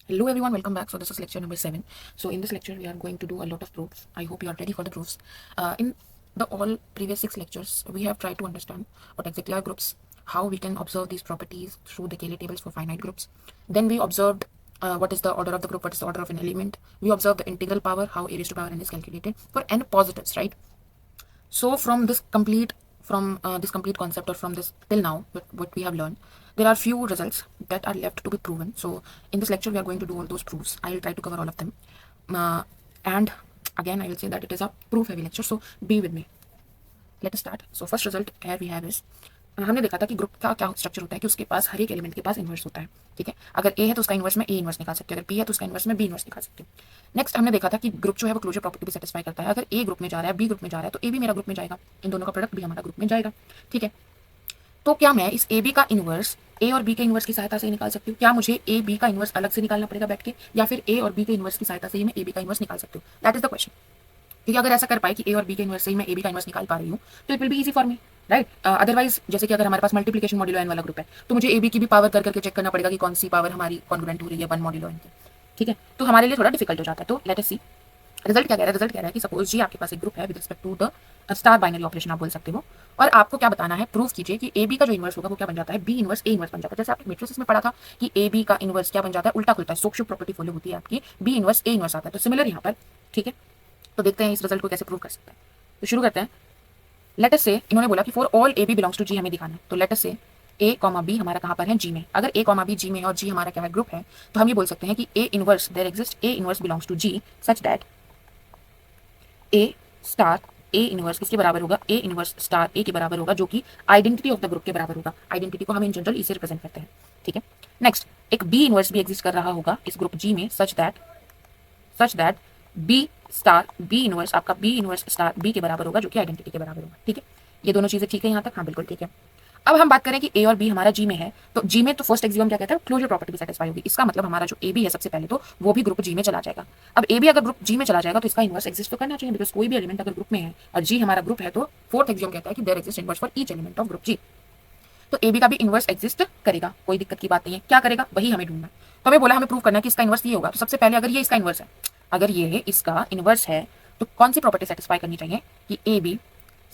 Hello everyone, welcome back. So this is lecture number 7. So in this lecture we are going to do a lot of proofs. I hope you are ready for the proofs. In the all previous 6 lectures we have tried to understand what exactly are groups, how we can observe these properties through the Cayley tables for finite groups. Then we observed what is the order of the group, what is the order of an element. We observed the integral power, how a raised to power n is calculated for n positives, right? So from this complete concept, or from this till now, what we have learned, there are few results that are left to be proven. So in this lecture we are going to do all those proofs. I will try to cover all of them, and again I will say that it is a proof heavy lecture, so be with me. Let start. So first result है we have is, हमने देखा था कि group का क्या structure होता है कि उसके पास हर एक एलिमेंट के पास इन्वर्स होता है. ठीक है, अगर ए है तो उसका इन्वर्स में ए इन्वर्स निकाल सकते हैं, अगर बी है तो उसका इन्वर्स में बी इन्वर्स निकाल सकते हैं. नेक्स्ट हमने देखा था कि ग्रुप जो है वो क्लोजर प्रॉपर्टी भी सेटिस्फाई करता है. अगर ए ग्रुप में जा रहा है, बी ग्रुप में जा रहा है, तो ए भी मेरा ग्रुप में जाएगा, इन दोनों का प्रोडक्ट भी हमारा ग्रुप में जाएगा. ठीक है, तो क्या मैं इस ए बी का इन्वर्स ए और बी के इन्वर्स की सहायता से निकाल सकती हूँ? क्या मुझे ए बी का इन्वर्स अलग से निकालना पड़ेगा बैठ के, या फिर ए और बी के इन्वर्स की सहायता से ही मैं ए बी का इन्वर्स निकाल सकती हूँ? That is the question. क्योंकि अगर ऐसा कर पाए कि ए और बी के इन्वर्स से ही मैं ए बी का इन्वर्स निकाल पा रही हूँ तो it will be easy for me, right. Otherwise जैसे कि अगर हमारे पास मल्टीप्लिकेशन मॉड्यूलो एन वाला ग्रुप है तो मुझे ए बी की भी पावर कर करके चेक करना पड़ेगा कि कौन सी पावर हमारी कॉन्ग्रुएंट हो रही है वन मॉड्यूलो एन की. ठीक है, तो हमारे लिए थोड़ा डिफिकल्ट हो जाता है. तो लेट अस सी रिजल्ट क्या कह रहा है. रिजल्ट कह रहा है कि सपोज जी आपके पास एक ग्रुप है with respect to the star binary operation आप बोल सकते हो, और आपको क्या बताना है, प्रूफ कीजिए कि ए बी का जो इन्वर्स होगा वो क्या बन जाता है, बी इन्वर्स ए इन्वर्स बन जाता है. जैसे आपने मेट्रिसेस में पढ़ा था कि ए बी का इन्वर्स क्या बन जाता है, उल्टा खुलता है, सोक्ष प्रॉपर्टी फॉलो होती है आपकी, बी इन्वर्स ए इन्वर्स आता है. तो सिमिलर यहाँ पर. ठीक है, तो देखते हैं इस रिजल्ट को कैसे प्रूव कर सकते हैं. तो शुरू करते हैं. लेट अस से इन्होंने बोला कि for all a b belongs to G हमें दिखाना है. तो लेट अस से ए कॉमा बी हमारा कहाँ पर है, जी में. अगर ए कॉमा बी जी में और जी हमारा क्या है, ग्रुप है, तो हम ये बोल सकते हैं कि A inverse there exist A inverse belongs to G such that A star A inverse किसके बराबर होगा, ए इनवर्स स्टार ए के बराबर होगा, जो कि आइडेंटिटी ऑफ द ग्रुप के बराबर होगा. आइडेंटिटी को हम इन जनरल इसे रिप्रेजेंट करते हैं. ठीक है, नेक्स्ट एक बी इनवर्स भी एग्जिस्ट कर रहा होगा इस ग्रुप जी में such that B star B inverse आपका बी इनवर्स स्टार बी के बराबर होगा, जो कि आइडेंटिटी के बराबर होगा. ठीक है, ये दोनों चीजें ठीक है यहाँ तक. हाँ बिल्कुल ठीक है. अब हम बात करें कि ए और बी हमारा जी में है, तो जी में तो फर्स्ट एक्सियम क्या कहता है, क्लोजर प्रॉपर्टी भी सेटिस्फाई होगी. इसका मतलब हमारा जो ए बी है सबसे पहले तो वो भी ग्रुप जी में चला जाएगा. अब ए बी अगर ग्रुप जी में चला जाएगा तो इसका इन्वर्स एग्जिस्ट तो करना चाहिए, बिकॉज कोई भी एलिमेंट अगर ग्रुप में है और जी हमारा ग्रुप है तो फोर्थ एक्सियम कहता है कि there exist inverse for each element of group G. तो ए बी का भी इन्वर्स एग्जिस्ट करेगा, कोई दिक्कत की बात नहीं है. क्या करेगा वही हमें ढूंढना है. तो हमें बोला हमें प्रूव करना है कि इसका इन्वर्स ये होगा. तो सबसे पहले अगर ये इसका इन्वर्स है, अगर ये इसका इन्वर्स है तो कौन सी प्रॉपर्टी सेटिस्फाई करनी चाहिए कि ए बी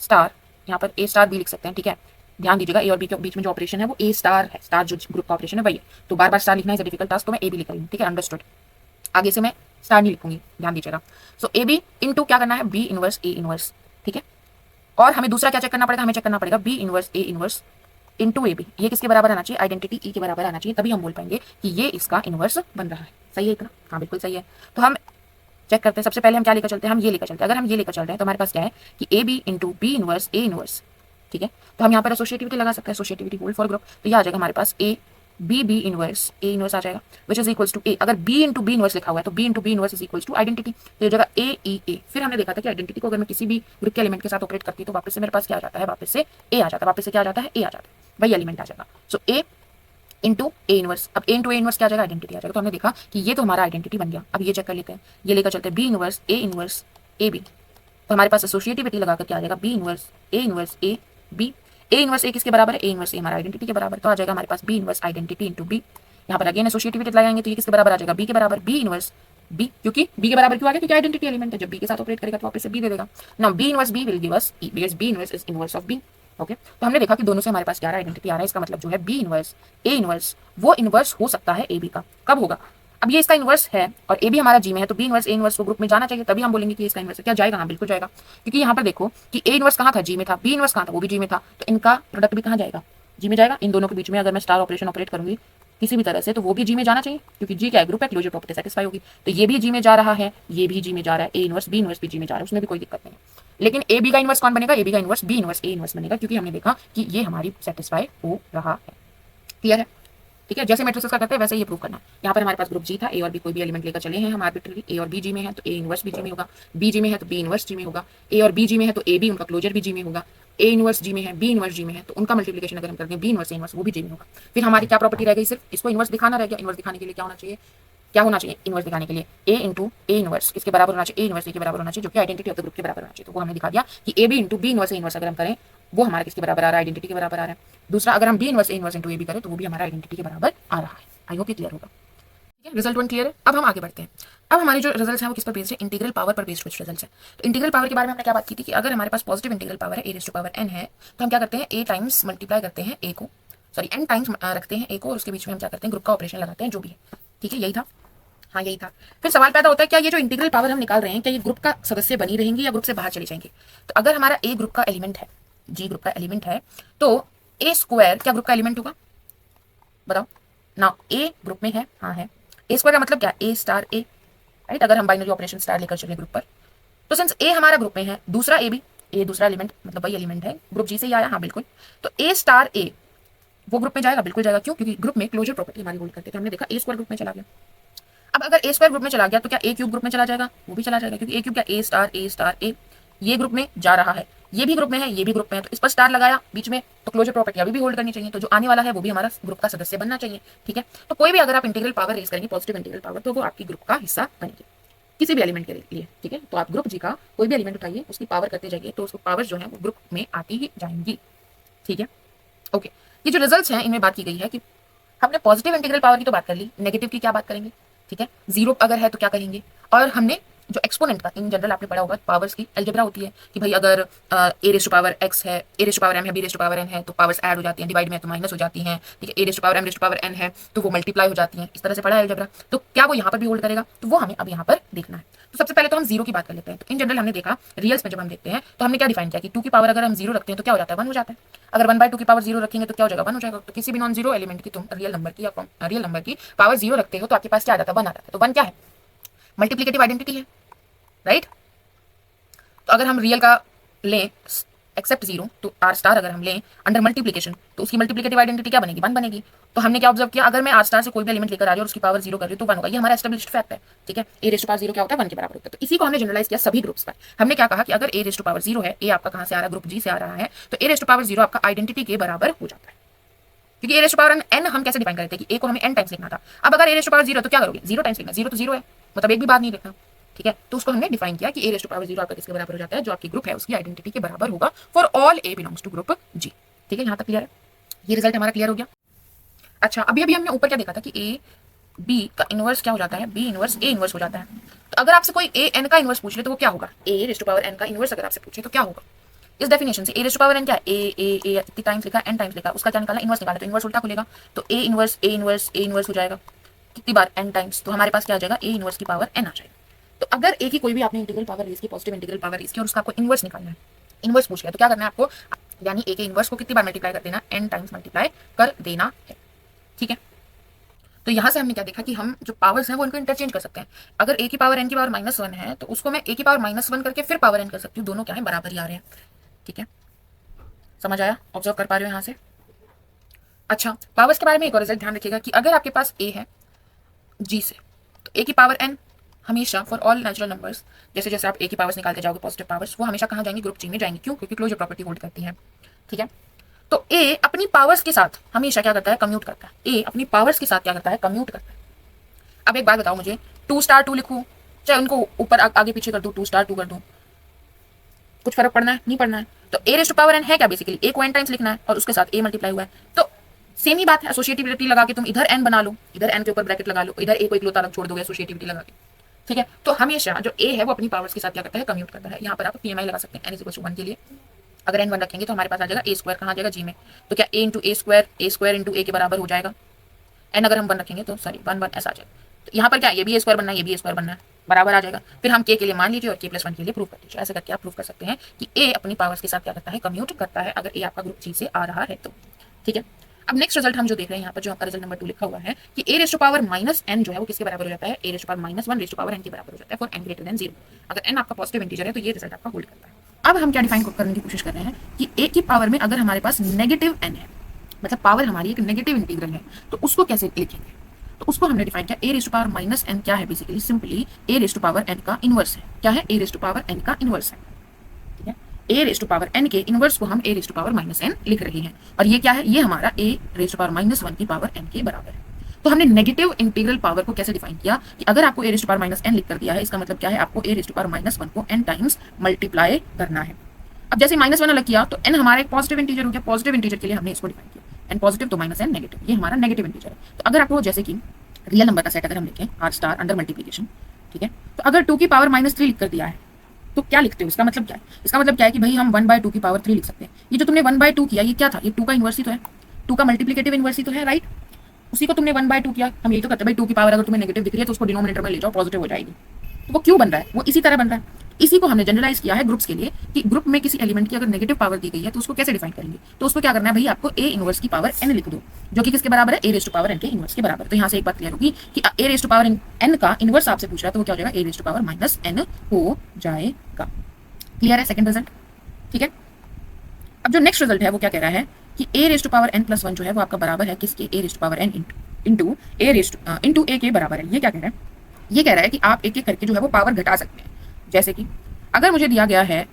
स्टार, यहाँ पर ए स्टार बी लिख सकते हैं. ठीक है, ध्यान दीजिएगा ए और बी के बीच में जो ऑपरेशन है वो ए स्टार है, स्टार जो ग्रुप का ऑपरेशन है वही है. तो बार बार स्टार लिखना इज अ डिफिकल्ट टास्क, तो मैं ए बी लिख रही हूँ. ठीक है, अंडरस्टूड. आगे से मैं स्टार नहीं लिखूंगी, ध्यान दीजिएगा. सो ए बी इंटू क्या करना है, बी इनवर्स ए इनवर्स. ठीक है, और हमें दूसरा क्या चेक करना पड़ेगा, हमें चेक करना पड़ेगा बी इनवर्स ए इनवर्स इंटू ए बी. ये किसके बराबर आना चाहिए, आइडेंटिटी ई के बराबर आना चाहिए, तभी हम बोल पाएंगे कि ये इसका इनवर्स बन रहा है. सही है इतना? हाँ बिल्कुल सही है. तो हम चेक करते हैं. सबसे पहले हम क्या लेकर चलते हैं, हम ये लेकर चलते हैं. अगर हम ये लेकर चल रहे हैं तो हमारे पास क्या है कि A B into B inverse A inverse. ठीक है, तो हम यहाँ पर एसोसिएटिविटी लगा सकते हैं, एसोसिएटिविटी होल्ड फॉर ग्रुप. तो यह आ जाएगा हमारे पास a b b inverse A inverse आ जाएगा, which is equals to a. अगर बी इंटू बी इनवर्स लिखा हुआ है तो b into B inverse is equals to identity, तो ये जगह ए ई ए. फिर हमने देखा था कि आइडेंटिटी को अगर मैं किसी भी ग्रुप के एलिमेंट के साथ ऑपरेट करती हूँ तो वापस से मेरे पास क्या आ जाता है, वापस से ए आ जाता है, वापस से क्या आ जाता है, ए आ जाता है, वही एलिमेंट आ जाएगा. सो ए इंटू ए इनवर्स. अब ए इंटू ए इनवर्स क्या आ जाएगा, आइडेंटिटी आ जाएगा. तो हमने देखा कि ये तो हमारा आइडेंटिटी बन गया. अब ये चेक कर लेते हैं, ये लेकर चलते हैं बी इनवर्स ए बी. तो हमारे पास एसोसिएटिविटी लगाकर क्या आ जाएगा, b inverse A b. A inverse a किसके बराबर है, ए इनवर्स ए हमारा आइडेंटिटी के बराबर. तो आ जाएगा हमारे पास b inverse identity into b. यहाँ पर अगेन एसोसिएटिविटी लगाएंगे तो ये किसके बराबर आ जाएगा, बी के बराबर. बी इनवर्स बी, क्योंकि बी के बराबर क्यों आ गया, क्योंकि आइडेंटिटी एलिमेंट है. जब बी के साथ ऑपरेट करेगा तो वापस से बी दे देगा. Now B inverse B will give us E, because B inverse is inverse of B. Okay, तो हमने देखा कि दोनों से हमारे पास क्या आइडेंटिटी आ रहा है. इसका मतलब जो है बी इनवर्स ए इनवर्स वो इनवर्स हो सकता है ए बी का. कब होगा, अब ये इसका इनवर्स है और ए भी हमारा जी में है, तो बी इनवर्स ए इनवर्स को ग्रुप में जाना चाहिए, तभी हम बोलेंगे कि इसका इनवर्स है. क्या जाएगा, हाँ बिल्कुल जाएगा. क्योंकि यहाँ पर देखो कि ए इनवर्स कहाँ था, जी में था, बी इनवर्स कहाँ था, वो भी जी में था, तो इनका प्रोडक्ट भी कहाँ जाएगा, जी में जाएगा. इन दोनों के बीच में अगर मैं स्टार ऑपरेशन ऑपरेट करूंगी किसी भी तरह से तो वो भी जी में जाना चाहिए, क्योंकि जी क्या है, ग्रुप है, क्लोजर प्रॉपर्टी सेटिस्फाई होगी. तो ये भी जी में जा रहा है, ये भी जी में जा रहा है, ए इनवर्स बी इनवर्स भी जी में जा रहा है, उसमें भी कोई दिक्कत नहीं है. लेकिन ए बी का इनवर्स कौन बनेगा, ए बी का इनवर्स बी इनवर्स ए इनवर्स बनेगा, क्योंकि हमने देखा कि ये हमारी सेटिस्फाई हो रहा है. क्लियर है? ठीक है, जैसे मैट्रिसेस का करते हैं वैसे ये प्रूव करना. यहाँ पर हमारे पास ग्रुप जी था, ए और बी कोई भी एलिमेंट लेकर चले हैं हम आर्बिट्ररी. ए और बी जी में है तो ए इनवर्स भी जी में होगा, बी जी में है तो बी इनवर्स जी में होगा, ए और बी जी में है तो ए बी उनका क्लोजर भी जी में होगा, ए इनवर्स जी में है बी इनवर्स जी में है तो उनका मल्टीप्लिकेशन अगर हम करते हैं बी इनवर्स इनवर्स वो भी जी में होगा. फिर हमारी क्या प्रॉपर्टी रह गई, सिर्फ इसको इनवर्स दिखाना रह गया. इनवर्स दिखाने के लिए क्या होना चाहिए, क्या होना चाहिए इनवर्स दिखाने के लिए, ए इंटू ए इनवर्स किसके बराबर होना चाहिए, ए इनवर्स ए के बराबर होना चाहिए, जो कि आइडेंटिटी ऑफ द ग्रुप के बराबर होना चाहिए. तो वो हमने दिखा दिया कि A B into B inverse A inverse अगर हम करें वो हमारे किसके बराबर आ रहा है, आइडेंटिटी के बराबर आ रहा है. दूसरा अगर हम बी इनवर्स ए इनवर्स इंटू ए बी करें तो वो भी हमारा आइडेंटिटी के बराबर आ रहा है. आई होप ये क्लियर होगा. रिजल्ट वन क्लियर है। अब हम आगे बढ़ते हैं। अब हमारे जो रिजल्ट्स हैं वो किस पर बेस्ड है, इंटीग्रल पावर पर बेस्ड कुछ रिजल्ट्स हैं। तो इंटीग्रल पावर के बारे में हमने क्या बात की थी कि अगर हमारे पास पॉजिटिव इंटीग्रल पावर है ए रेज़ टू पावर एन है तो हम क्या करते हैं, ए टाइम्स मल्टीप्लाई करते हैं ए को, सॉरी एन टाइम्स रखते हैं ए को, और उसके बीच में हम क्या करते हैं, ग्रुप का ऑपरेशन लगाते हैं जो भी है। ठीक है, यही था। हाँ यही था। फिर सवाल पैदा होता है क्या ये जो इंटीग्रल पावर हम निकाल रहे हैं क्या ये ग्रुप का सदस्य बनी रहेंगी या ग्रुप से बाहर चली जाएंगी। तो अगर हमारा ए ग्रुप का एलिमेंट है, जी ग्रुप का एलिमेंट है, तो ए स्क्वायर क्या ग्रुप का एलिमेंट होगा, बताओ ना। ए ग्रुप में है, हाँ है। ए स्क्वायर का मतलब क्या, ए स्टार ए, राइट। अगर हम बाइनरी ऑपरेशन स्टार लेकर चले ग्रुप पर, तो सिंस ए हमारा ग्रुप में है, दूसरा ए भी, ए दूसरा एलिमेंट मतलब वही एलिमेंट है, ग्रुप जी से ही आया, हाँ बिल्कुल। तो ए स्टार ए वो ग्रुप में जाएगा, बिल्कुल जाएगा। क्यों, क्योंकि ग्रुप में क्लोजर प्रॉपर्टी हमारी होल्ड करते थे। हमने देखा ए स्क्वायर ग्रुप में चला गया। अब अगर ए स्क्वायर ग्रुप में चला गया तो क्या ए क्यूब ग्रुप में चला जाएगा, वो भी चला जाएगा, क्योंकि ए क्यूब क्या, ए स्टार ए, ये ग्रुप में जा रहा है, ये भी ग्रुप में है, ये भी ग्रुप में है, तो इस पर स्टार लगाया बीच में, तो क्लोजर प्रॉपर्टी अभी भी होल्ड करनी चाहिए। तो जो आने वाला है वो भी हमारा ग्रुप का सदस्य बनना चाहिए। ठीक है, तो कोई भी अगर आप इंटीग्रल पावर रेज करेंगे, पॉजिटिव इंटीग्रल पावर, तो वो आपकी ग्रुप का हिस्सा बनेगी किसी भी एलिमेंट के लिए। ठीक है, तो आप ग्रुप जी का कोई भी एलिमेंट उठाइए, उसकी पावर करते जाइए, तो उसको पावर जो है वो ग्रुप में आती ही जाएंगी। ठीक है, ओके। ये जो रिजल्ट्स हैं इनमें बात की गई है कि हमने पॉजिटिव इंटीग्रल पावर की तो बात कर ली, नेगेटिव की क्या बात करेंगे। ठीक है, जीरो अगर है तो क्या कहेंगे। और हमने जो एक्सपोनेंट का इन जनरल आपने पढ़ा होगा, पावर्स की अलजेब्रा होती है कि भाई अगर ए रेज़ टू पावर एक्स है, ए रेज़ टू पावर एम है, B raise to power N है, तो पावर्स ऐड हो जाती हैं, डिवाइड में तो माइनस हो जाती हैं। ठीक है, ए raise to power m raise to power N है तो वो मल्टीप्लाई हो जाती हैं। इस तरह से पढ़ा है अलजेब्रा, तो क्या वो यहाँ पर भी होल्ड करेगा, तो वो हमें अब यहाँ पर देखना है। तो सबसे पहले तो हम जीरो की बात कर लेते हैं। तो इन जनरल हमने देखा रियल्स में जब हम देखते हैं तो हमने क्या डिफाइन किया कि 2 की पावर अगर हम जीरो रखते हैं तो क्या हो जाता है, 1 हो जाता है। अगर 1/2 की पावर जीरो रखेंगे तो क्या हो जाएगा, 1 हो जाएगा। तो किसी भी नॉन जीरो एलिमेंट की तुम रियल नंबर की पावर जीरो रखते हो तो आपके पास क्या आ जाता है, 1 आ जाता है। तो 1 क्या है, मल्टीप्लिकेटिव आइडेंटिटी है, राइट। तो अगर हम रियल का लें एक्सेप्ट जीरो, तो आर स्टार अगर हम लें अंडर मल्टीप्लिकेशन तो उसकी मल्टीप्लिकेटिव आइडेंटिटी क्या बनेगी, 1 बनेगी। तो हमने क्या ऑब्जर्व किया, अगर मैं आर स्टार से कोई भी एलिमेंट लेकर आ रही हूँ और उसकी पावर जीरो कर रही हूँ तो 1 होगा। ये हमारा एस्टेब्लिश्ड फैक्ट है। ठीक है, ए रेज़ टू पावर जीरो क्या होता है, 1 के बराबर होता है। तो इसी को हमने जनरलाइज किया सभी ग्रुप्स पर। हमने क्या कहा कि अगर ए रेज़ टू पावर जीरो है, ए आपका कहाँ से आ रहा है, ग्रुप जी से आ रहा है, तो a raise to power zero आपका आइडेंटिटी के बराबर हो जाता है। क्योंकि ए रेज़ टू पावर एन हम कैसे डिफाइन करते हैं कि ए को हमें एन टाइम्स लिखना था। अब अगर ए रेज़ टू पावर जीरो तो क्या करोगे, जीरो टाइम्स लिखना, जीरो तो जीरो है, मतलब एक भी बात नहीं लिखना। ठीक है, तो उसको हमने डिफाइन किया कि a raise to power zero आपका किसके बराबर हो जाता है, जो आपकी ग्रुप है उसकी आइडेंटिटी के बराबर होगा for all a belongs to group G. ठीक है, यहाँ तक क्लियर है, ये रिजल्ट हमारा क्लियर हो गया। अच्छा, अभी अभी हमने ऊपर क्या देखा था कि ए बी का इनवर्स क्या हो जाता है, बी इनवर्स ए इनवर्स हो जाता है। तो अगर आपसे कोई ए एन का इनवर्स पूछ ले तो वो क्या होगा, a raise to power N का इनवर्स अगर आपसे पूछे तो क्या होगा। इस डेफिनेशन से ए रेज़ टू पावर एन क्या है, ए कितनी टाइम्स लिखा, एन टाइम्स लिखा, उसका क्या निकालना, इनवर्स निकालना। तो इनवर्स उल्टा खुलेगा, तो ए इनवर्स हो जाएगा कितनी बार, एन टाइम्स। तो हमारे पास क्या आ जाएगा, ए इनवर्स की पावर एन आ जाएगा। तो अगर ए की कोई भी आपने इंटीग्रल पावर रेज की, पॉजिटिव इंटीग्रल पावर रेज की, और उसका आपको इनवर्स निकालना है, इनवर्स पूछ लिया, तो क्या करना है आपको, यानी ए के इनवर्स को कितनी बार मल्टीप्लाई कर देना, एन टाइम्स मल्टीप्लाई कर देना है। ठीक है, तो यहाँ से हमने क्या देखा कि हम जो पावर्स हैं वो इनको इंटरचेंज कर सकते हैं। अगर ए की पावर एन की पावर -1 है तो उसको मैं ए की पावर -1 करके फिर पावर एन कर सकती हूँ, दोनों क्या है, बराबर ही आ रहे हैं। ठीक है, समझ आया, ऑब्जर्व कर पा रहे हो यहाँ से। अच्छा, पावर्स के बारे में एक और रिजल्ट ध्यान रखिएगा कि अगर आपके पास ए है जी से, तो ए की पावर एन हमेशा फॉर ऑल नेचुरल नंबर्स, जैसे जैसे आप ए की पावर्स निकालते जाओगे पॉजिटिव पावर्स, वो हमेशा कहाँ जाएंगे, ग्रुप जी में जाएंगे। क्यों, क्योंकि क्लोजर प्रॉपर्टी होल्ड करती है। ठीक है, तो ए अपनी पावर्स के साथ हमेशा क्या करता है, कम्यूट करता है। ए अपनी पावर्स के साथ क्या करता है, कम्यूट करता है। अब एक बात बताओ मुझे, 2 * 2 लिखूं चाहे उनको ऊपर आगे पीछे कर दूं, 2 * 2 कर दूं, कुछ फर्क पड़ना है, नहीं पड़ना है। तो a raise to power N है क्या, बेसिकली ए को एन टाइम्स लिखना है और उसके साथ ए मल्टीप्लाई हुआ है, तो सेम ही बात है। एसोसिएटिविटी लगा के तुम इधर एन बना लो, इधर एन के ऊपर ब्रैकेट लगा लो, इधर ए को इकलौता अलग छोड़ दोगे एसोसिएटिविटी लगा के। ठीक है, तो हमेशा जो ए है वो अपनी पावर्स के साथ क्या करता है, कम्यूट करता है। यहाँ पर आप पीएमआई लगा सकते हैं, एन = 1 के लिए। अगर n 1 रखेंगे तो हमारे पास आ जाएगा ए स्क्वायर, कहाँ आ जाएगा, जी में। तो क्या a × a स्क्वायर × a के बराबर हो जाएगा। n अगर हम 1 रखेंगे तो सॉरी 1 ऐसा आ जाएगा। तो यहाँ पर क्या, ये भी a स्क्वायर बनना है, ये भी a स्क्वायर बनना है, बराबर आ जाएगा। फिर हम k के लिए मान लीजिए और k+1 के लिए प्रूव कर दीजिए। ऐसे करके आप प्रूव कर सकते हैं कि a अपनी पावर्स के साथ क्या करता है, कम्यूट करता है, अगर a आपका ग्रुप जी से आ रहा है तो। ठीक है, अब नेक्स्ट रिजल्ट हम जो देख रहे हैं यहाँ पर, जो आपका रिजल्ट नंबर 2 लिखा हुआ है कि a raise to power -n जो है वो किसके बराबर हो जाता है, a raise to power -1 raise to power n के बराबर हो जाता है फॉर n > 0। अगर n आपका पॉजिटिव इंटीजर है तो ये रिजल्ट आपका होल्ड करता है। अब हम क्या डिफाइन करने की कोशिश कर रहे हैं कि a की पावर में अगर हमारे पास नेगेटिव n है, मतलब पावर हमारी एक नेगेटिव इंटीग्रल है, तो उसको कैसे लिखेंगे। तो उसको हमने डिफाइन किया, a raise to power -n क्या है, basically simply a raise to power n का इनवर्स है। क्या है, a raise to power n का इनवर्स है। ठीक है, a raise to power n के इनवर्स को हम a raise to power -n लिख रहे हैं, और ये क्या है, ये हमारा a रेज़ टू पावर -1 की पावर n के बराबर है। तो हमने नेगेटिव इंटीग्रल पावर को कैसे डिफाइन किया कि अगर आपको a raise to power -n लिख कर दिया है, इसका मतलब क्या है, आपको a रेज़ टू पावर -1 को n टाइम्स मल्टीप्लाई करना है। अब जैसे -1 अलग किया तो n हमारा एक पॉजिटिव इंटीजर हो गया, पॉजिटिव इंटीजर के लिए हमने इसको डिफाइन किया, n पॉजिटिव तो -n नेगेटिव, ये हमारा नेगेटिव इंटीजर है। तो अगर आपको जैसे कि रियल नंबर का सेट अगर हम लिखें आर स्टार अंडर मल्टीप्लीकेशन, ठीक है, तो अगर 2 की पावर -3 लिख कर दिया है तो क्या लिखते हो? इसका मतलब क्या है? इसका मतलब क्या है कि भाई हम 1/2 की पावर 3 लिख सकते हैं। ये जो तुमने 1/2 किया, ये क्या था? ये 2 का इनवर्स ही तो है, 2 का मल्टीप्लिकेटिव इनवर्स ही तो है, राइट? उसी को तुमने 1/2 किया। हम यही तो करते हैं भाई, 2 की पावर अगर तुम्हें नेगेटिव दिख रही है तो उसको डिनोमिनेटर में ले जाओ, पॉजिटिव हो जाएगी। तो वो क्यों बन रहा है? वो इसी तरह बन रहा है। इसी को हमने जनरलाइज किया है ग्रुप्स के लिए कि ग्रुप में किसी एलिमेंट की अगर नेगेटिव पावर दी गई है तो उसको कैसे डिफाइन करेंगे। तो उसको क्या करना है भाई, आपको ए इनवर्स की पावर n लिख दो, जो कि किसके बराबर है? A raise to power n के इनवर्स के बराबर। तो यहाँ से एक बात क्लियर होगी कि ए रेज टू पावर n का इनवर्स आपसे पूछ रहा है तो वो क्या हो जाएगा? A raise to power -n हो जाएगा। क्लियर है सेकंड रिजल्ट? ठीक है। अब जो नेक्स्ट रिजल्ट है वो क्या कह रहा है कि ए रेज टू पावर n+1 जो है वो आपका बराबर है किसके? A raise to power n into a के बराबर है। ये क्या कह रहा है? ये कह रहा है कि आप एक एक करके जो है वो पावर घटा सकते हैं। जैसे कि अगर मुझे दिया गया है,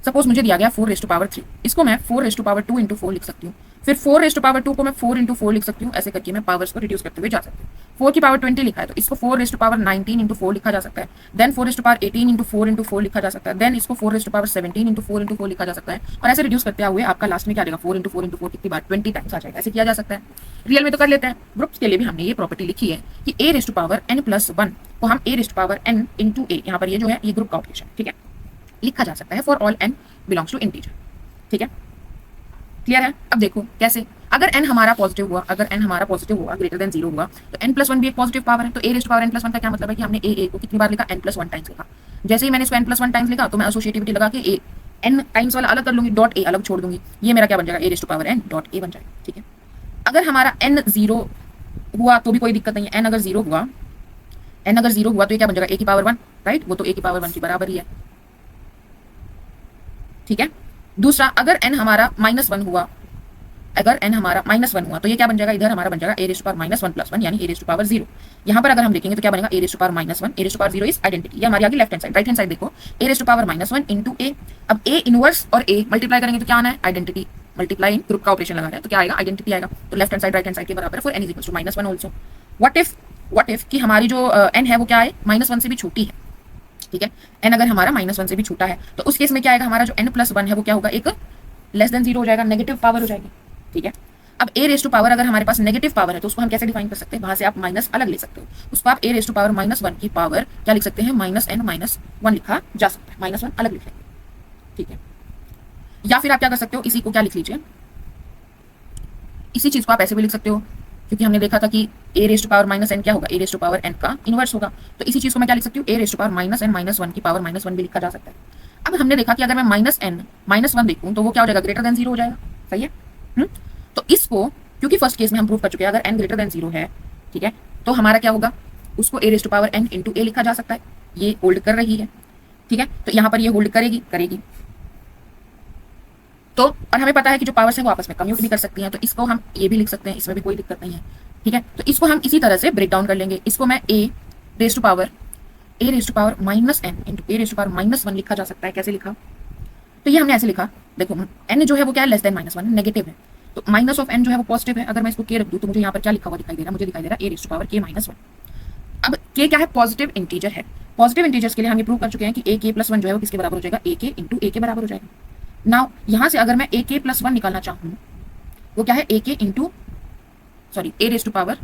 सपोज मुझे दिया गया 4⁻3, इसको मैं 4⁻2 इंटू 4 लिख सकती हूँ। फिर 4⁻2 को मैं 4 इंटू 4 लिख सकती हूँ। ऐसे करके मैं पावर्स को रिड्यूस करते हुए जा सकती हूँ। 4 की पावर 20 लिखा है तो इसको 4⁻19 इंटू 4 लिखा जा सकता है। देन 4⁻18 इंटू 4 इंटू 4 लिखा जा सकता है। देन इसको 4⁻17 इंटू 4 इंटू 4 लिखा जा सकता है। और ऐसे रिड्यूस करते हुए आपका लास्ट में क्या आ जाएगा? 4 इंटू 4 इंटू 4 कितनी बार? 20 टाइम्स आ जाएगा। ऐसे किया जा सकता है। रियल में तो कर लेते हैं। ग्रुप्स के लिए भी हमने ये प्रॉपर्टी लिखी है कि ए रेज टू पावर n+1 को हम a raise to power n into a, यहाँ पर ये जो है ये ग्रुप का ऑपरेशन, ठीक है, लिखा जा सकता है for all n belongs to integer. ठीक है, क्लियर है? अब देखो कैसे, अगर n हमारा पॉजिटिव हुआ, अगर n हमारा पॉजिटिव हुआ, ग्रेटर देन 0 हुआ, तो n+1 भी एक पॉजिटिव पावर है। तो a raise to power n+1 का क्या मतलब है कि हमने a को कितनी बार लिखा? n+1 टाइम्स लिखा। जैसे ही मैंने इसको n+1 टाइम्स लिखा तो मैं एसोसिएटिविटी लगा के a n टाइम्स वाला अलग कर लूंगी, डॉट a अलग छोड़ दूंगी। ये मेरा क्या बन जाएगा? a raise to power n dot a बन जाएगा। ठीक है, अगर हमारा n 0 हुआ तो भी कोई दिक्कत नहीं है। n अगर 0 हुआ, n अगर 0 हुआ तो ये क्या बन जाएगा? a की पावर 1, राइट? वो तो a की पावर 1 की बराबर ही है। ठीक है, दूसरा अगर n हमारा -1 हुआ, अगर n हमारा -1 हुआ तो ये क्या बन जाएगा? इधर हमारा बन जाएगा a रेज़ टू पावर -1+1 यानी a रेज़ टू पावर 0। यहाँ पर अगर हम देखेंगे तो क्या बनेगा? a raise to power -1, a raise to power 0 is identity. ये हमारी आगे left hand side, right hand side देखो, a raise to power -1 into a। अब a इनवर्स और a मल्टीप्लाई करेंगे तो क्या आना है? आइडेंटिटी। मल्टीप्लाई ग्रुप का ऑपरेशन लगा रहे हैं तो क्या आएगा? आइडेंटिटी आएगा। तो left hand side right hand side के बराबर है for n is equal to -1 also. What if कि हमारी जो n है वो क्या है? -1 से भी छोटी है। ठीक है, n अगर हमारा -1 से भी छोटा है तो उस केस में क्या आएगा? हमारा जो n+1 है वो क्या होगा? एक लेस देन 0 हो जाएगा, नेगेटिव पावर हो जाएगी। ठीक है, अब a रेज़ टू पावर अगर हमारे पास नेगेटिव पावर है तो उसको हम कैसे डिफाइन कर सकते हैं? वहां से आप माइनस अलग ले सकते हो। उसको आप a रेज़ टू पावर -1 की पावर क्या लिख सकते हैं? -n-1 लिखा जा सकता है। -1 अलग लिख लेंगे। ठीक है, या फिर आप क्या कर सकते हो? इसी को क्या लिख लीजिए, इसी चीज को आप ऐसे भी लिख सकते हो, क्योंकि हमने देखा था कि a raise to power -n क्या होगा? a raise to power n का इनवर्स होगा। तो इसी चीज को मैं क्या लिख सकती हूँ? a raise to power -n-1 की पावर -1 भी लिखा जा सकता है। अब हमने देखा कि अगर मैं -n-1 देखूं तो वो क्या हो जाएगा? ग्रेटर देन 0 हो जाएगा। सही है? तो इसको, क्योंकि फर्स्ट केस में हम प्रूव कर चुके हैं अगर n ग्रेटर देन 0 है, ठीक है, तो हमारा क्या होगा? उसको a raise to power n into a लिखा जा सकता है। ये होल्ड कर रही है। ठीक है, तो यहाँ पर ये होल्ड करेगी। तो और हमें पता है कि जो पावर्स है वो आपस में कम्यूट भी कर सकती हैं, तो इसको हम ये भी लिख सकते हैं, इसमें भी कोई दिक्कत नहीं है। ठीक है, तो इसको हम इसी तरह से ब्रेक डाउन कर लेंगे। इसको मैं a raise to power -n into a raise to power -1 लिखा जा सकता है। कैसे लिखा? तो ये हमने ऐसे लिखा, देखो n जो है वो क्या है? लेस देन -1, नेगेटिव है। तो माइनस ऑफ n जो है वो पॉजिटिव है। अगर मैं इसको k रख दूं तो मुझे यहाँ पर क्या लिखा हुआ दिखाई दे रहा है? मुझे दिखाई दे रहा है a raise to power k-1। अब k क्या है? पॉजिटिव इंटीजर है। पॉजिटिव इंटीजर्स के लिए हम ये प्रूव कर चुके हैं कि a k+1 जो है वो किसके बराबर हो जाएगा? a k इंटू a के बराबर हो जाएगा। नाउ यहाँ से अगर मैं a k+1 निकालना चाहूँ, वो क्या है? a k into a raise to power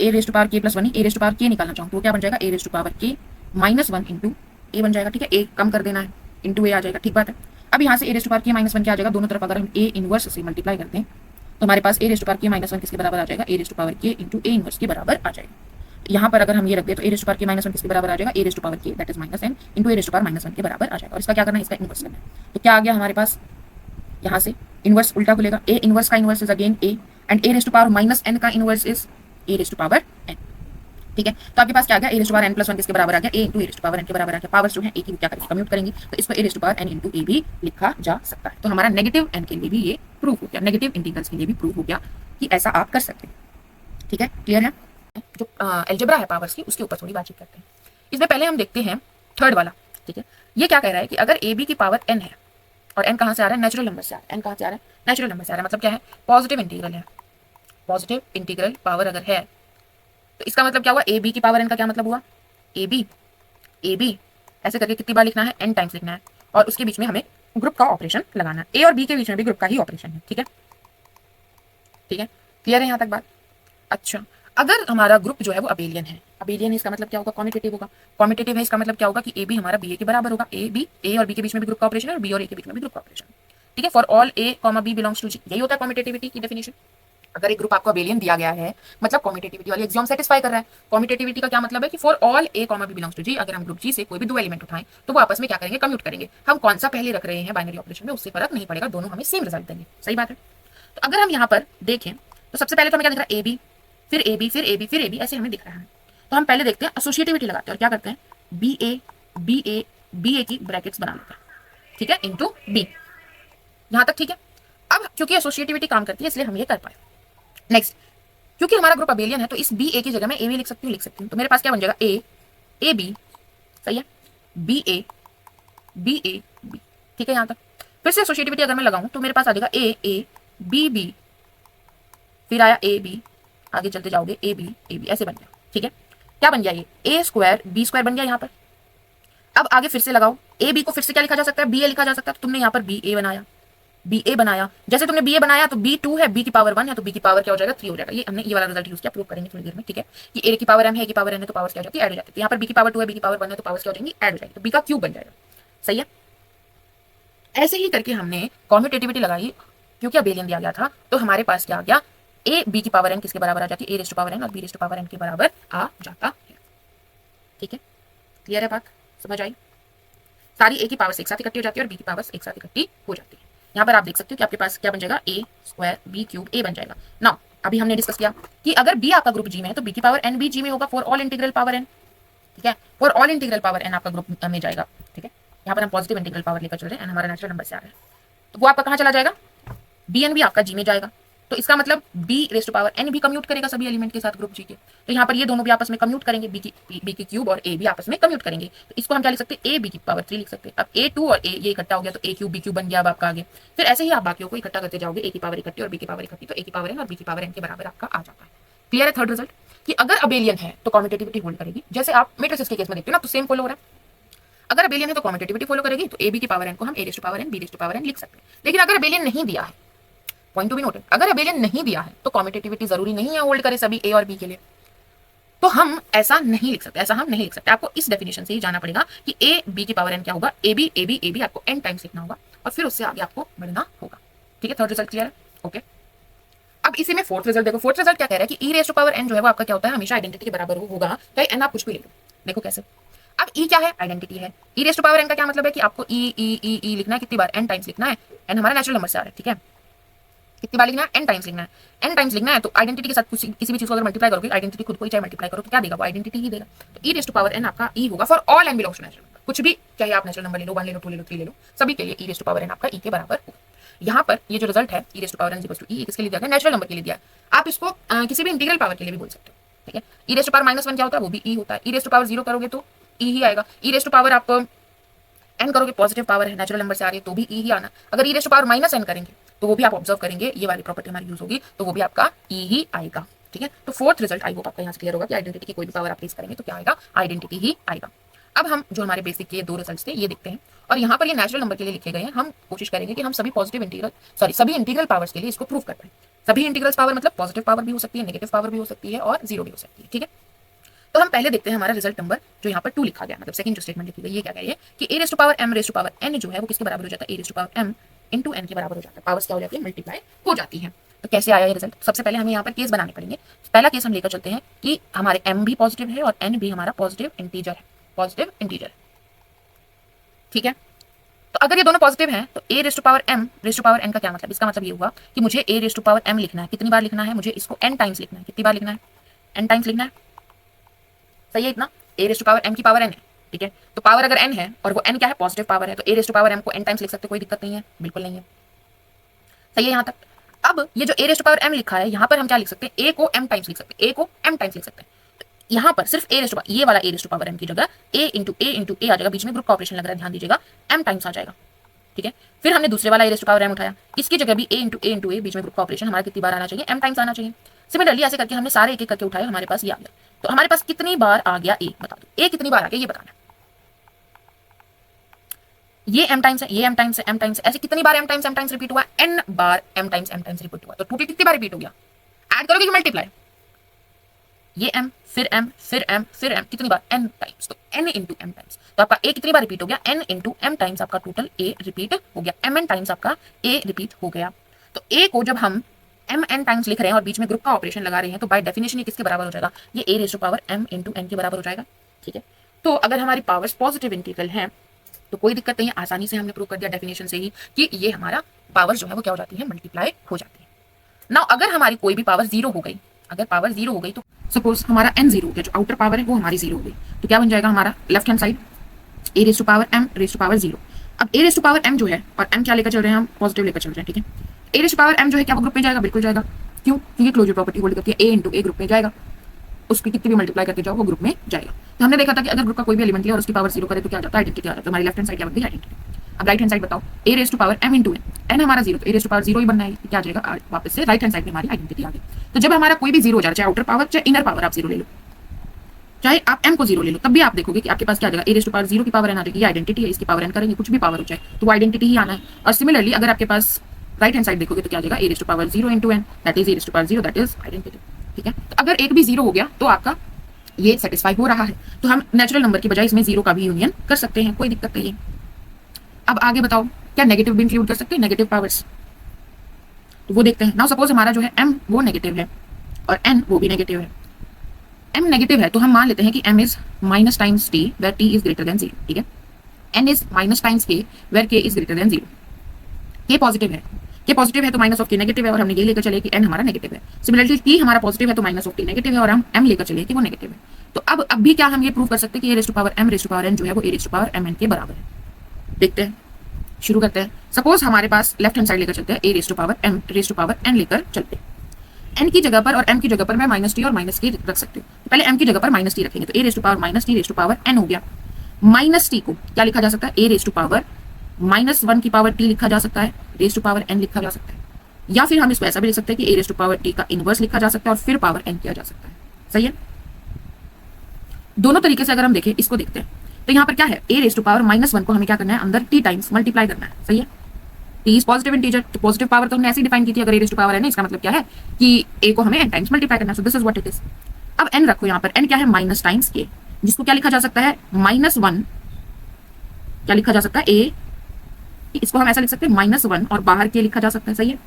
k+1 ही, a raise to power k निकालना चाहूँ तो वो क्या बन जाएगा? a raise to power k-1 into a बन जाएगा। ठीक है, a कम कर देना है, इंटू a आ जाएगा। ठीक बात है। अब यहाँ से a raise to power k-1 क्या आ जाएगा? दोनों तरफ अगर हम a इनवर्स से मल्टीप्लाई करते हैं तो हमारे पास a raise to power k-1 किसके बराबर आ जाएगा? a raise to power k into a inverse के बराबर आ जाएगा। यहाँ पर अगर हम ये रख दें तो a raise to power k-1 किसके बराबर आ जाएगा? a raise to power k that is -n into a raise to power -1 के बराबर आ जाएगा। और इसका क्या करना है? इसका इनवर्स करना है। तो क्या आ गया हमारे पास? यहाँ से इनवर्स उल्टा खुलेगा, a इनवर्स का inverse is again a and a raise to power -n का inverse is a raise to power n। ठीक है, तो आपके पास क्या आ गया? a raise to power n+1 किसके बराबर आ गया? a into a raise to power n के बराबर आ गया। पावर्स जो है a की क्या करेंगे? कम्यूट करेंगे, तो इसको a raise to power n into a भी लिखा जा सकता है। तो हमारा नेगेटिव n के लिए भी ये प्रूव हो गया, नेगेटिव इंटीग्रल्स के लिए भी प्रूव हो गया कि ऐसा आप कर सकते हैं। ठीक है, क्लियर है? जो अलजेब्रा है पावर्स की, उसके ऊपर थोड़ी बातचीत करते हैं। इसमें पहले हम देखते हैं थर्ड वाला। ठीक है, ये क्या कह रहा है कि अगर a b की पावर n है और n कहाँ से आ रहा है? नेचुरल नंबर से आ रहा है। n कहाँ से आ रहा है? नेचुरल नंबर से आ रहा है। मतलब क्या है? पॉजिटिव इंटीग्रल है। पॉजिटिव इंटीग्रल पावर अगर है तो इसका मतलब क्या हुआ? ए बी की पावर n का क्या मतलब हुआ? ए बी ऐसे करके कितनी बार लिखना है? n टाइम्स लिखना है और उसके बीच में हमें ग्रुप का ऑपरेशन लगाना है। ए और बी के बीच में भी ग्रुप का ही ऑपरेशन है। ठीक है, क्लियर है यहाँ तक बात? अच्छा, अगर हमारा ग्रुप जो है वो अबेलियन है, अबेलियन है इसका मतलब क्या होगा, कॉम्पिटिटिव होगा। कॉम्पिटिटिव है इसका मतलब क्या होगा कि ए बी हमारा बी ए के बराबर होगा। ए बी, ए और बी के बीच में भी ग्रुप का ऑपरेशन है और बी और ए के बीच में भी ग्रुप का ऑपरेशन। ठीक है, for all a comma b belongs to G, यही होता है कॉम्पिटिटिविटी की डेफिनेशन। अगर एक ग्रुप आपको अबेलियन दिया गया है, मतलब कॉम्पिटिटिविटी वाली एग्जाम सेटिस्फाई कर रहा है। कॉम्पिटिटिविटी का क्या मतलब है कि for all a comma b belongs to G, अगर हम ग्रुप जी से कोई भी दो एलिमेंट उठाएं तो वो आपस में क्या करेंगे, कम्यूट करेंगे। हम कौन सा पहले रख रहे हैं बाइनरी ऑपरेशन में उससे फर्क नहीं पड़ेगा, दोनों हमें सेम रिजल्ट देंगे। सही बात है। तो अगर हम यहाँ पर देखें तो सबसे पहले तो हमें क्या दिख रहा है, ए बी, फिर ए बी, फिर ए बी, फिर ए बी, ऐसे हमें दिख रहा है। तो हम पहले देखते हैं एसोसिएटिविटी लगाते हैं और क्या करते हैं, b a b a b a की ब्रैकेट्स बना लेते हैं। ठीक है, इंटू बी। यहां तक ठीक है। अब क्योंकि एसोसिएटिविटी काम करती है इसलिए हम ये कर पाए। नेक्स्ट, क्योंकि हमारा ग्रुप अबेलियन है तो इस बी ए की जगह मैं ए बी लिख सकती हूँ। तो मेरे पास क्या बन जाएगा, ए बी, सही है, बी ए बी। ठीक है, यहां तक। फिर से एसोसिएटिविटी अगर मैं लगाऊं तो मेरे पास आ जाएगा ए बी, फिर आया ए बी, आगे चलते जाओगे ए बी, ऐसे बन गया। ठीक है, क्या बन गया, ये ए स्क्वायर बी स्क्वायर बन गया यहाँ पर। अब आगे फिर से लगाओ, ए बी को फिर से क्या लिखा जा सकता है, बी ए लिखा जा सकता है। तो तुमने यहाँ पर बी ए बनाया। जैसे तुमने बी ए बनाया तो बी टू है, बी की पावर 1 है, तो बी की पावर क्या हो जाएगा, 3 हो जाएगा। ये हमने ये वाला रिजल्ट यूज किया, प्रूव करेंगे थोड़ी देर में। ठीक है, कि ए की पावर एम है, ए की पावर एन है, तो पावर्स क्या हो जाती है, ऐड हो जाती है। यहाँ पर बी की पावर 2 है, बी की पावर 1 है, तो पावर्स क्या हो जाएंगी, ऐड हो जाएगी। तो बी का क्यूब बन जाएगा। सही है, ऐसे ही करके हमने कॉम्यूटेटिविटी लगाई। क्योंकि अबेलियन दिया गया था तो हमारे पास क्या आ गया, ए बी की पावर एन किसके बराबर आ जाती है, ए रेस्ट टू पावर एन, और B raise to power N के बराबर आ जाता है। ठीक है, क्लियर है बात, समझ आई? सारी ए की पावर्स एक साथ इकट्ठी हो जाती है और बी की पावर्स एक साथ इकट्ठी हो जाती है। यहाँ पर आप देख सकते हो कि आपके पास क्या बन जाएगा, ए स्क्वायर बी क्यूब ए बन जाएगा। नाउ अभी हमने डिस्कस किया कि अगर बी आपका ग्रुप जी में है तो बी की पावर एन भी जी में होगा, for all integral power N. ठीक है, for all integral power N आपका ग्रुप में जाएगा। ठीक है, यहाँ पर हम पॉजिटिव इंटीग्रल पावर लेकर चल रहे हैं, एन हमारा नेचुरल नंबर से आ रहा है, तो वो आपका कहाँ चला जाएगा, बी एन भी आपका जी में जाएगा। तो इसका मतलब B raise to power N भी कम्यूट करेगा सभी एलिमेंट के साथ ग्रुप जी के। तो यहाँ पर ये दोनों भी आपस में कम्यूट करेंगे, बी की क्यूब और ए भी आपस में कम्यूट करेंगे। तो इसको हम क्या लिख सकते हैं, ए बी की पावर 3 लिख सकते हैं। अब ए टू और ए ये इकट्ठा हो गया तो ए क्यूब बी क्यूब बन गया अब आपका आगे। फिर ऐसे ही आप बाकियों को इकट्ठा करते जाओगे, ए की पावर इकट्ठी और बी की पावर इकट्ठी, तो ए की पावर एन और बी की पावर एन के बराबर आपका आ जाता है। क्लियर है थर्ड रिजल्ट, कि अगर अबेलियन है तो कॉम्यूटेटिविटी होल्ड करेगी। जैसे आप मेट्रिसेस के केस में देखते हो ना, तो सेम फॉलो हो रहा है। अगर अबेलियन है तो कॉम्यूटेटिविटी फॉलो करेगी, तो ए बी की पावर एन को हम a rest to power n b raise to power n लिख सकते हैं। लेकिन अगर अबेलियन नहीं दिया है, पॉइंट टू बी नोटेड, अगर अबेलियन नहीं दिया है तो कॉम्यूटेटिविटी जरूरी नहीं है होल्ड करे सभी ए और बी के लिए। तो हम ऐसा नहीं लिख सकते, ऐसा हम नहीं लिख सकते। आपको इस डेफिनेशन से ही जाना पड़ेगा कि ए बी की पावर एन क्या होगा, ए बी आपको एन टाइम्स लिखना होगा और फिर उससे आगे आपको बढ़ना होगा। ठीक है, थर्ड रिजल्ट क्लियर है? ओके, अब इसी में फोर्थ रिजल्ट देखो। फोर्थ रिजल्ट क्या कह रहा है कि ई रेस्ट टू पावर एन जो है वो आपका क्या होता है, हमेशा आइडेंटिटी के बराबर होगा, चाहे एन आप कुछ भी ले लो। देखो कैसे, अब ई क्या है, आइडेंटिटी है। E raise to power N का क्या मतलब है कि आपको ई लिखना है कितनी बार, एन टाइम्स लिखना है। एन हमारा नेचुरल नंबर से आ रहा है। ठीक है, कितनी बार लिखना है, एन टाइम्स लिखना है। एन टाइम्स लिखना है तो आइडेंटिटी के साथ किसी भी चीज को अगर मल्टीप्लाई करोगे, आइडेंटिटी खुद को ही चाहे मल्टीप्लाई करो तो क्या देगा, वो आइडेंटिटी ही देगा। तो E raise to power N आपका ई होगा for all N belongs to natural number. कुछ भी चाहे आप नेचुरल नंबर ले लो, 1 ले लो, 2 ले लो, 3 ले लो, सभी के लिए ई रेस्ट टू पावर एन आपका ई के बराबर होगा। यहाँ पर ये जो रिजल्ट है e raise to power n equals to e, किसके लिए दिया गया, नेचुरल नंबर के लिए दिया है। आप इसको किसी भी इंटीग्रल पावर के लिए भी बोल सकते हो। ठीक है, ई रेस्ट टू पावर -1 क्या होता है, वो भी ई होता है। ई रेस्ट टू पावर 0 करोगे तो ई ही आएगा। ई रेस्ट टू पावर आप एन करोगे, पॉजिटिव पावर है, नेचुरल नंबर से आ रही है, तो भी ई ही आना। अगर ई रेस्ट टू पावर -n करेंगे तो वो भी आप ऑब्जर्व करेंगे, ये वाली प्रॉपर्टी हमारी यूज होगी, तो वो भी आपका ई ही आएगा। ठीक है, तो फोर्थ रिजल्ट आई होप आपका यहाँ से क्लियर होगा कि आइडेंटिटी की कोई भी पावर आप प्लेस करेंगे तो क्या आएगा, आइडेंटिटी ही आएगा। अब हम जो हमारे बेसिक के 2 रिजल्ट्स थे ये देखते हैं, और यहाँ पर ये नेचुरल नंबर के लिए लिखे गए हैं। हम कोशिश करेंगे कि हम सभी पॉजिटिव इंटीग्रल सभी इंटीग्रल पावर्स के लिए इसको प्रूव कर पाए। सभी इंटीग्रल पावर मतलब पॉजिटिव पावर भी हो सकती है, नेगेटिव पावर भी हो सकती है और 0 भी हो सकती है। ठीक है, तो हम पहले देखते हैं हमारा रिजल्ट नंबर जो यहाँ पर 2 लिखा गया, मतलब सेकंड जो स्टेटमेंट लिखी गई, ये क्या कह रही है कि a rest to power am rest to power n जो है वो किसके बराबर हो जाता है, ए rest to power m into n के बराबर हो जाता है। पावर्स क्या हो जाती है, मल्टीप्लाई हो जाती है। तो कैसे आया ये रिजल्ट, सबसे पहले हमें यहाँ पर केस बनाने पड़ेंगे। पहला केस हम लेकर चलते हैं कि हमारे एम भी पॉजिटिव है और एन भी हमारा पॉजिटिव इंटीजर है, पॉजिटिव इंटीजर। ठीक है, तो अगर ये दोनों पॉजिटिव हैं तो A rest to power am rest to power N का क्या मतलब, इसका मतलब ये हुआ कि मुझे A rest to power M लिखना है, कितनी बार लिखना है, मुझे इसको एन टाइम्स लिखना है। कितनी बार लिखना है, एन टाइम्स लिखना है। सही है, इतना ए रेस्ट टू पावर एम की पावर एन है। ठीक है, तो पावर अगर एन है और वो एन क्या है, पॉजिटिव पावर है, तो A rest to power M को एन टाइम्स लिख सकते, कोई दिक्कत नहीं है, बिल्कुल नहीं है। सही है यहाँ तक। अब ये जो ए रेस्ट टू पावर एम लिखा है, यहाँ पर हम क्या लिख सकते हैं, ए को एम टाइम्स लिख सकते हैं, ए को एम टाइम्स लिख सकते हैं। तो यहाँ पर सिर्फ ए रेस्ट टू, ये वाला ए रेस्ट टू पावर एम की जगह ए इंटू ए आ जाएगा, बीच में ग्रुप का ऑपरेशन लग रहा है, ध्यान दीजिएगा, एम टाइम्स आ जाएगा। ठीक है, फिर हमने दूसरे वाला ए रेस्ट टू पावर एम उठाया, इसकी जगह भी ए इंटू ए बीच में ग्रुप का ऑपरेशन हमारा कितनी बार आना चाहिए, एम टाइम्स आना चाहिए। सिमिलरली ऐसे करके हमने सारे एक एक करके उठाए, हमारे पास ये आ गया। तो हमारे पास कितनी बार आ गया ए, बता दो, ए कितनी बार आ गया ये बताना। ये एम टाइम्स है, ये एम टाइम्स है, एम टाइम्स, ऐसे कितनी बार एम टाइम्स रिपीट हुआ, एन बार एम टाइम्स रिपीट हुआ। तो टोटल कितनी बार रिपीट हो गया, ऐड करोगे कि मल्टीप्लाई, ये m फिर m फिर m फिर m, कितनी बार, n टाइम्स, तो n इंटू m टाइम्स, तो आपका a कितनी बार रिपीट हो गया, n इंटू m टाइम्स आपका टोटल a रिपीट हो गया, mn टाइम्स आपका a रिपीट हो गया। तो a को जब हम mn टाइम्स लिख रहे हैं और बीच में ग्रुप का ऑपरेशन लगा रहे हैं तो बाय डेफिनेशन ये किसके बराबर हो जाएगा, ये a raise to power m into n के बराबर हो जाएगा। ठीक है, तो अगर हमारी पावर्स पॉजिटिव इंटीग्रल है तो कोई दिक्कत नहीं है, आसानी से हमने प्रूव कर दिया डेफिनेशन से ही कि ये हमारा पावर जो है वो क्या हो जाती है, मल्टीप्लाई हो जाती है। नाउ अगर हमारी कोई भी पावर जीरो हो गई, अगर पावर जीरो हो गई तो सपोज हमारा n जीरो हो गया, जो आउटर पावर है वो हमारी जीरो हो गई, तो क्या बन जाएगा हमारा left hand side a raise to power m raise to power zero. अब a raise to power m जो है और m क्या लेकर चल रहे हैं, हम पॉजिटिव लेकर चल रहे हैं। ठीक है, a raise to power m जो है क्या वो ग्रुप में जाएगा, बिल्कुल जाएगा, क्यों, क्योंकि क्लोजर प्रॉपर्टी होल्ड करती है, a इंटू a ग्रुप में जाएगा, उसकी कितनी भी मल्टीप्लाई करके जाओ वो ग्रुप में जाएगा। तो हमने देखा था कि अगर ग्रुप का कोई भी एलिमेंट लिया और उसकी पावर जीरो करे तो क्या जाता है, आइडेंटिटी आ जाता है। हमारी लेफ्ट हैंड साइड क्या बनती है, आइडेंटिटी। अब राइट हैंड साइड बताओ, a raise to power m into n हमारा जीरो, तो a raise to power zero ही बनना है, क्या आ जाएगा वापस से राइट हैंड साइड में हमारी आइडेंटिटी आ गई। तो जब हमारा कोई भी जीरो हो जाए, चाहे आउटर पावर चाहे इनर पावर आप जीरो ले लो, चाहे आप m को जीरो ले लो, तब भी आप देखोगे कि आपके पास क्या आ जाएगा, a raise to power zero की पावर n आ जाएगी, ये आइडेंटिटी है, इसकी पावर n करेंगे कुछ भी पावर हो जाए तो वो आइडेंटिटी ही आना है। और सिमिलरली अगर आपके पास राइट हैंड साइड देखोगे तो क्या आ जाएगा, a raise to power zero into n, that is a raise to power zero, that is identity. ठीक है, तो अगर एक भी जीरो हो गया तो आपका ये सेटिस्फाई हो रहा है, तो हम नेचुरल नंबर की बजाय इसमें जीरो का भी यूनियन कर सकते हैं, कोई दिक्कत नहीं है। अब आगे बताओ, क्या नेगेटिव भी इंक्लूड कर सकते हैं, नेगेटिव पावर्स, तो वो देखते हैं। नाउ सपोज हमारा जो है m वो नेगेटिव है और n वो भी नेगेटिव है। m नेगेटिव है तो हम मान लेते हैं कि m is minus times t where t is greater than 0। ठीक है, n is minus times k where k is greater than 0। k positive है, k पॉजिटिव है तो माइनस ऑफ k नेगेटिव है और हमने ये लेकर चले कि n हमारा नेगेटिव है। सिमिलरली t हमारा पॉजिटिव है तो माइनस ऑफ t नेगेटिव है और हम m लेकर चले कि वो नेगेटिव है। तो अब भी क्या हम ये प्रूव कर सकते हैं कि a raise to power m raise to power n जो है वो a raise to power mn के बराबर है। देखते हैं, शुरू करते हैं। सपोज हमारे पास लेफ्ट हैंड साइड लेकर चलते हैं, a raise to power m raise to power n लेकर चलते हैं। n की जगह पर और m की जगह पर मैं माइनस टी और माइनस k रख सकती हूँ। तो पहले m की जगह पर माइनस टी रखेंगे तो a raise to power minus t raise to power n हो गया। माइनस टी को क्या लिखा जा सकता है, a raise to power minus one की पावर t लिखा जा सकता है, रेज़ टू पावर n लिखा जा सकता है, या फिर हम इसको ऐसा भी लिख सकते हैं कि a raise to power t का इनवर्स लिखा जा सकता है और फिर पावर n किया जा सकता है। सही है, दोनों तरीके से अगर हम देखें, इसको देखते हैं तो यहाँ पर क्या है, a raise to power minus one को हमें क्या करना है, अंदर t टाइम्स मल्टीप्लाई करना है। सही है, t इज पॉजिटिव इंटीजर, तो पॉजिटिव पावर तो हमने ऐसे डिफाइन की थी, अगर a रेज़ टू पावर है ना, इसका मतलब क्या है कि a को हमें n टाइम्स मल्टीप्लाई करना है। So this is what it is. अब n रखो यहाँ पर, n क्या है, माइनस टाइम्स k, जिसको क्या लिखा जा सकता है, माइनस वन, क्या लिखा जा सकता है, a, इसको हम ऐसा लिख सकते हैं माइनस वन और बाहर k लिखा जा सकता है। सही है,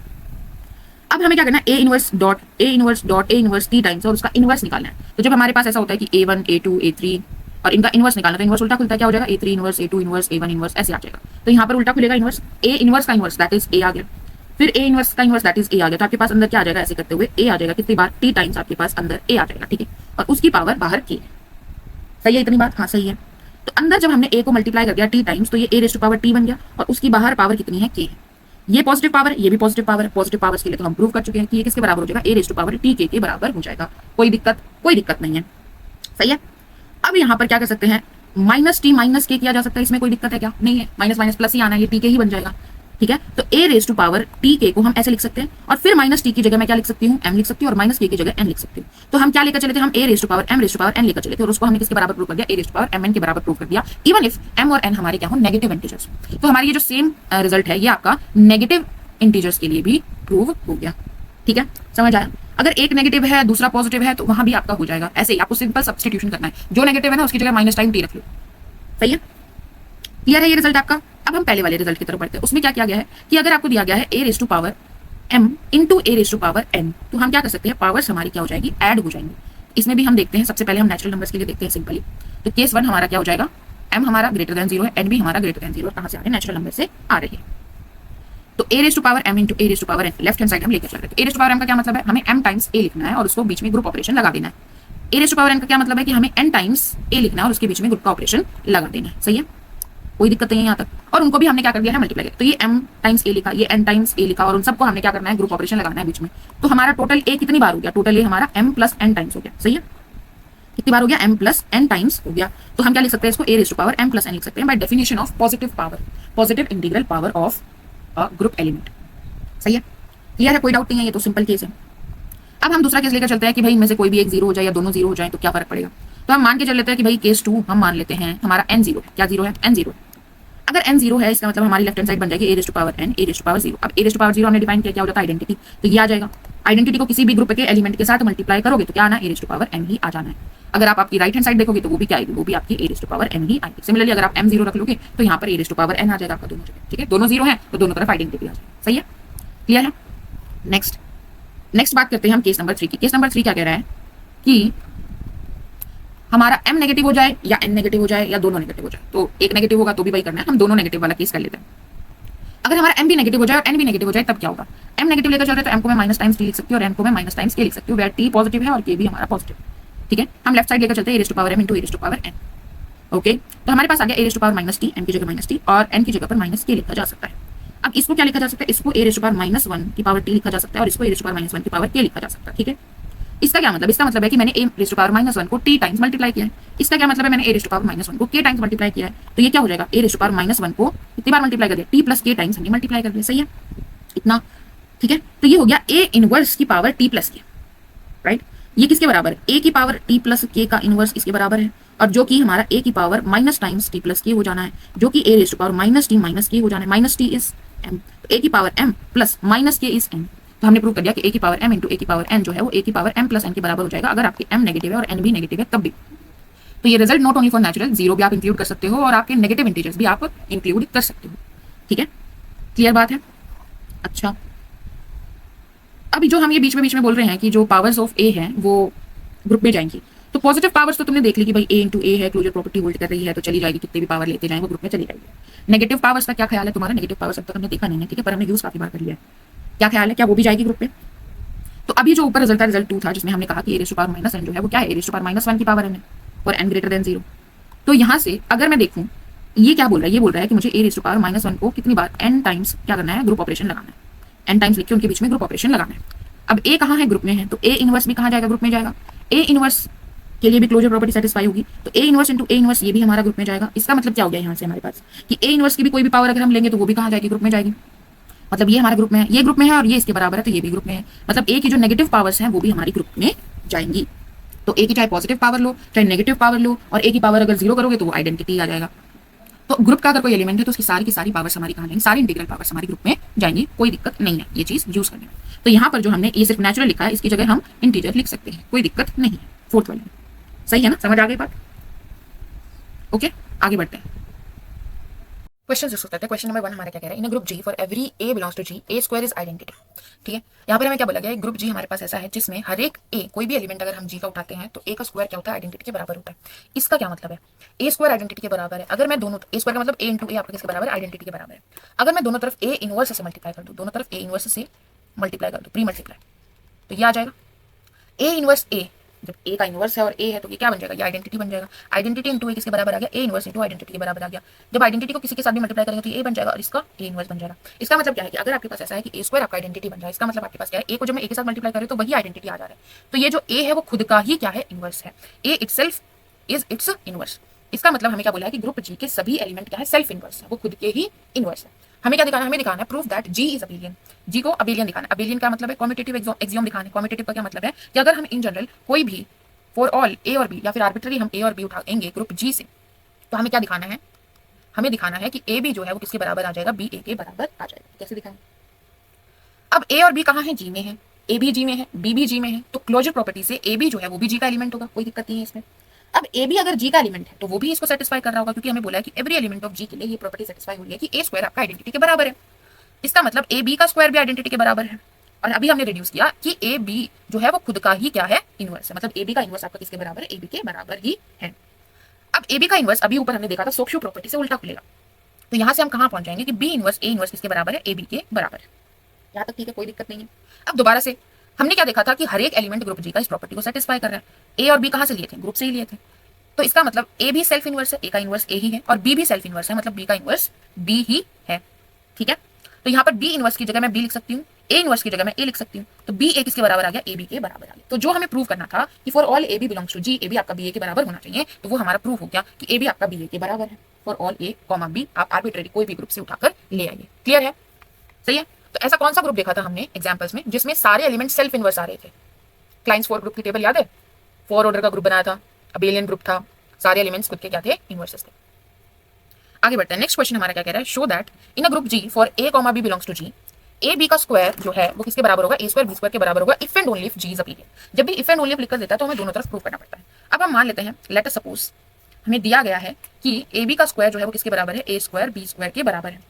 अब हमें क्या करना है, a inverse dot a inverse dot a inverse t times और उसका इनवर्स निकालना है। तो जब हमारे पास ऐसा होता है कि a1 a2 a3 और इनका इनवर्स निकालना, तो इनवर्स उल्टा खुलता है, क्या हो जाएगा, a3 inverse a2 inverse a1 inverse ऐसे आ जाएगा। तो यहाँ पर उल्टा खुलेगा इनवर्स, a इनवर्स का इनवर्स दैट इज a आ गया, फिर a इनवर्स का इनवर्स दैट इज a आ गया। तो आपके पास अंदर क्या आ जाएगा, ऐसे करते हुए a आ जाएगा, कितनी बार, t टाइम्स आपके पास अंदर a आ जाएगा। ठीक है, और उसकी पावर बाहर k है। सही है इतनी बात, हाँ सही है। तो अंदर जब हमने a को मल्टीप्लाई कर दिया t टाइम्स तो ये a raise to power t बन गया और उसकी बाहर पावर कितनी है, k है। ये पॉजिटिव पावर है, ये भी पॉजिटिव पावर है। पॉजिटिव पावर्स के लिए तो हम प्रूव कर चुके हैं कि ये किसके बराबर हो जाएगा, a raise to power t के बराबर हो जाएगा। कोई दिक्कत नहीं है। सही है, अब यहाँ पर क्या कर सकते हैं, माइनस टी माइनस के किया जा सकता है, इसमें कोई दिक्कत है क्या, नहीं है, माइनस माइनस प्लस ही आना है, ये टी के ही बन जाएगा। ठीक है, तो a raise to power t के को हम ऐसे लिख सकते हैं और फिर माइनस टी की जगह मैं क्या लिख सकती हूँ, m लिख सकती हूँ और माइनस के की जगह n लिख सकती हूँ। तो हम क्या लेकर चले थे, हम a raise to power m raise to power n लेकर चले थे और उसको हमने किसके बराबर प्रूव कर दिया, a raise to power mn के बराबर प्रूव कर दिया, इवन इफ m और n हमारे क्या हो, नेगेटिव इंटीजर्स। तो हमारी ये जो सेम रिजल्ट है ये आपका नेगेटिव इंटीजर्स के लिए भी प्रूव हो गया। ठीक है, समझ आया। अगर एक नेगेटिव है दूसरा पॉजिटिव है तो वहां भी आपका हो जाएगा। ऐसे ही आपको सिंपल सब्स्टिट्यूशन करना है, जो नेगेटिव है ना उसकी जगह माइनस टाइम टी रख लो। सही है, क्लियर है ये रिजल्ट आपका। अब हम पहले वाले रिजल्ट की तरफ बढ़ते हैं। उसमें क्या किया गया है कि अगर आपको दिया गया है a raise to power m into a raise to power n, तो हम क्या कर सकते हैं, पावर्स हमारी क्या हो जाएगी, ऐड हो जाएंगी। इसमें भी हम देखते हैं, सबसे पहले हम नेचुरल नंबर्स के लिए देखते हैं सिंपली। तो केस वन हमारा क्या हो जाएगा, m हमारा ग्रेटर देन 0 है, n भी हमारा ग्रेटर देन 0, कहाँ से आ रहे हैं, नेचुरल नंबर से आ रही है। तो a raise to power m into a raise to power n left hand side हम लेकर चल रहे हैं। तो a raise to power m का क्या मतलब है, हमें m टाइम्स a लिखना है और उसको बीच में ग्रुप ऑपरेशन लगा देना है। a raise to power n का क्या मतलब है कि हमें n टाइम्स a लिखना है और उसके बीच में ग्रुप का ऑपरेशन लगा देना है। सही है, कोई दिक्कत नहीं है यहाँ तक। और उनको भी हमने क्या कर दिया है, मल्टीप्लाई। तो ये m टाइम्स a लिखा, ये n टाइम्स a लिखा और उन सबको हमने क्या करना है, ग्रुप ऑपरेशन लगाना है बीच में। तो हमारा टोटल a कितनी बार हो गया, टोटल a हमारा m प्लस n टाइम्स हो गया। सही है, कितनी बार हो गया, m प्लस n टाइम्स हो गया। तो हम क्या लिख सकते हैं इसको, a raise to power m plus n लिख सकते हैं by definition of positive power, positive integral power of a group element. सही है, क्लियर है, कोई डाउट नहीं है, ये तो सिंपल केस है। अब हम दूसरा केस लेकर चलते हैं कि भाई इनमें से कोई भी एक जीरो हो जाए या दोनों जीरो हो जाए तो क्या फर्क पड़ेगा। तो हम मान के चल लेते हैं कि भाई केस टू हम मान लेते हैं हमारा n जीरो, क्या जीरो है, n जीरो। अगर n जीरो है इसका मतलब हमारी लेफ्ट हैंड साइड बन जाएगी a raise to power n a raise to power zero. अब a raise to power zero हमने डिफाइन किया, क्या हो जाता है आइडेंटिटी, तो ये आ जाएगा। आइडेंटिटी को किसी भी ग्रुप के एलिमेंट के साथ मल्टीप्लाई करोगे तो क्या आना है, a raise to power n ही आ जाना है। अगर आप आपकी राइट हैंड साइड देखोगे तो वो भी क्या आएगी, वो भी आपकी a raise to power n ही आएगी। सिमिलरली अगर आप m जीरो रख लोगे तो यहाँ पर a raise to power n आ जाएगा आपका दोनों जगह, ठीक है। दोनों जीरो है तो दोनों तरफ आइडेंटिटी आ जाएगी, सही है, क्लियर है। नेक्स्ट बात करते हैं हम केस नंबर 3 की। केस नंबर 3 क्या कह रहा है कि हमारा m नेगेटिव हो जाए या n नेगेटिव हो जाए या दोनों नेगेटिव हो जाए, तो एक नेगेटिव होगा तो भी वही करना है, हम दोनों नेगेटिव वाला केस कर लेते हैं। अगर हमारा m भी नेगेटिव हो जाए और n भी नेगेटिव हो जाए तब क्या होगा, m नेगेटिव लेकर चल रहे तो m को मैं माइनस टाइम्स t लिख सकती हूँ और n को मैं माइनस टाइम्स k लिख सकती हूँ, वेयर t पॉजिटिव है और k भी हमारा पॉजिटिव, ठीक है। हम लेफ्ट साइड लेकर चलते हैं a raise to power m into a raise to power n, okay. तो हमारे पास आ गया a raise to power minus t, m की जगह माइनस t और n की जगह पर माइनस k लिखा जा सकता है। अब इसको क्या लिखा जा सकता है, इसको a raise to power minus 1 की पावर t लिखा जा सकता है और इसको a raise to power minus 1 की पावर k लिखा जा सकता है, ठीक है। इसका क्या मतलब, इसका मतलब है कि मैंने a raise to power minus 1 को t टाइम्स मल्टीप्लाई किया है। इसका क्या मतलब है, मैंने a raise to power minus 1 को k टाइम्स मल्टीप्लाई किया है। तो ये क्या हो जाएगा, a raise to power minus 1 को कितनी बार मल्टीप्लाई कर दिया, t प्लस k टाइम्स हमने मल्टीप्लाई कर दिया, सही है इतना, ठीक है। तो ये हो गया a इनवर्स की power t plus k, right. ये किसके बराबर है, a की पावर t प्लस k का इनवर्स इसके बराबर है, और जो कि हमारा a की power minus times t plus k हो जाना है, जो कि a raise to power minus k हो जाना है। माइनस t इज m, तो a की power m plus minus k is m। तो हमने प्रूव कर दिया कि a की पावर m इंटू a की पावर n जो है वो a की पावर m प्लस n के बराबर हो जाएगा अगर आपके m नेगेटिव है और n भी नेगेटिव है तब भी। तो ये result not only for natural, zero भी आप इंक्लूड कर सकते हो और आपके नेगेटिव इंटीजर्स भी आप इंक्लूड कर सकते हो, ठीक है, क्लियर बात है। अच्छा, अभी जो हम ये बीच में बोल रहे हैं कि जो पावर्स ऑफ a है वो ग्रुप में जाएंगी, तो पॉजिटिव पावर्स तो तुमने देख ली कि भाई a इंटू a है, क्लोजर प्रॉपर्टी होल्ड कर रही है तो चली जाएगी, कितने भी पावर लेते जाएं वो ग्रुप में चली जाएगी। नेगेटिव पावर्स का क्या ख्याल है तुम्हारा, नेगेटिव पावर्स अब तक हमने देखा नहीं है, ठीक है, पर हमने यूज काफी बार कर लिया है, क्या ख्याल है, क्या वो भी जाएगी ग्रुप में। तो अभी जो ऊपर रिजल्ट था, रिजल्ट 2 था, जिसमें हमने कहा कि a raise to power minus n जो है वो क्या है, a raise to power minus 1 की पावर n है और n ग्रेटर देन 0। तो यहाँ से अगर मैं देखूं ये क्या बोल रहा है, ये बोल रहा है कि मुझे a raise to power minus 1 को कितनी बार n टाइम्स क्या करना है, ग्रुप ऑपरेशन लगाना है, n टाइम्स लिख के उनके बीच में ग्रुप ऑपरेशन लगाना है। अब a कहाँ है, ग्रुप में है, तो a इनवर्स भी कहाँ जाएगा, ग्रुप में जाएगा। a इनवर्स के लिए भी क्लोजर प्रॉपर्टी सेटिस्फाई होगी, तो a inverse into a inverse ये भी हमारा ग्रुप में जाएगा। इसका मतलब क्या हो गया यहाँ से हमारे पास कि a इनवर्स की भी कोई भी पावर अगर हम लेंगे तो वो भी कहाँ जाएगी, ग्रुप में जाएगी। मतलब ये हमारे ग्रुप में है, ये ग्रुप में है और ये इसके बराबर है तो ये भी ग्रुप में है, मतलब a की जो नेगेटिव पावर्स हैं वो भी हमारी ग्रुप में जाएंगी। तो a की चाहे पॉजिटिव पावर लो चाहे नेगेटिव पावर लो और a की पावर अगर 0 करोगे तो वो आइडेंटिटी आ जाएगा। तो ग्रुप का अगर कोई एलिमेंट है तो उसकी सारी पावर्स हमारी कहाँ जाएंगी, सारी इंटीग्रल पावर्स हमारी ग्रुप में जाएंगी, कोई दिक्कत नहीं है ये चीज यूज करने में। तो यहाँ पर जो हमने ये सिर्फ नेचुरल लिखा है इसकी जगह हम इंटीजर लिख सकते हैं, कोई दिक्कत नहीं है, फोर्थ वाले में, सही है ना, समझ आ गई बात। ओके, आगे बढ़ते हैं, क्वेश्चन डिस्कस करते हैं। क्वेश्चन नंबर 1 हमारा क्या कह रहा है, in group G for every a belongs to g a square is identity, ठीक है। यहाँ पर हमें क्या बोला गया है, ग्रुप जी हमारे पास ऐसा है जिसमें हर एक a कोई भी एलिमेंट अगर हम g का उठाते हैं तो a का स्क्वायर क्या होता है, आइडेंटिटी के बराबर होता है। इसका क्या मतलब है, a स्क्वायर आइडेंटिटी के बराबर है। अगर मैं दोनों a स्क्वायर का मतलब a इंटू a आपका किसके बराबर है, आइडेंटिटी के बराबर है। अगर मैं दोनों तरफ a इनवर्स से मल्टीप्लाई कर दूँ, दोनों तरफ a इनवर्स से मल्टीप्लाई कर दूँ, प्री मल्टीप्लाई, तो ये आ जाएगा a इनवर्स a। जब a का इनवर्स है और a है तो ये क्या बन जाएगा, ये आइडेंटिटी बन जाएगा। आइडेंटिटी इंटू a किसके बराबर आ गया, a इनवर्स इंटू आइडेंटिटी के बराबर आ गया। जब आइडेंटिटी को किसी के साथ भी मल्टीप्लाई करेंगे तो ये a बन जाएगा और इसका a इनवर्स बन जाएगा। इसका मतलब क्या है कि अगर आपके पास ऐसा है कि a स्क्वायर आपका आइडेंटिटी बन रहा है, इसका मतलब आपके पास क्या है, a को जब मैं a के साथ मल्टीप्लाई करें तो वही आइडेंटिटी आ जा रहा है। तो ये जो a है वो खुद का ही क्या है, इनवर्स है, a itself is it's inverse. इसका मतलब हमें क्या बोला है कि ग्रुप जी के सभी एलिमेंट क्या है, सेल्फ इनवर्स है, वो खुद के ही इनवर्स है। हमें क्या दिखाना है, हमें दिखाना है proof that G is abelian, G को अबेलियन दिखाना है। अबेलियन का मतलब है कॉम्पिटिटिव एक्सियम दिखाना है। कॉम्पिटिटिव का क्या मतलब है कि अगर हम इन जनरल कोई भी फॉर ऑल ए और बी या फिर आर्बिट्ररी हम ए और बी उठाएंगे ग्रुप जी से, तो हमें क्या दिखाना है, हमें दिखाना है कि ए बी जो है वो किसके बराबर आ जाएगा, बी ए के बराबर आ जाएगा। कैसे दिखाएं, अब ए और बी कहाँ है, जी में है, ए भी जी में है, बी भी जी में है, तो क्लोजर प्रॉपर्टी से ए बी जो है वो भी जी का एलिमेंट होगा, कोई दिक्कत नहीं है इसमें। अब ए बी अगर जी का एलिमेंट है तो वो भी इसको सेटिस्फाई कर रहा होगा, क्योंकि हमें बोला है कि एवरी एलिमेंट ऑफ जी के लिए ये प्रॉपर्टी सेटिस्फाई हो रही है कि ए स्क्वायर आपका आइडेंटिटी के बराबर है। इसका मतलब ए बी का स्क्वायर भी आइडेंटिटी के बराबर है। और अभी हमने रिड्यूस किया कि ए बी जो है वो खुद का ही क्या है, इनवर्स है, मतलब ए बी का इनवर्स आपका किसके बराबर है, ए बी के बराबर ही है। अब ए बी का इनवर्स अभी ऊपर हमने देखा था सोक्शो प्रॉपर्टी से उल्टा खुलेगा, तो यहाँ से हम कहाँ पहुंच जाएंगे कि बी इनवर्स ए इनवर्स किसके बराबर है, ए बी के बराबर है। यहाँ तक ठीक है, कोई दिक्कत नहीं है। अब दोबारा से हमने क्या देखा था कि हर एक एलिमेंट ग्रुप जी का इस प्रॉपर्टी को सेटिस्फाई कर रहा है। ए और बी कहाँ से लिए थे, ग्रुप से ही लिए थे, तो इसका मतलब ए भी सेल्फ इनवर्स है, ए का इनवर्स ए ही है, और बी भी सेल्फ इनवर्स है, मतलब बी का इनवर्स बी ही है। ठीक है, तो यहाँ पर बी इनवर्स की जगह मैं बी लिख सकती हूँ, ए इनवर्स की जगह मैं ए लिख सकती हूँ, तो बी ए किसके बराबर आ गया, ए बी के बराबर आ गया। तो जो हमें प्रूव करना था कि for all a b belongs to G, a b आपका बी ए के बराबर होना चाहिए, तो वो हमारा प्रूफ हो गया कि ए बी आपका बी ए के बराबर है। For all a comma b आप आर्बिट्रेरी कोई भी ग्रुप से उठाकर ले आइए। क्लियर है, सही है। तो ऐसा कौन सा ग्रुप देखा था हमने एग्जाम्पल्स में जिसमें सारे एलिमेंट सेल्फ इनवर्स आ रहे थे। क्लाइंस फोर ग्रुप की टेबल याद है, 4 ऑर्डर का ग्रुप बनाया था, अबेलियन ग्रुप था, सारे एलिमेंट्स खुद के क्या थे, इनवर्सेस थे। आगे बढ़ते हैं। नेक्स्ट क्वेश्चन हमारा क्या कह रहा है, show that in a group G for a comma b belongs to G, a B का स्क्वायर जो है वो किसके बराबर होगा, ए स्क्वायर बी स्क्वायर के बराबर होगा if and only if G is abelian. जब भी इफ एंड ओनली इफ लिख कर देता है तो हमें दोनों तरफ प्रूव करना पड़ता है। अब हम मान लेते हैं, लेट अस सपोज हमें दिया गया है कि ए बी का स्क्वायर जो है वो किसके बराबर है, ए स्क्वायर बी स्क्वायर के बराबर है।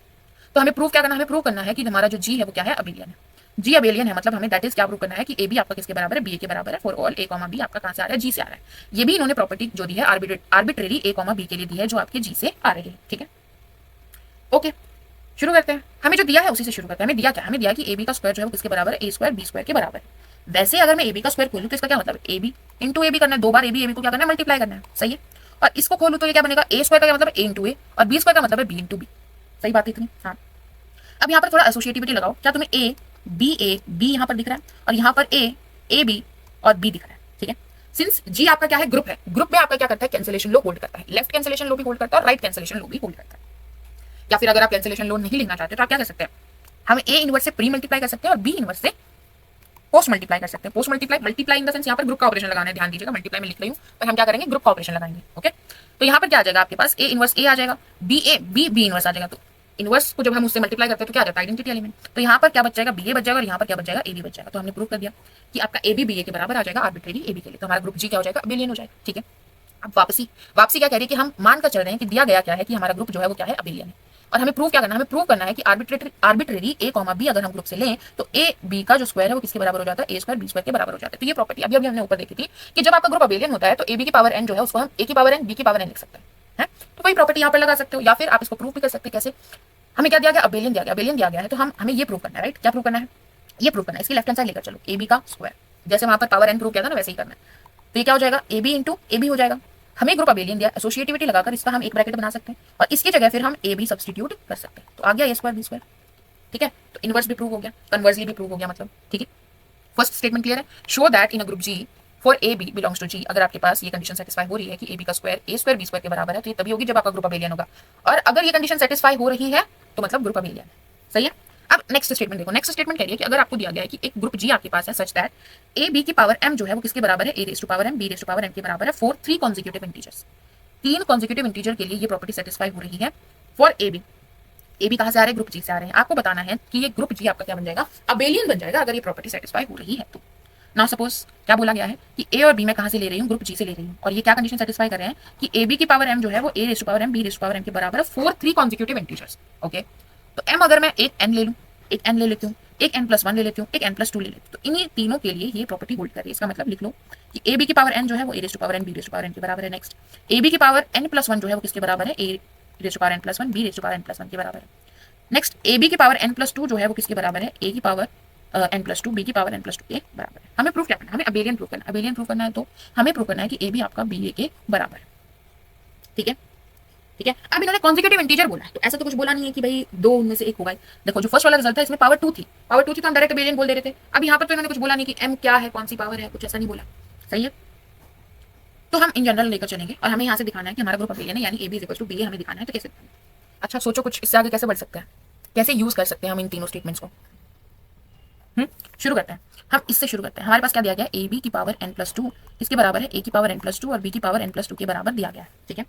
तो हमें प्रूव क्या करना है, हमें प्रूव करना है कि हमारा जो जी है वो क्या है, अबेलियन है। जी अबेलियन है मतलब हमें दैट इज क्या प्रूव करना है कि ए बी आपका किसके बराबर है, बी के बराबर है for all a comma b आपका कहां से आ रहा है, जी से आ रहा है। ये भी इन्होंने प्रॉपर्टी जो दी है आर्बिट्रेरी ए कॉमा बी के लिए दी है जो आपके जी से आ रही है। ठीक है, ओके शुरू करते हैं। हमें जो दिया है उसी से शुरू करते हैं। हमें दिया क्या, हमें दिया कि ए बी का स्क्वायर जो है वो किसके बराबर है, ए स्क्वायर बी स्क्वायर के बराबर है। वैसे अगर मैं ए बी का स्क्वायर खोलूं तो इसका क्या मतलब है, a B into A b करना है, दो बार ए बी को क्या करना है, मल्टीप्लाई करना है। सही है, और इसको खोलूं तो ये क्या बनेगा, ए स्क्वायर का क्या मतलब है, ए इंटू ए, और बी स्क्वायर का मतलब है बी इंटू बी। सही बात इतनी। हाँ, अब यहाँ पर थोड़ा एसोसिएटिविटी लगाओ। क्या तुम्हें ए बी यहाँ पर दिख रहा है और यहाँ पर ए बी और बी दिख रहा है। ठीक है, सिंस जी आपका क्या है, ग्रुप है, ग्रुप में आपका क्या करता है, कैंसिलेशन लो होल्ड करता है। लेफ्ट कैंसिलेशन लो भी होल्ड करता है और राइट कैंसिलेशन लो भी होल्ड करता है। या फिर अगर आप कैंसिलेशन लो नहीं लिखना चाहते तो आप क्या कर सकते हैं, हम ए इनवर्स से प्री मल्टीप्लाई कर सकते हैं और बी इनवर्स से पोस्ट मल्टीप्लाई कर सकते हैं। Post multiply in the sense यहाँ पर ग्रुप का ऑपरेशन लगाना है, ध्यान दीजिएगा, मल्टीप्लाई में लिख रही हूँ पर हम क्या करेंगे, ग्रुप का ऑपरेशन लगाएंगे। ओके, तो यहाँ पर क्या आ जाएगा आपके पास, ए इनवर्स ए आ जाएगा, बी इनवर्स आ जाएगा। तो इनवर्स को जब हम उससे मल्टीप्लाई करते हैं तो क्या आ जाता है, आइडेंटिटी एलिमेंट। तो यहाँ पर क्या बच जाएगा, बी ए बच जाएगा और यहाँ पर क्या बच जाएगा, ए बी बच जाएगा। तो हमने प्रूव कर दिया कि आपका ए बी ए के बराबर आ जाएगा आर्बिट्रेरी ए बी के लिए। तो हमारा ग्रुप जी क्या हो जाएगा, अबेलियन हो जाएगा। ठीक है, अब वापसी क्या कह रही है कि हम मान कर चल रहे हैं कि दिया गया क्या है कि हमारा ग्रुप जो है वो क्या है, अबेलियन है। और हमें प्रूव क्या करना है, हमें प्रूव करना है कि आर्बिट्रेरी ए कॉमा बी अगर हम ग्रुप से लें तो ए बी का जो स्क्वायर है वो किसके बराबर हो जाता है, ए स्क्वायर बी स्क्वायर के बराबर हो जाता है। तो ये प्रॉपर्टी अभी हमने ऊपर देखी थी कि जब आपका ग्रुप अबेलियन होता है तो ए बी की पावर एन जो है उसको हम ए की पावर एन बी की पावर एन लिख सकते हैं। तो वही प्रॉपर्टी यहाँ पर लगा सकते हो, या फिर आप इसको प्रूव भी कर सकते हैं। कैसे, हमें क्या दिया गया, अबेलियन दिया गया है तो हमें ये प्रूव करना है, राइट। क्या प्रूव करना है, ये प्रूव करना है, इसकी लेफ्ट हैंड साइड लेकर चलो, ए बी का स्क्वायर, जैसे वहां पर पावर एन प्रूव किया था ना वैसे ही करना है। तो ये क्या हो जाएगा, a B into A b हो जाएगा। हमें ग्रुप अबेलियन दिया, एसोसिएटिविटी लगाकर इसका हम एक ब्रैकेट बना सकते हैं और इसकी जगह फिर हम ए बी सब्सटीट्यूट कर सकते हैं। तो आ गया ए स्क्वायर बी स्क्वायर। ठीक है, तो इनवर्स भी प्रूव हो गया, कन्वर्सली भी प्रूव हो गया, मतलब ठीक है। फर्स्ट स्टेटमेंट क्लियर है, show that in a group G for a b belongs to G. अगर आपके पास ये कंडीशन सेटिस्फाई हो रही है कि ए बी का स्क्वायर ए स्क्वायर बी स्क्वायर के बराबर है तो ये तभी होगी जब आपका ग्रुप अबेलियन होगा। और अगर ये कंडीशन सेटिस्फाई हो रही है तो मतलब ग्रुप अबेलियन है। सही है, अब नेक्स्ट स्टेटमेंट देखो। नेक्स्ट स्टेटमेंट कह रही है कि अगर आपको दिया गया है कि एक ग्रुप जी आपके पास है सच दैट ए बी की पावर एम जो है वो किसके बराबर है, ए raise to power M b raise to power N के बराबर है for 3 consecutive integers. 3 consecutive integer के लिए ये प्रॉपर्टी सेटिस्फाई हो रही है for a b. A b कहां से आ रहे हैं, ग्रुप जी से आ रहे हैं। आपको बताना है कि ये ग्रुप जी आपका क्या बन जाएगा, अबेलियन बन जाएगा अगर ये प्रॉपर्टी सेटिस्फाई हो रही है तो। नाउ सपोज क्या बोला गया है कि ए और बी मैं कहां से ले रही हूँ, ग्रुप जी से ले रही हूँ, और ये क्या कंडीशन सेटिस्फाई कर रहे हैं कि ए बी की पावर एम जो है वो a raise to power M b raise to power m के बराबर है फॉर 3 कॉन्जिक्यूटिव इंटीजर्स। ओके, तो एम अगर मैं एक एन ले लूँ, एक एन ले लेती हूँ, एक एन प्लस 1 ले लेती हूँ, एक एन प्लस 2 ले लेती हूँ, तो इन्हीं तीनों के लिए ये प्रॉपर्टी होल्ड कर रही है। इसका मतलब लिख लो कि ए बी की पावर एन जो है वो a raise to power n b raise to power N के बराबर है। नेक्स्ट, ए बी की पावर एन प्लस 1 जो है वो किसके बराबर है, ए raise to power n plus 1 b raise to power n plus 1 के बराबर है। नेक्स्ट, ए बी की पावर एन प्लस 2 जो है वो किसके बराबर है, ए की पावर एन प्लस 2 बी की पावर एन प्लस 2 के बराबर है। हमें प्रूफ क्या करना है, हमें अबेलियन प्रूफ करना है। अबेलियन प्रूफ करना है तो हमें प्रूफ करना है कि ए बी आपका बी ए के बराबर है। ठीक है, ठीक है। अब इन्होंने कॉन्जिक्यूटिव इंटीजर बोला है तो ऐसा तो कुछ बोला नहीं है कि भाई दो उनमें से एक होगा। देखो जो फर्स्ट वाला रिजल्ट था इसमें पावर 2 थी, पावर 2 थी तो हम डायरेक्ट अबेलियन बोल दे रहे थे। अब यहाँ पर तो इन्होंने कुछ बोला नहीं कि एम क्या है, कौन सी पावर है, कुछ ऐसा नहीं बोला। सही है, तो हम इन जनरल लेकर चलेंगे और हमें यहाँ से दिखाना है कि हमारा ग्रुप अबेलियन है, यानी a b is equal to b a हमें दिखाना है। तो कैसे, अच्छा सोचो कुछ इससे आगे कैसे बढ़ सकते हैं, कैसे यूज कर सकते हैं हम इन तीनों स्टेटमेंट्स को। शुरू करते हैं, हम इससे शुरू करते हैं। हमारे पास क्या दिया गया, ए बी की पावर एन प्लस 2 इसके बराबर है ए की पावर एन प्लस 2 और बी की पावर एन प्लस 2 के बराबर दिया गया है। ठीक है,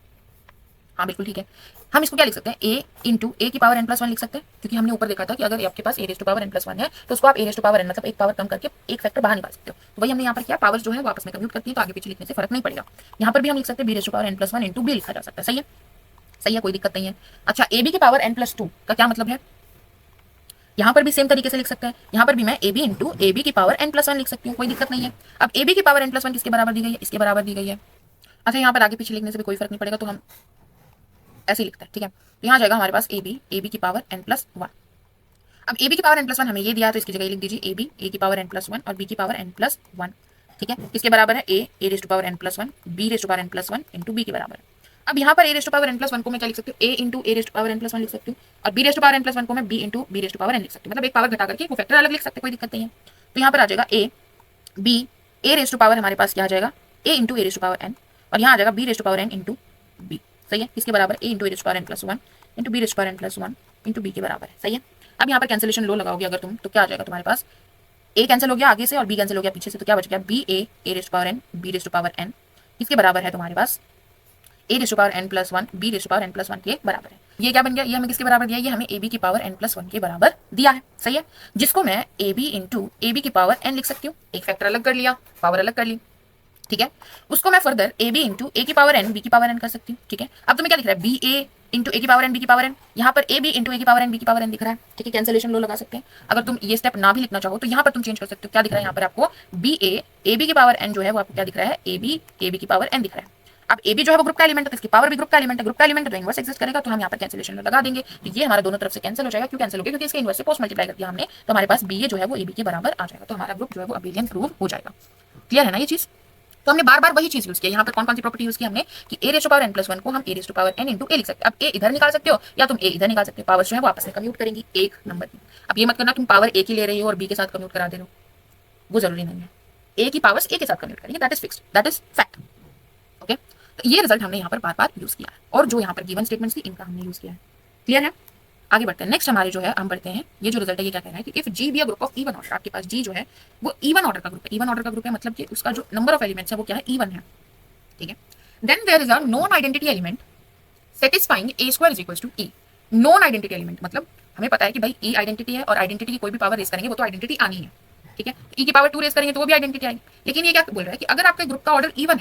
हाँ बिल्कुल ठीक है। हम इसको क्या लिख सकते हैं, ए इंटू ए की पावर एन प्लस 1 लिख सकते हैं, क्योंकि हमने ऊपर देखा था कि अगर आपके पास a raise to power n plus 1 है तो उसको आप a raise to power n मतलब एक पावर कम करके एक फैक्टर बाहर निकाल सकते हो। तो वही हमने यहाँ पर किया, पावर जो है वो आपस में कम्यूट करती है तो आगे पीछे लिखने से फर्क नहीं पड़ेगा। यहाँ पर भी हम लिख सकते हैं b raise to power n plus 1 into b लिखा जा सकता है। सही है, सही है, कोई दिक्कत नहीं है। अच्छा, ए बी की पावर एन प्लस 2 का क्या मतलब है, यहाँ पर भी सेम तरीके से लिख सकते हैं। यहाँ पर भी मैं a B into A B की पावर एन प्लस 1 लिख सकती हूँ, कोई दिक्कत नहीं है। अब ए बी की पावर एन प्लस 1 किसके बराबर दी गई है, इसके बराबर दी गई है। अच्छा, यहाँ पर आगे पीछे लिखने से भी कोई फर्क नहीं पड़ेगा तो हम ऐसे ही लिखते हैं। ठीक है, तो यहाँ जाएगा हमारे पास ए बी की पावर एन प्लस 1। अब ए बी की पावर एन प्लस 1 हमें ये दिया है तो इसकी जगह लिख दीजिए ए बी ए की पावर एन प्लस 1 और बी की पावर एन प्लस 1। ठीक है, किसके बराबर है, ए raise to power n plus 1 b raise to power n plus 1 into b के बराबर है। अब यहाँ पर a raise to power n plus 1 को मैं क्या लिख सकती हूँ, a into a raise to power n plus 1 लिख सकती हूँ और b raise to power n plus 1 को मैं b into b raise to power n लिख सकती हूँ, मतलब एक पावर घटा करके वो फैक्टर अलग लिख सकते हैं, कोई दिक्कत नहीं है। तो यहाँ पर आ जाएगा a b A raise to power हमारे पास क्या आ जाएगा, a into a raise to power N और यहाँ आ जाएगा b raise to power n into b. सही है, किसके बराबर, a into a raise to power n plus 1 into b raise to power n plus 1 into b के बराबर है। सही है, अब यहाँ पर कैंसिलेशन लो लगाओगे अगर तुम तो क्या आ जाएगा तुम्हारे पास, ए कैंसिल हो गया आगे से और बी कैंसिल हो गया पीछे से, तो क्या बच गया, b A raise to power n b raise to power N किसके बराबर है तुम्हारे पास, a raise to power n plus 1 b raise to power n plus 1 के बराबर है। ये क्या बन गया, ये हमें किसके बराबर दिया है, ये हमें ए बी की पावर n प्लस 1 के बराबर दिया है, सही है, जिसको मैं a B into A B की पावर n लिख सकती हूँ। एक फैक्टर अलग कर लिया, पावर अलग कर ली, ठीक है। उसको मैं फर्दर ए बी इंटू ए की पावर n बी की पावर n कर सकती हूँ, ठीक है। अब तुम्हें क्या दिख रहा है, बी ए इंटू ए की पावर n बी की पावर n, यहाँ पर ए बी इंटू ए की पावर n बी की पावर n दिख रहा है, ठीक है। कैंसलेशन लो लगा सकते हैं। अगर तुम ये स्टेप ना भी लिखना चाहो तो यहाँ पर तुम चेंज कर सकते हो। क्या दिख रहा है यहाँ पर आपको, बी ए बी की पावर n जो है वो आपको क्या दिख रहा है, ए बी की पावर n दिख रहा है। अब ए बी जो है वो ग्रुप का एलिमेंट है तो इसकी पावर भी ग्रुप का एलिमेंट है, ग्रुप का एलिमेंट तो इनवर्स एग्जिस्ट करेगा, तो हम यहाँ पर कैंसिलेशन में लगा देंगे, तो ये हमारा दोनों तरफ से कैंसिल हो जाएगा। क्यों कैंसिल हो गया, क्योंकि इसके इनवर्स से पोस्ट मल्टीप्लाई कर दिया हमने, तो हमारे पास बी ए जो है वो ए बी के बराबर आ जाएगा, तो हमारा ग्रुप जो है वो अबेलियन प्रूव हो जाएगा। क्लियर है ना ये चीज। तो हमने बार बार वही चीज यूज किया। यहाँ पर कौन कौन सी प्रॉपर्टी यूज की हमने, कि a raise to power n plus 1 को हम a raise to power n into a लिख सकते हैं। अब ए इधर निकाल सकते हो या तुम ए इधर निकाल सकते हो, पावर्स जो है वो आपस में कम्यूट करेंगी एक नंबर की। अब ये मत करना तुम पावर ए की ले रही हो और बी के साथ कम्यूट करा दे रहे हो, वो जरूरी नहीं है। ए की पावर्स ए के साथ कम्यूट करेंगे, that is fixed, that is fact, okay. तो ये रिजल्ट हमने यहाँ पर बार बार यूज किया है, और जो यहाँ पर गिवन स्टेटमेंट्स थी इनका हमने यूज किया है। क्लियर है। आगे बढ़ते हैं। नेक्स्ट हमारे जो है हम बढ़ते हैं, ये जो रिजल्ट है ये क्या कह रहा है कि if G be a group of even order, आपके पास जी जो है वो इवन ऑर्डर का ग्रुप है। इवन ऑर्डर का ग्रुप है मतलब कि उसका जो नंबर ऑफ एलिमेंट्स है वो क्या है, इवन है, ठीक है। Then there is a non identity element satisfying a square is equal to e. Non identity element मतलब हमें पता है कि भाई ई आइडेंटिटी है और आइडेंटिटी की कोई भी पावर रेस करेंगे वो तो आइडेंटिटी आनी है, ठीक है। ई की पावर 2 रेस करेंगे तो वो भी आइडेंटिटी आएगी। लेकिन ये क्या बोल रहा है कि अगर आपके ग्रुप का ऑर्डर इवन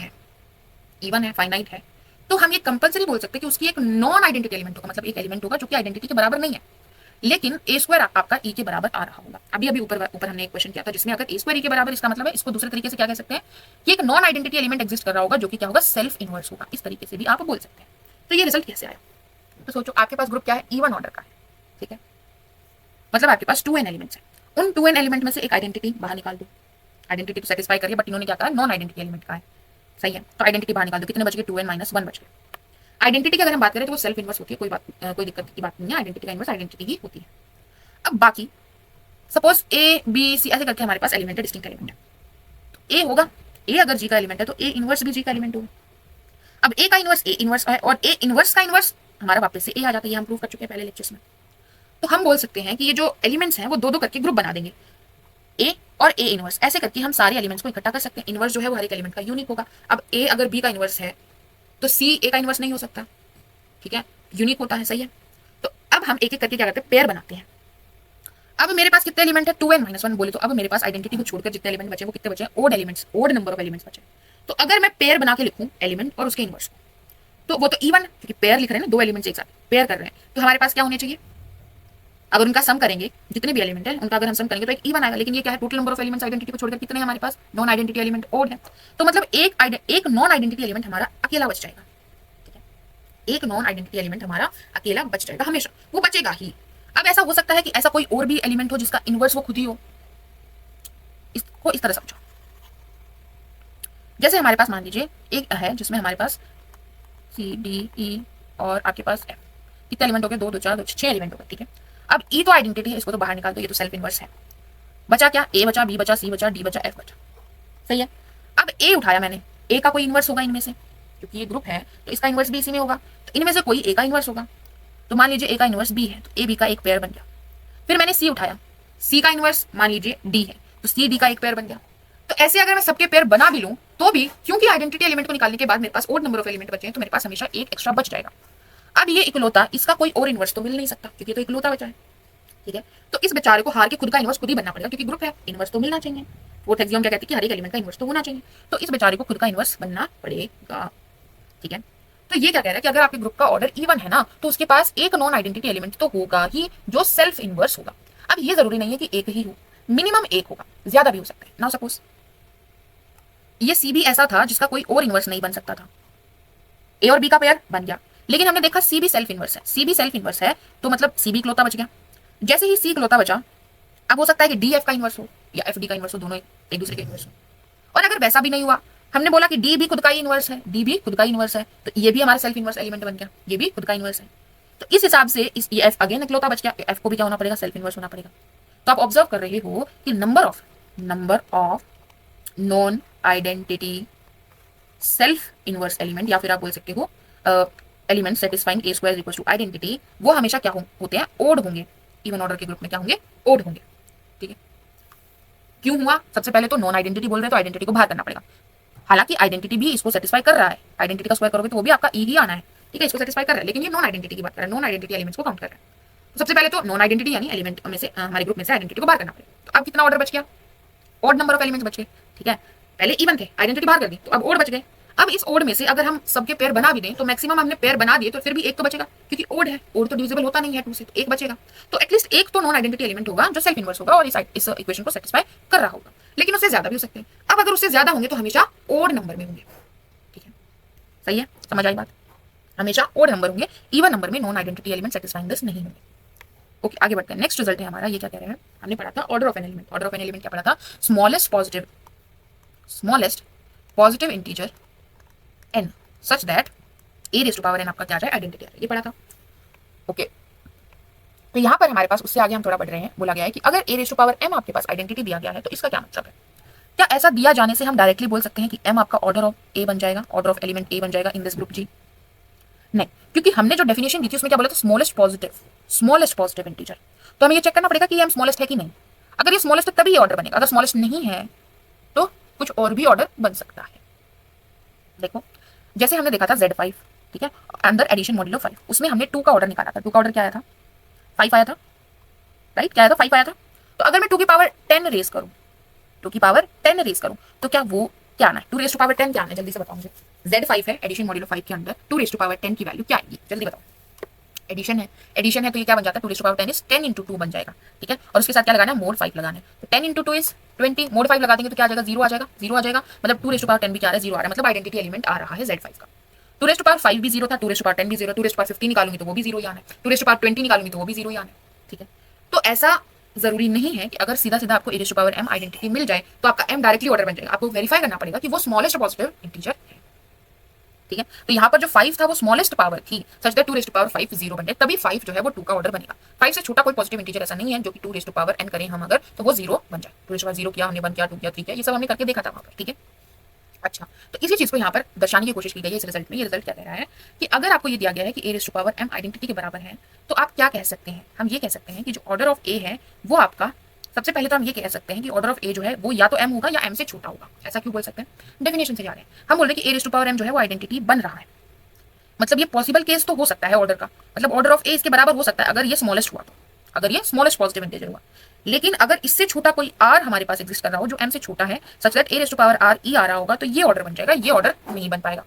है, फाइनाइट है, तो हम ये कंपल्सरी बोल सकते हैं कि उसकी एक नॉन आइडेंटिटी एलिमेंट होगा, मतलब एक एलिमेंट होगा जो कि आइडेंटिटी के बराबर नहीं है, लेकिन ए स्क्वायर आपका ई के बराबर आ रहा होगा। अभी ऊपर हमने एक क्वेश्चन किया था जिसमें अगर ए स्क्वायर ई के बराबर, इसका मतलब है इसको दूसरे तरीके से क्या कह सकते हैं कि एक नॉन आइडेंटिटी एलिमेंट एग्जिस्ट कर रहा होगा जो कि क्या होगा, सेल्फ इनवर्स होगा। इस तरीके से भी आप बोल सकते हैं। तो ये रिजल्ट कैसे आया, तो सोचो आपके पास ग्रुप क्या है, इवन ऑर्डर का है, ठीक है। मतलब आपके पास 2n एलिमेंट्स हैं, उन 2n एलिमेंट में से एक आइडेंटिटी बाहर निकाल दो। आइडेंटिटी तो सेटिस्फाई करिए, बट इन्होंने क्या कहा, नॉन आइडेंटिटी एलिमेंट का है, सही है। तो आइडेंटिटी बाहर निकाल दो, कितने बच गए, 2n माइनस 1 बच गए। आइडेंटिटी की अगर हम बात करें तो वो सेल्फ इनवर्स होती है, कोई दिक्कत की बात नहीं है। आइडेंटिटी का इनवर्स आइडेंटिटी ही होती है। अब बाकी सपोज ए बी सी ऐसे करके हमारे पास एलिमेंट है, डिस्टिंक्ट एलिमेंट है, तो ए होगा, ए अगर जी का एलिमेंट है तो ए इनवर्स भी जी का एलिमेंट होगा। अब ए का इनवर्स ए इनवर्स है और ए इनवर्स का इनवर्स हमारा वापस से ए आ जाता है, ये हम प्रूव कर चुके हैं पहले लेक्चर्स में। तो हम बोल सकते हैं कि ये जो एलिमेंट्स हैं वो दो दो करके ग्रुप बना देंगे, ए और ए इनवर्स, ऐसे करके हम सारे एलिमेंट्स को इकट्ठा कर सकते हैं। इनवर्स जो है वो हर एक एलिमेंट का यूनिक होगा। अब ए अगर बी का इनवर्स है तो सी ए का इनवर्स नहीं हो सकता, ठीक है, यूनिक होता है, सही है। तो अब हम एक एक करके क्या करते हैं, पेयर बनाते हैं। अब मेरे पास कितने एलिमेंट है, 2n माइनस 1 बोले तो अब मेरे पास आइडेंटिटी को छोड़कर जितने एलिमेंट बचे वो कितने बचे, odd elements, odd number of elements बचे। तो अगर मैं पेयर बना के लिखूं एलिमेंट और उसके इनवर्स को, तो वो तो इवन, क्योंकि पेयर लिख रहे हैं ना, दो एलिमेंट्स एक साथ पेयर कर रहे हैं, तो हमारे पास क्या होने चाहिए, अगर उनका सम करेंगे, जितने भी एलिमेंट है उनका अगर हम सम करेंगे तो एक इवन आएगा। लेकिन ये क्या है, total number of elements identity को छोड़कर कितने हैं हमारे पास, नॉन आइडेंटिटी एलिमेंट ओड है। तो मतलब एक नॉन आइडेंटिटी एलिमेंट हमारा अकेला बच जाएगा, ठीक है। एक नॉन आइडेंटिटी एलिमेंट हमारा अकेला बच जाएगा, हमेशा वो बचेगा ही। अब ऐसा हो सकता है कि ऐसा कोई और भी एलिमेंट हो जिसका इनवर्स वो खुद ही हो। इसको इस तरह समझो, जैसे हमारे पास मान लीजिए एक है जिसमें हमारे पास सी डी ई और आपके पास एफ, कितने एलिमेंट हो गए, 2 2 4 2 6 एलिमेंट हो गए, ठीक है। अब ई तो आइडेंटिटी है, इसको तो बाहर निकाल दो, ये तो सेल्फ इनवर्स है। बचा क्या, ए बचा, बी बचा, सी बचा, डी बचा, एफ बचा, सही है। अब ए उठाया मैंने, ए का कोई इनवर्स होगा इनमें से, क्योंकि ये ग्रुप है तो इसका इनवर्स भी इसी में होगा, तो इनमें से कोई ए का इनवर्स होगा। तो मान लीजिए ए का इनवर्स बी है तो ए बी का एक पेयर बन गया। फिर मैंने सी उठाया, सी का इनवर्स मान लीजिए डी है तो सी डी का एक पेयर बन गया। तो ऐसे अगर मैं सबके पेयर बना भी लूं तो भी, क्योंकि आइडेंटिटी एलिमेंट को निकालने के बाद मेरे पास ओड नंबर ऑफ एलिमेंट बचे हैं, तो मेरे पास हमेशा एक एक्स्ट्रा बच जाएगा। अब ये इकलौता, इसका कोई और इनवर्स तो मिल नहीं सकता क्योंकि तो इकलौता बचा है, ठीक है। तो इस बेचारे को हार के खुद का इनवर्स खुद ही बनना पड़ेगा, क्योंकि ग्रुप है, इनवर्स तो मिलना चाहिए। फोर्थ एक्सियम क्या कहती है कि हर एक एलिमेंट का इनवर्स तो होना चाहिए, तो इस बेचारे को खुद का इनवर्स बनना पड़ेगा, ठीक है। तो ये क्या कह रहा है कि अगर आपके ग्रुप का ऑर्डर इवन है ना, तो उसके पास एक नॉन आइडेंटिटी एलिमेंट तो होगा ही जो सेल्फ इनवर्स होगा। अब ये जरूरी नहीं है कि एक ही हो, मिनिमम एक होगा, ज्यादा भी हो सकता है। नाउ सपोज ये सी भी ऐसा था जिसका कोई और इनवर्स नहीं बन सकता था, ए और बी का पेयर बन गया, लेकिन हमने देखा सी भी सेल्फ इनवर्स है, सी भी सेल्फ इनवर्स है, तो मतलब सी भी इकलौता बच गया। जैसे ही सी इकलौता बचा, अब हो सकता है कि डी एफ का इनवर्स हो या एफ डी का इनवर्स हो, दोनों एक दूसरे के इनवर्स हो। और अगर वैसा भी नहीं हुआ, हमने बोला कि डी भी खुद का ही इनवर्स है, डी भी खुद का इनवर्स है, तो ये भी हमारा सेल्फ इनवर्स एलिमेंट बन गया, ये भी खुद का इनवर्स है। तो इस हिसाब से इस एफ अगेन इकलौता बच गया, एफ को भी क्या होना पड़ेगा, सेल्फ इनवर्स होना पड़ेगा। तो आप ऑब्जर्व कर रहे हो कि number of non identity self inverse element, या फिर आप बोल सकते हो element satisfying a square equal to identity, वो हमेशा क्या होते हैं, ओड होंगे। इवन ऑर्डर के ग्रुप में क्या होंगे, ओड होंगे, ठीक है। क्यों हुआ, सबसे पहले तो नॉन आइडेंटिटी बोल रहे हैं तो आइडेंटिटी को बाहर करना पड़ेगा। हालांकि आइडेंटिटी भी इसको सेटिस्फाई कर रहा है, आइडेंटिटी का स्क्वायर करोगे तो वो भी आपका ई ही आना है, ठीक है, इसको सेटिस्फाई कर रहा है, लेकिन ये नॉन आइडेंटिटी की बात कर रहा है, नॉन आइडेंटिटी एलिमेंट्स को काउंट कर रहा है। तो सबसे पहले तो नॉन आइडेंटिटी यानी एलिमेंट में से हमारे ग्रुप में से आइडेंटिटी को बाहर करना पड़ेगा। तो अब कितना ऑर्डर बच गया, ऑड नंबर ऑफ एलिमेंट्स बच गए, ठीक है, पहले इवन थे, आइडेंटिटी बाहर कर दी, तो अब ओड बच गए। अब इस ओड में से अगर हम सबके पेयर बना भी दें तो मैक्सिमम हमने पेयर बना दिए तो फिर भी एक तो बचेगा, क्योंकि ओड है, ओड तो डिविजिबल होता नहीं है 2 से, तो एक बचेगा। तो एटलीस्ट एक तो नॉन आइडेंटिटी एलिमेंट होगा जो सेल्फ इनवर्स होगा और इस इक्वेशन को सेटिस्फाई कर रहा होगा, लेकिन उससे ज्यादा भी हो सकते हैं। अब अगर उससे ज्यादा होंगे तो हमेशा ओड नंबर में होंगे, ठीक है, सही है, समझ आई बात, हमेशा ओड नंबर होंगे, इवन नंबर में non identity element satisfying this नहीं होंगे। ओके, आगे बढ़ते हैं। नेक्स्ट रिजल्ट है हमारा, ये क्या कह रहे हैं, हमने पढ़ा था order of an element, order of an element क्या पढ़ा था, smallest positive integer n such that a raised to power n आपका क्या आ रहा है, आइडेंटिटी आ रहा है, ये पढ़ा था। ओके, तो यहाँ पर हमारे पास उससे आगे हम थोड़ा बढ़ रहे हैं, बोला गया है कि अगर a raised to power m आपके पास आइडेंटिटी दिया गया है तो इसका क्या मतलब है। क्या ऐसा दिया जाने से हम डायरेक्टली बोल सकते हैं कि m आपका ऑर्डर ऑफ a बन जाएगा, ऑर्डर ऑफ एलिमेंट a बन जाएगा इन दिस ग्रुप जी? नहीं, क्योंकि हमने जो डेफिनेशन दी थी उसमें क्या बोला था, स्मॉलेस्ट पॉजिटिव इंटीजर। तो हमें ये चेक करना पड़ेगा कि ये स्मॉलेस्ट है कि नहीं। अगर ये स्मॉलेस्ट है तभी ये ऑर्डर बनेगा, अगर स्मॉलेस्ट नहीं है तो कुछ और भी ऑर्डर बन सकता है। देखो, जैसे हमने देखा था Z5, ठीक है, अंदर एडिशन मॉड्यूलो 5, उसमें हमने 2 का ऑर्डर निकाला था। 2 का ऑर्डर क्या आया था, 5 आया था, राइट, क्या आया था, 5 आया था। तो अगर मैं 2 की पावर 10 रेज करूं, 2 की पावर 10 रेज करूं तो क्या वो क्या आना है, 2 रेज टू पावर 10 क्या आना है, जल्दी से बताओ मुझे। Z5 है, एडिशन मॉड्यूलो 5 के अंदर 2 रेज टू पावर 10 की वैल्यू क्या आएगी, जल्दी बताओ। एडिशन है तो ये क्या बन जाता है, 2 raise to power 10 is 10 into 2 बन जाएगा, ठीक है, और उसके साथ क्या लगाना है, मोड 5 लगाना है। तो 10 into 2 इज 20, मोड 5 लगा देंगे तो क्या आ जाएगा, 0 आ जाएगा, 0 आ जाएगा, मतलब 2 रेज टू पावर 10 भी क्या आ रहा है, 0 आ रहा है, मतलब आइडेंटिटी एलिमेंट आ रहा है Z5 का। 2 रेज टू पावर 5 भी 0 था, 2 रेज टू पावर 10 भी 0, 2 रेज टू पावर 15 निकालूंगी तो वो भी 0 ही आना है, 2 रेज टू पावर 20 निकालूंगी तो वो भी 0 ही आना है, ठीक है। तो ऐसा जरूरी नहीं है कि अगर सीधा सीधा आपको a raised to power m identity मिल जाए तो आपका m डायरेक्टली ऑर्डर बन जाएगा, आपको वेरीफाई करना पड़ेगा कि वो स्मॉलेस्ट पॉजिटिव इंटीजर है, ठीक है। तो यहाँ पर जो 5 था वो स्मॉलेस्ट पावर थी, such that 2 raise to power 5 0 बन जाए, तभी 5 जो है वो 2 का ऑर्डर बनेगा। 5 से छोटा कोई पॉजिटिव इंटीजर ऐसा नहीं है जो कि 2 रेज टू पावर n करें हम अगर तो वो 0 बन जाए। 2 रेज टू पावर 0 किया हमने, 1 किया, 2 किया, 3 किया, ये सब हमने करके देखा था वहां पर, ठीक है। अच्छा, तो इसी चीज को यहाँ पर दर्शाने की कोशिश की गई है इस रिजल्ट में। ये रिजल्ट क्या कह रहा है कि अगर आपको ये दिया गया है कि a raise to power m identity के बराबर है तो आप क्या कह सकते हैं, हम ये कह सकते हैं कि जो ऑर्डर ऑफ a है वो आपका, सबसे पहले तो हम ये कह सकते हैं कि ऑर्डर ऑफ a जो है वो या तो m होगा या m से छोटा होगा। ऐसा क्यों बोल सकते हैं, डेफिनेशन से जा रहे हैं, हम बोल रहे हैं कि a raise to power m जो है वो आइडेंटिटी बन रहा है, मतलब ये पॉसिबल केस तो हो सकता है ऑर्डर का, मतलब ऑर्डर ऑफ a इसके बराबर हो सकता है अगर ये स्मॉलेस्ट हुआ तो, अगर ये स्मॉलेस्ट पॉजिटिव इंटीजर हुआ। लेकिन अगर इससे छोटा कोई r हमारे पास एग्जिस्ट कर रहा हो जो m से छोटा है, such that a raise to power r e आ रहा होगा, तो ये ऑर्डर बन जाएगा, ये ऑर्डर नहीं बन पाएगा।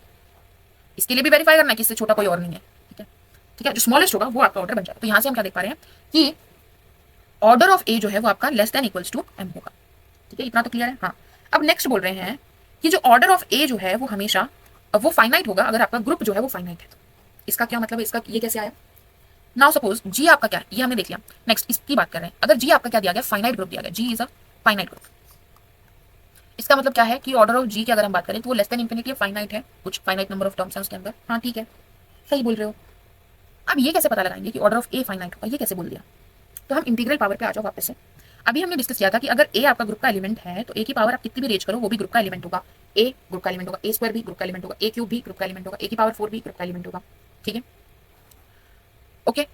इसके लिए भी वेरीफाई करना है कि इससे छोटा कोई और नहीं है, ठीक है, ठीक है, जो स्मॉलेस्ट होगा वो आपका ऑर्डर बन जाएगा। तो यहाँ से हम क्या देख पा रहे हैं कि ऑर्डर ऑफ a जो है वो आपका less than equals to m होगा, ठीक है, इतना तो क्लियर है। हाँ, अब नेक्स्ट बोल रहे हैं कि जो ऑर्डर ऑफ a जो है वो हमेशा वो फाइनाइट होगा अगर आपका ग्रुप जो है वो फाइनाइट है। तो इसका क्या मतलब है, इसका ये कैसे आया। नाउ सपोज जी आपका क्या है, ये हमने देख लिया। नेक्स्ट इसकी बात कर रहे हैं, अगर जी आपका क्या दिया गया, फाइनाइट ग्रुप दिया गया, जी इज अ फाइनाइट ग्रुप। इसका मतलब क्या है कि ऑर्डर ऑफ जी की अगर हम बात करें तो वो लेस देन इंफिनिटी फाइनाइट है, कुछ फाइनाइट नंबर ऑफ टर्म्स हैं उसके अंदर। हाँ ठीक है, सही बोल रहे हो। अब ये कैसे पता लगाएंगे कि ऑर्डर ऑफ ए फाइनाइट होगा, ये कैसे बोल दिया। तो हम इंटीग्रल पावर पे आ जाओ वापस से। अभी हमने डिस्कस किया था कि अगर ए आपका ग्रुप का एलिमेंट है तो ए की पावर आप कितनी भी रेज करो वो भी ग्रुप का एलिमेंट होगा। ए ग्रुप का एलिमेंट होगा, ए स्क्वायर भी ग्रुप का एलिमेंट होगा, ए क्यूब भी ग्रुप का एलिमेंट होगा, ए की पावर 4 भी ग्रुप का एलिमेंट होगा, ठीक है। ओके,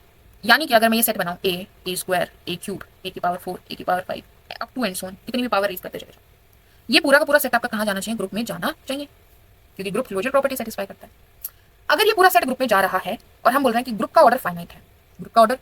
यानी कि अगर मैं ये सेट बनाऊं ए स्क्वायर, ए क्यूब, ए की पावर 4, ए की power 5 up to and so on, कितनी भी पावर रेज करते चले जाओ, ये पूरा का पूरा सेट आपका कहाँ जाना चाहिए, ग्रुप में जाना चाहिए, क्योंकि ग्रुप क्लोजर प्रॉपर्टी सेटिस्फाई करता है। अगर ये पूरा सेट ग्रुप में जा रहा है और हम बोल रहे हैं कि ग्रुप का ऑर्डर फाइनाइट है, ग्रुप का ऑर्डर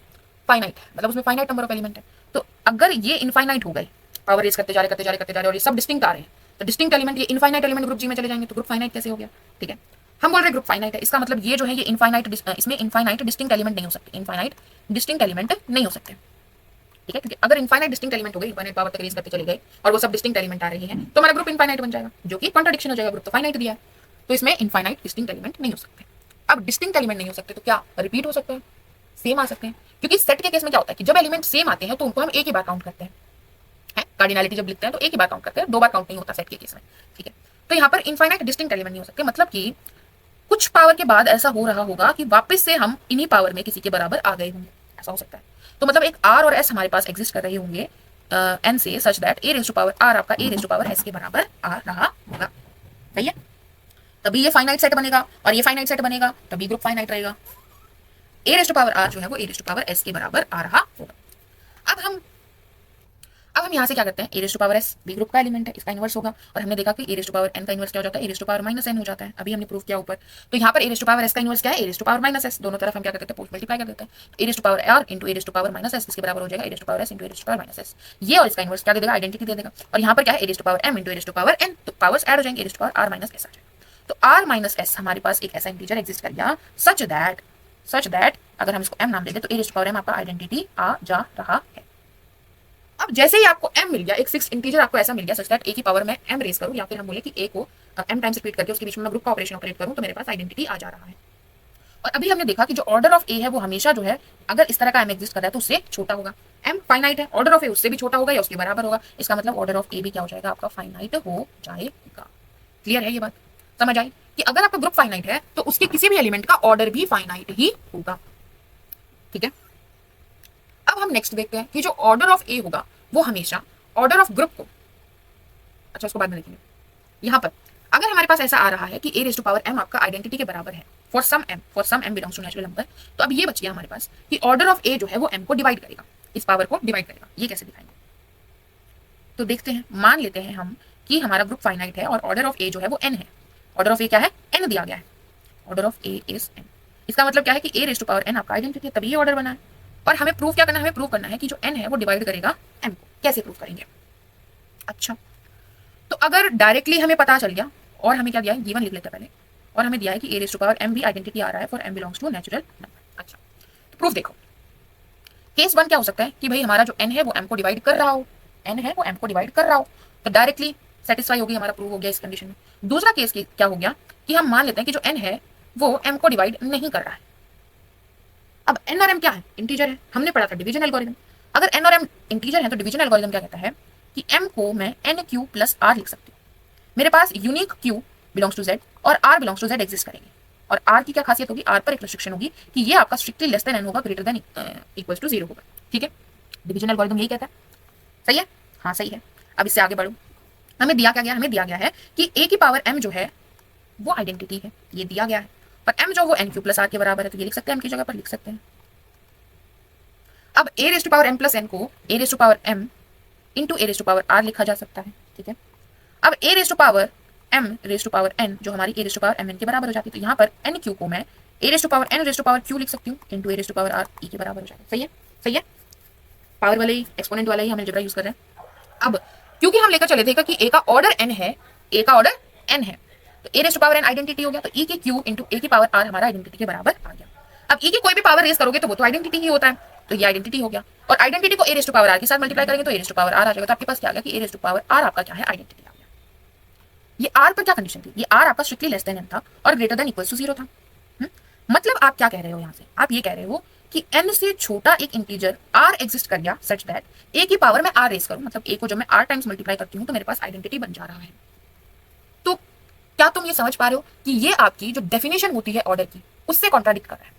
फाइनाइट है, मतलब उसमें फाइनाइट नंबर ऑफ एलिमेंट है, तो अगर ये इनफाइनाइट हो गए, पावर रेज करते जा रहे और ये सब डिस्टिंक्ट आ रहे हैं, तो डिस्टिंक्ट एलिमेंट ये इनफाइनाइट एलिमेंट ग्रुप जी में चले जाएंगे, तो ग्रुप फाइनाइट कैसे हो गया, ठीक है। हम बोल रहे हैं ग्रुप फाइनाइट है, इसका मतलब ये जो है ये इनफाइनाइट, इसमें इनफाइनाइट डिस्टिंक्ट एलिमेंट नहीं हो सकते, इनफाइनाइट डिस्टिंक्ट एलिमेंट नहीं हो सकते, ठीक है, क्योंकि अगर इनफाइनाइट डिस्टिंक्ट एलिमेंट हो गए, इनफाइनाइट पावर तक रेज करते चले गए और वो सब डिस्टिंक्ट एलिमेंट आ रही है, तो हमारा ग्रुप इनफाइनाइट बन जाएगा, जो कि कॉन्ट्रडिक्शन हो जाएगा, ग्रुप तो फाइनाइट दिया है, तो इसमें इनफाइनाइट डिस्टिंक्ट एलिमेंट नहीं हो सकते। अब डिस्टिंक्ट एलिमेंट नहीं हो सकते तो क्या रिपीट हो सकते हैं, सेम आ सकते हैं, क्योंकि सेट के केस में क्या होता है कि जब एलिमेंट सेम आते हैं तो उनको हम एक ही बार काउंट करते हैं, कार्डिनलिटी जब लिखते हैं तो एक ही बार काउंट करते हैं, 2 बार काउंट नहीं होता सेट के केस में, ठीक है। तो यहाँ पर इनफाइनाइट डिस्टिंक्ट एलिमेंट नहीं हो सकते, मतलब कि कुछ पावर के बाद ऐसा हो रहा होगा कि वापस से हम इन्हीं पावर में किसी के बराबर आ गए होंगे, ऐसा हो सकता है। तो मतलब एक आर और एस हमारे पास एग्जिस्ट कर रहे होंगे एन से, such that a raise to power r आपका a raise to power s के बराबर आ रहा होगा, सही है। तभी ये फाइनाइट सेट बनेगा और ये फाइनाइट सेट बनेगा, तभी ग्रुप फाइनाइट रहेगा। ए रेज टू पावर आर जो है वो ए रेज टू पावर एस के बराबर आ रहा होगा। अब हम यहाँ से क्या करते हैं, a raise to power s b group का एलिमेंट है, इसका इनवर्स होगा, और हमने देखा कि a raise to power N का इनवर्स क्या हो जाता है, ए raise to power minus n हो जाता है, अभी हमने प्रूव किया ऊपर। तो यहाँ पर a raise to power s का इनवर्स क्या है, ए raise to power minus s, दोनों तरफ हम क्या करते हैं, पोस्ट मल्टीप्लाई कर देते हैं। A raise to power r into a raise to power minus s इसके बराबर हो जाएगा a raise to power s into a raise to power minus s, ये और इसका इनवर्स क्या दे देगा, आइडेंटिटी दे देगा। और यहाँ पर क्या है, ए raise to power m into a raise to power n, तो पावर्स ऐड हो जाएंगे, a raise to power r minus s आ जाएगा। तो आर माइनस एस हमारे पास एक ऐसा इंटीजर एग्जिस्ट कर गया सच दैट अगर हम इसको एम नाम दे दें तो a raise to power m आपका आइडेंटिटी आ जा रहा है। अब जैसे ही आपको m मिल गया, एक फिक्स इंटीजर आपको ऐसा मिल गया सच दैट a की पावर में m रेज करूं, या फिर हम बोले कि a को m टाइम्स रिपीट करके उसके बीच में मैं ग्रुप का ऑपरेशन ऑपरेट करूं, तो मेरे पास आइडेंटिटी आ जा रहा है। और अभी हमने देखा कि जो ऑर्डर ऑफ a है वो हमेशा जो है, अगर इस तरह का m एग्जिस्ट कर रहा है तो उससे छोटा होगा। m फाइनाइट है, ऑर्डर ऑफ a उससे भी छोटा होगा या उसके बराबर होगा, इसका मतलब ऑर्डर ऑफ a भी क्या हो जाएगा, आपका फाइनाइट हो जाएगा। क्लियर है ये बात, समझ आई कि अगर आपका ग्रुप फाइनाइट है तो उसके किसी भी एलिमेंट का ऑर्डर भी फाइनाइट ही होगा। ठीक है, अब हम नेक्स्ट देखते हैं कि जो ऑर्डर ऑफ ए होगा वो हमेशा ऑर्डर ऑफ ग्रुप को, अच्छा उसको बाद में देखेंगे। यहाँ पर अगर हमारे पास ऐसा आ रहा है कि a raise to power m आपका आइडेंटिटी के बराबर है for some m belongs to natural number, तो अब ये बच गया हमारे पास कि ऑर्डर ऑफ ए जो है वो एम को डिवाइड करेगा, इस पावर को डिवाइड करेगा। ये कैसे दिखाएंगे, तो देखते हैं। मान लेते हैं हम कि हमारा ग्रुप फाइनाइट है और ऑर्डर ऑफ ए जो है वो एन है। ऑर्डर ऑफ ए क्या है, एन दिया गया है, order of A is an. इसका मतलब क्या है कि a raise to power N आपका आइडेंटिटी है, तभी ये ऑर्डर बना है। और हमें प्रूफ क्या करना है, हमें प्रूव करना है कि जो n है वो डिवाइड करेगा m को। कैसे प्रूव करेंगे, अच्छा तो अगर डायरेक्टली हमें पता चल गया, और हमें क्या दिया है, गिवन लिख लेते हैं पहले, और हमें दिया है कि a raise to power m भी आइडेंटिटी आ रहा है for m belongs to natural number. अच्छा तो प्रूफ देखो, केस 1 क्या हो सकता है कि भाई हमारा जो n है वो m को डिवाइड कर रहा हो, n है वो m को डिवाइड कर रहा हो, तो डायरेक्टली सेटिस्फाई होगी, हमारा प्रूव हो गया इस कंडीशन में। दूसरा केस क्या हो गया कि हम मान लेते हैं कि जो n है वो m को डिवाइड नहीं कर रहा है। अब n और m क्या है, इंटीजर है, हमने पढ़ा था डिवीजन एल्गोरिथम। अगर n और m इंटीजर है तो डिवीजन एल्गोरिथम क्या कहता है कि m को मैं nq प्लस r लिख सकती हूँ। मेरे पास unique q belongs to z और r belongs to z exist करेंगे। और r की क्या खासियत होगी, r पर एक रिस्ट्रिक्शन होगी कि ये आपका स्ट्रिक्टली लेस देन n होगा, ग्रेटर देन इक्वल्स टू 0 होगा। ठीक है, डिवीजन एल्गोरिथम यही कहता है, सही है, हाँ सही है। अब इससे आगे बढ़ो, हमें दिया क्या गया, हमें दिया गया है कि a की पावर m जो है वो आइडेंटिटी है, ये दिया गया है, और m जो वो nq प्लस r के बराबर है, तो ये लिख सकते हैं, m की जगह पर लिख सकते हैं। अब a raise to power m plus n को a raise to power m into a raise to power r लिखा जा सकता है। ठीक है, अब a raise to power m raise to power n जो हमारी a raise to power m n के बराबर हो जाती है, तो यहाँ पर n q को मैं a raise to power n raise to power q लिख सकती हूँ into a raise to power r e के बराबर हो जाएगा। सही है, सही है, पावर वाले ही, एक्सपोनेंट वाला ही हम अलजेब्रा यूज कर रहे हैं। अब क्योंकि हम लेकर चले थे कि a का ऑर्डर n है, a का ऑर्डर n है, तो a raise to power n identity हो गया, तो e की q इंटू a की पावर r हमारा आइडेंटिटी के बराबर आ गया। अब e की कोई भी पावर रेस करोगे तो वो तो आइडेंटिटी ही होता है, तो ये आइडेंटिटी हो गया, और आइडेंटिटी को a raise to power r के साथ मल्टीप्लाई करेंगे तो a raise to power r आ जाएगा। तो आपके पास क्या आ गया कि a raise to power r आपका क्या है, आइडेंटिटी आ गया। ये r पर क्या कंडीशन थी, ये r आपका स्ट्रिक्टली लेस देन n था और ग्रेटर देन इक्वल्स टू 0 था। मतलब आप क्या कह रहे हो यहाँ से, आप ये कह रहे हो कि n से छोटा एक इंटीजर r एग्जिस्ट कर गया सच दैट a की पावर में r रेस करूं, मतलब a को जब मैं r टाइम्स मल्टीप्लाई करती हूँ तो मेरे पास आइडेंटिटी बन जा रहा है। तो क्या तुम ये समझ पा रहे हो कि ये आपकी जो डेफिनेशन होती है ऑर्डर की उससे कॉन्ट्राडिक्ट कर रहा है।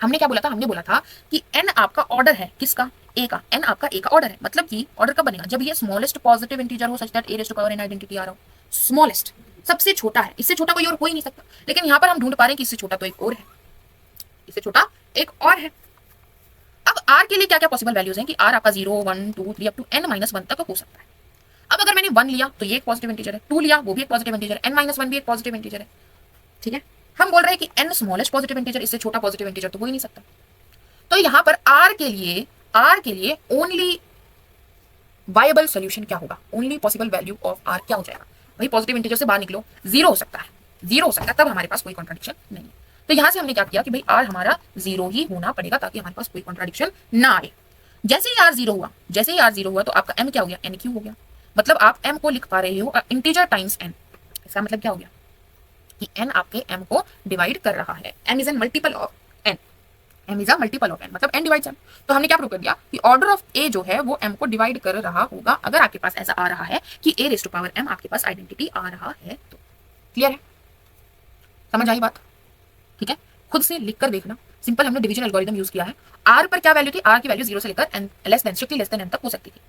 हमने क्या बोला था, हमने बोला था कि n आपका ऑर्डर है, किसका, a का, n आपका a का ऑर्डर है। मतलब कि ऑर्डर कब बनेगा, जब ये स्मॉलेस्ट पॉजिटिव इंटीजर हो such that a raise to power n identity आ रहा हो। स्मॉलेस्ट सबसे छोटा है, इससे छोटा कोई और हो ही नहीं सकता, लेकिन यहाँ पर हम ढूंढ पा रहे हैं कि इससे छोटा तो एक और है, इससे छोटा एक और है। अब r के लिए क्या क्या पॉसिबल वैल्यूज हैं कि r आपका 0 1 2 3 अप टू n माइनस 1 तक हो सकता है। अब अगर मैंने 1 लिया तो ये एक पॉजिटिव इंटीजर है, 2 लिया वो भी एक पॉजिटिव इंटीजर है, n माइनस 1 भी एक पॉजिटिव इंटीजर है। ठीक है, हम बोल रहे हैं कि n स्मॉलेस्ट पॉजिटिव इंटीजर, इससे छोटा पॉजिटिव इंटीजर तो हो ही नहीं सकता। तो यहाँ पर r के लिए ओनली वायबल सोल्यूशन क्या होगा, only possible value of r क्या हो जाएगा, भाई पॉजिटिव इंटीजर से बाहर निकलो, 0 हो सकता है, 0 हो सकता है, तब हमारे पास कोई कॉन्ट्राडिक्शन नहीं है। तो यहां से हमने क्या किया कि भाई r हमारा 0 ही होना पड़ेगा ताकि हमारे पास कोई कॉन्ट्राडिक्शन ना आए। जैसे ही r 0 हुआ, जैसे ही r 0 हुआ तो आपका m क्या हो गया, nq हो गया। मतलब आप m को लिख पा रहे हो इंटीजर टाइम्स n। इसका मतलब क्या हो गया कि n आपके m को डिवाइड कर रहा है, m is an multiple of n, m is a multiple of n, मतलब n डिवाइड्स m। तो हमने क्या प्रूव कर दिया कि ऑर्डर ऑफ a जो है वो m को डिवाइड कर रहा होगा, अगर आपके पास ऐसा आ रहा है कि a raise to power m आपके पास आइडेंटिटी आ रहा है तो। क्लियर है, समझ आई बात। ठीक है, खुद से लिख कर देखना, सिंपल हमने डिवीजन एल्गोरिथम यूज किया है। r पर क्या वैल्यू थी, r की वैल्यू 0 से लेकर n less than, strictly less than n तक हो सकती थी।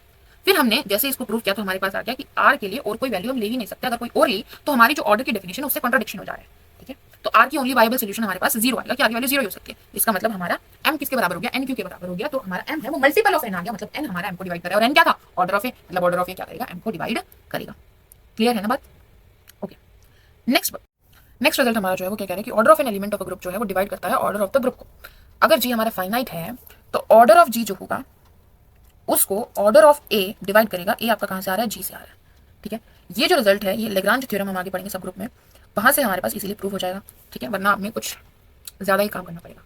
फिर हमने जैसे इसको प्रूव किया तो हमारे पास आ गया कि r के लिए और कोई वैल्यू हम ले ही नहीं सकते, अगर कोई और ली तो हमारी जो ऑर्डर की डेफिनेशन उससे कॉन्ट्राडिक्शन हो जा रहा है। ठीक है, तो आर की ओनली वायबल सोल्यूशन हमारे पास जीरो आएगा, कि आर की वैल्यू जीरो हो सकती है। इसका मतलब हमारा एम किसके बराबर हो गया, एन क्यू के बराबर हो गया। तो हमारा एम है वो मल्टीपल ऑफ एन आ गया, मतलब एन हमारा एम को डिवाइड करेगा, और एन क्या था, ऑर्डर ऑफ ए, मतलब ऑर्डर ऑफ ए क्या करेगा, एम को डिवाइड करेगा। क्लियर है ना बात? ओके, नेक्स्ट रिजल्ट हमारा जो है वो क्या कह रहा है कि order of an element of a group जो है वो डिवाइड करता है ऑर्डर ऑफ द ग्रुप को। अगर जी हमारा फाइनाइट है तो ऑर्डर ऑफ जी जो होगा उसको ऑर्डर ऑफ ए डिवाइड करेगा। ए आपका कहां से आ रहा है, जी से आ रहा है। ठीक है, ये जो रिजल्ट है ये लेग्रांज थ्योरम हम आगे पढ़ेंगे सब ग्रुप में, वहां से हमारे पास इजीली प्रूव हो जाएगा। ठीक है, वरना हमें कुछ ज्यादा ही काम करना पड़ेगा।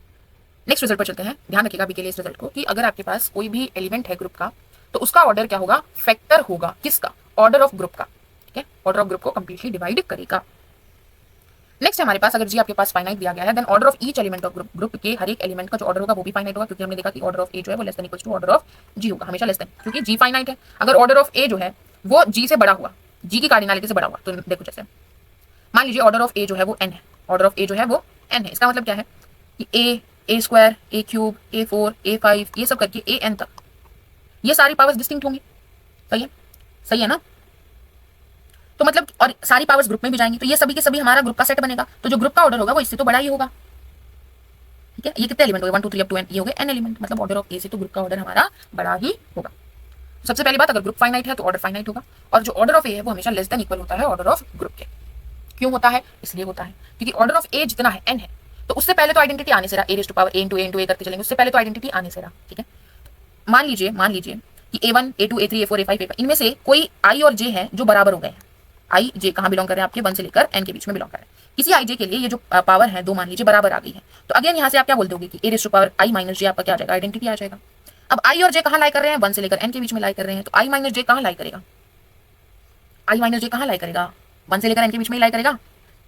नेक्स्ट रिजल्ट पर चलते हैं। ध्यान रखिएगा अभी के लिए इस रिजल्ट को, कि अगर आपके पास कोई भी एलिमेंट है ग्रुप का तो उसका ऑर्डर क्या होगा, फैक्टर होगा किसका, ऑर्डर ऑफ ग्रुप का। ठीक है, ऑर्डर ऑफ ग्रुप को कंप्लीटली डिवाइड करेगा। नेक्स्ट हमारे पास अगर जी आपके पास फाइनाइट दिया गया है, then order of each element of group के हर एक एलिमेंट का जो ऑर्डर होगा वो भी फाइनाइट होगा, क्योंकि हमने देखा कि ऑर्डर ऑफ ए जो है वो less than equals to order of G होगा, हमेशा लेस देन, क्योंकि जी फाइनाइट है। अगर ऑर्डर ऑफ ए जो है वो जी से बड़ा हुआ, जी की कार्डिनलिटी से बड़ा हुआ, तो देखो जैसे मान लीजिए ऑर्डर ऑफ ए जो है वो एन है, ऑर्डर ऑफ ए जो है वो एन है। इसका मतलब क्या है कि ए स्क्वायर, ए क्यूब, A4, A5, ये सब करके ए एन तक ये सारी पावर्स डिस्टिंक्ट होंगी। सही है, सही है ना? तो मतलब और सारी पावर्स ग्रुप में भी जाएंगी, तो ये सभी के सभी हमारा ग्रुप का सेट बनेगा। तो जो ग्रुप का ऑर्डर होगा वो इससे तो बड़ा ही होगा। ठीक है, ये कितने एलिमेंट हो गए, 1 2 3 अप टू एन, ये हो गए एन एलिमेंट, मतलब ऑर्डर ऑफ ए से तो ग्रुप का ऑर्डर हमारा बड़ा ही होगा। सबसे पहली बात, अगर ग्रुप फाइनाइट है तो ऑर्डर फाइनाइट होगा, और जो ऑर्डर ऑफ ए है वो हमेशा लेस देन इक्वल होता है ऑर्डर ऑफ ग्रुप के। क्यों होता है, इसलिए होता है क्योंकि ऑर्डर ऑफ ए जितना है एन है, तो उससे पहले तो आइडेंटिटी आने से रहा, a raise to power a into a करके चलेंगे, उससे पहले तो आइडेंटिटी आने से रहा। ठीक है, मान लीजिए कि A1, A2, A3, A4, A5, A5 इनमें से कोई आई और जे है जो बराबर हो गए हैं। आई जे कहाँ बिलोंग कर रहे हैं, आपके 1 से लेकर n के बीच में बिलोंग कर रहे हैं। किसी आई जे के लिए ये जो पावर है दो मान लीजिए बराबर आ गई है, तो अगेन यहाँ से आप क्या बोल दोगे कि a raise to power i minus j आपका क्या आ जाएगा, आइडेंटिटी आ जाएगा। अब आई और जे कहाँ लाई कर रहे हैं, 1 से लेकर n के बीच में लाई कर रहे हैं, तो आई माइनस जे कहाँ लाई करेगा, आई माइनस जे कहाँ लाई करेगा, 1 से लेकर n के बीच में ही लाई करेगा।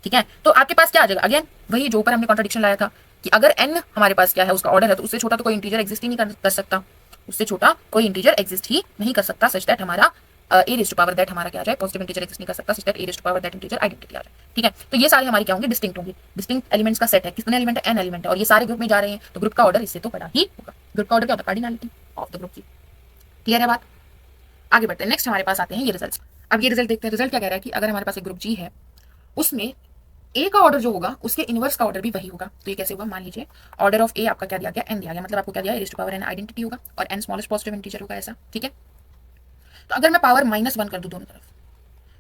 ठीक है, तो आपके पास क्या आ जाएगा, अगेन वही जो ऊपर हमने कॉन्ट्रडिक्शन लाया था कि अगर n हमारे पास क्या है उसका ऑर्डर है, तो उससे छोटा तो कोई इंटीजर एग्जिस्ट ही नहीं कर सकता, उससे छोटा कोई इंटीजर एग्जिस्ट ही नहीं कर सकता, सच दैट हमारा ए रेज़ टू पावर दैट हमारा क्या आ जाए, पॉजिटिव इंटीजर एग्जिस्ट नहीं कर सकता, such that a raise to power that integer identity आ जाए। ठीक है, तो ये सारे हमारी क्या होंगे, डिस्टिंक्ट होंगे। डिस्टिंक्ट एलिमेंट्स का सेट है, कितने एलिमेंट है, एन एलिमेंट है, और ये सारे ग्रुप में जा रहे हैं, तो ग्रुप का ऑर्डर इससे तो बड़ा ही होगा। ग्रुप का ऑर्डर क्या होता है, कार्डिनलिटी ऑफ द ग्रुप की। क्लियर है बात? आगे बढ़ते हैं। नेक्स्ट हमारे पास आते हैं ये रिजल्ट। अब ये रिजल्ट देखते हैं। रिजल्ट क्या कह रहा है कि अगर हमारे पास एक ग्रुप जी है, उसमें ए का ऑर्डर जो होगा उसके इनवर्स का ऑर्डर भी वही होगा। तो ये कैसे होगा, मान लीजिए ऑर्डर ऑफ ए आपका क्या दिया गया, एन दिया गया, मतलब आपको क्या दिया, a raise to power n identity होगा, और एन स्मॉलेस्ट पॉजिटिव इंटीजर होगा, ऐसा। ठीक है, तो अगर मैं पावर -1 कर दूं दोनों तरफ,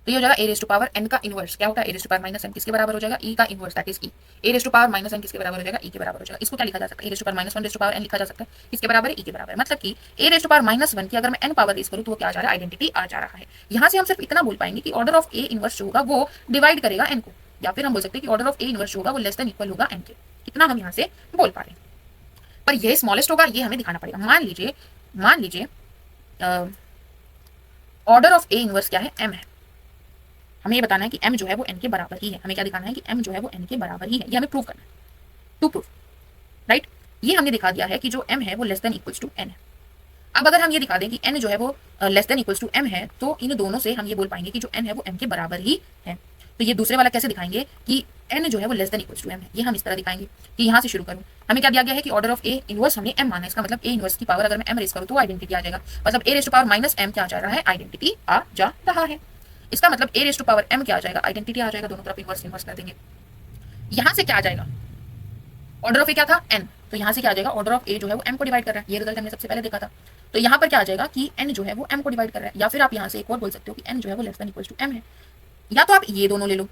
तो ये हो जाएगा a raise to power N का इनवर्स क्या होगा, a raise to power minus n किसके बराबर हो जाएगा, ई का inverse that is e. A raise to power minus n किसके बराबर हो जाएगा, ई के बराबर हो जाएगा। इसको क्या लिखा जा सकता है, ए raise to power -1 raise to power n लिखा जा सकता है, किसके बराबर है, ई के बराबर। मतलब कि ए रेज़ टू पावर -1 की अगर मैं एन पावर रेज़ करूं तो वो क्या आ जा रहा है, आइडेंटिटी आ जा रहा है। यहाँ से हम सिर्फ इतना बोल पाएंगे कि ऑर्डर ऑफ ए इनवर्स जो होगा वो डिवाइड करेगा एन को, या फिर हम बोल सकते हैं कि ऑर्डर ऑफ ए इनवर्स जो होगा वो लेस देन इक्वल होगा एन के। कितना हम यहाँ से बोल पा रहे हैं, पर ये स्मॉलेस्ट होगा ये हमें दिखाना पड़ेगा। मान लीजिए ऑर्डर ऑफ ए इनवर्स क्या है, एम है। हमें ये बताना है कि m जो है वो n के बराबर ही है। हमें क्या दिखाना है कि m जो है वो n के बराबर ही है, ये हमें प्रूव करना है, टू प्रूफ, राइट। ये हमने दिखा दिया है कि जो m है वो less than equals to n है। अब अगर हम ये दिखा दें कि n जो है वो less than equals to m है, तो इन दोनों से हम ये बोल पाएंगे कि जो n है वो m के बराबर ही है। तो ये दूसरे वाला कैसे दिखाएंगे कि n जो है वो less than equals to m है, ये हम इस तरह दिखाएंगे कि यहाँ से शुरू करूँ। हमें क्या दिया गया है कि ऑर्डर ऑफ a इनवर्स हमने m माना है, इसका मतलब a इनवर्स की पावर अगर मैं m रेज करूँ तो आइडेंटिटी आ जाएगा, मतलब a raise to power minus m क्या आ जा रहा है, आइडेंटिटी आ जा रहा है। इसका मतलब a raise to power m क्या आ जाएगा, आइडेंटिटी आ जाएगा। दोनों तरफ इनवर्स कर देंगे। यहाँ से क्या आ जाएगा, ऑर्डर ऑफ ए क्या था, n, तो यहाँ से क्या आ जाएगा, ऑर्डर ऑफ a जो है वो m को डिवाइड कर रहा है। ये रिजल्ट हमने सबसे पहले देखा था। तो यहाँ पर क्या आ जाएगा कि n जो है वो m को डिवाइड कर रहा है, या फिर आप यहाँ से एक और बोल सकते हो कि n जो है वो less than equals to m है। या तो आप ये दोनों ले लो,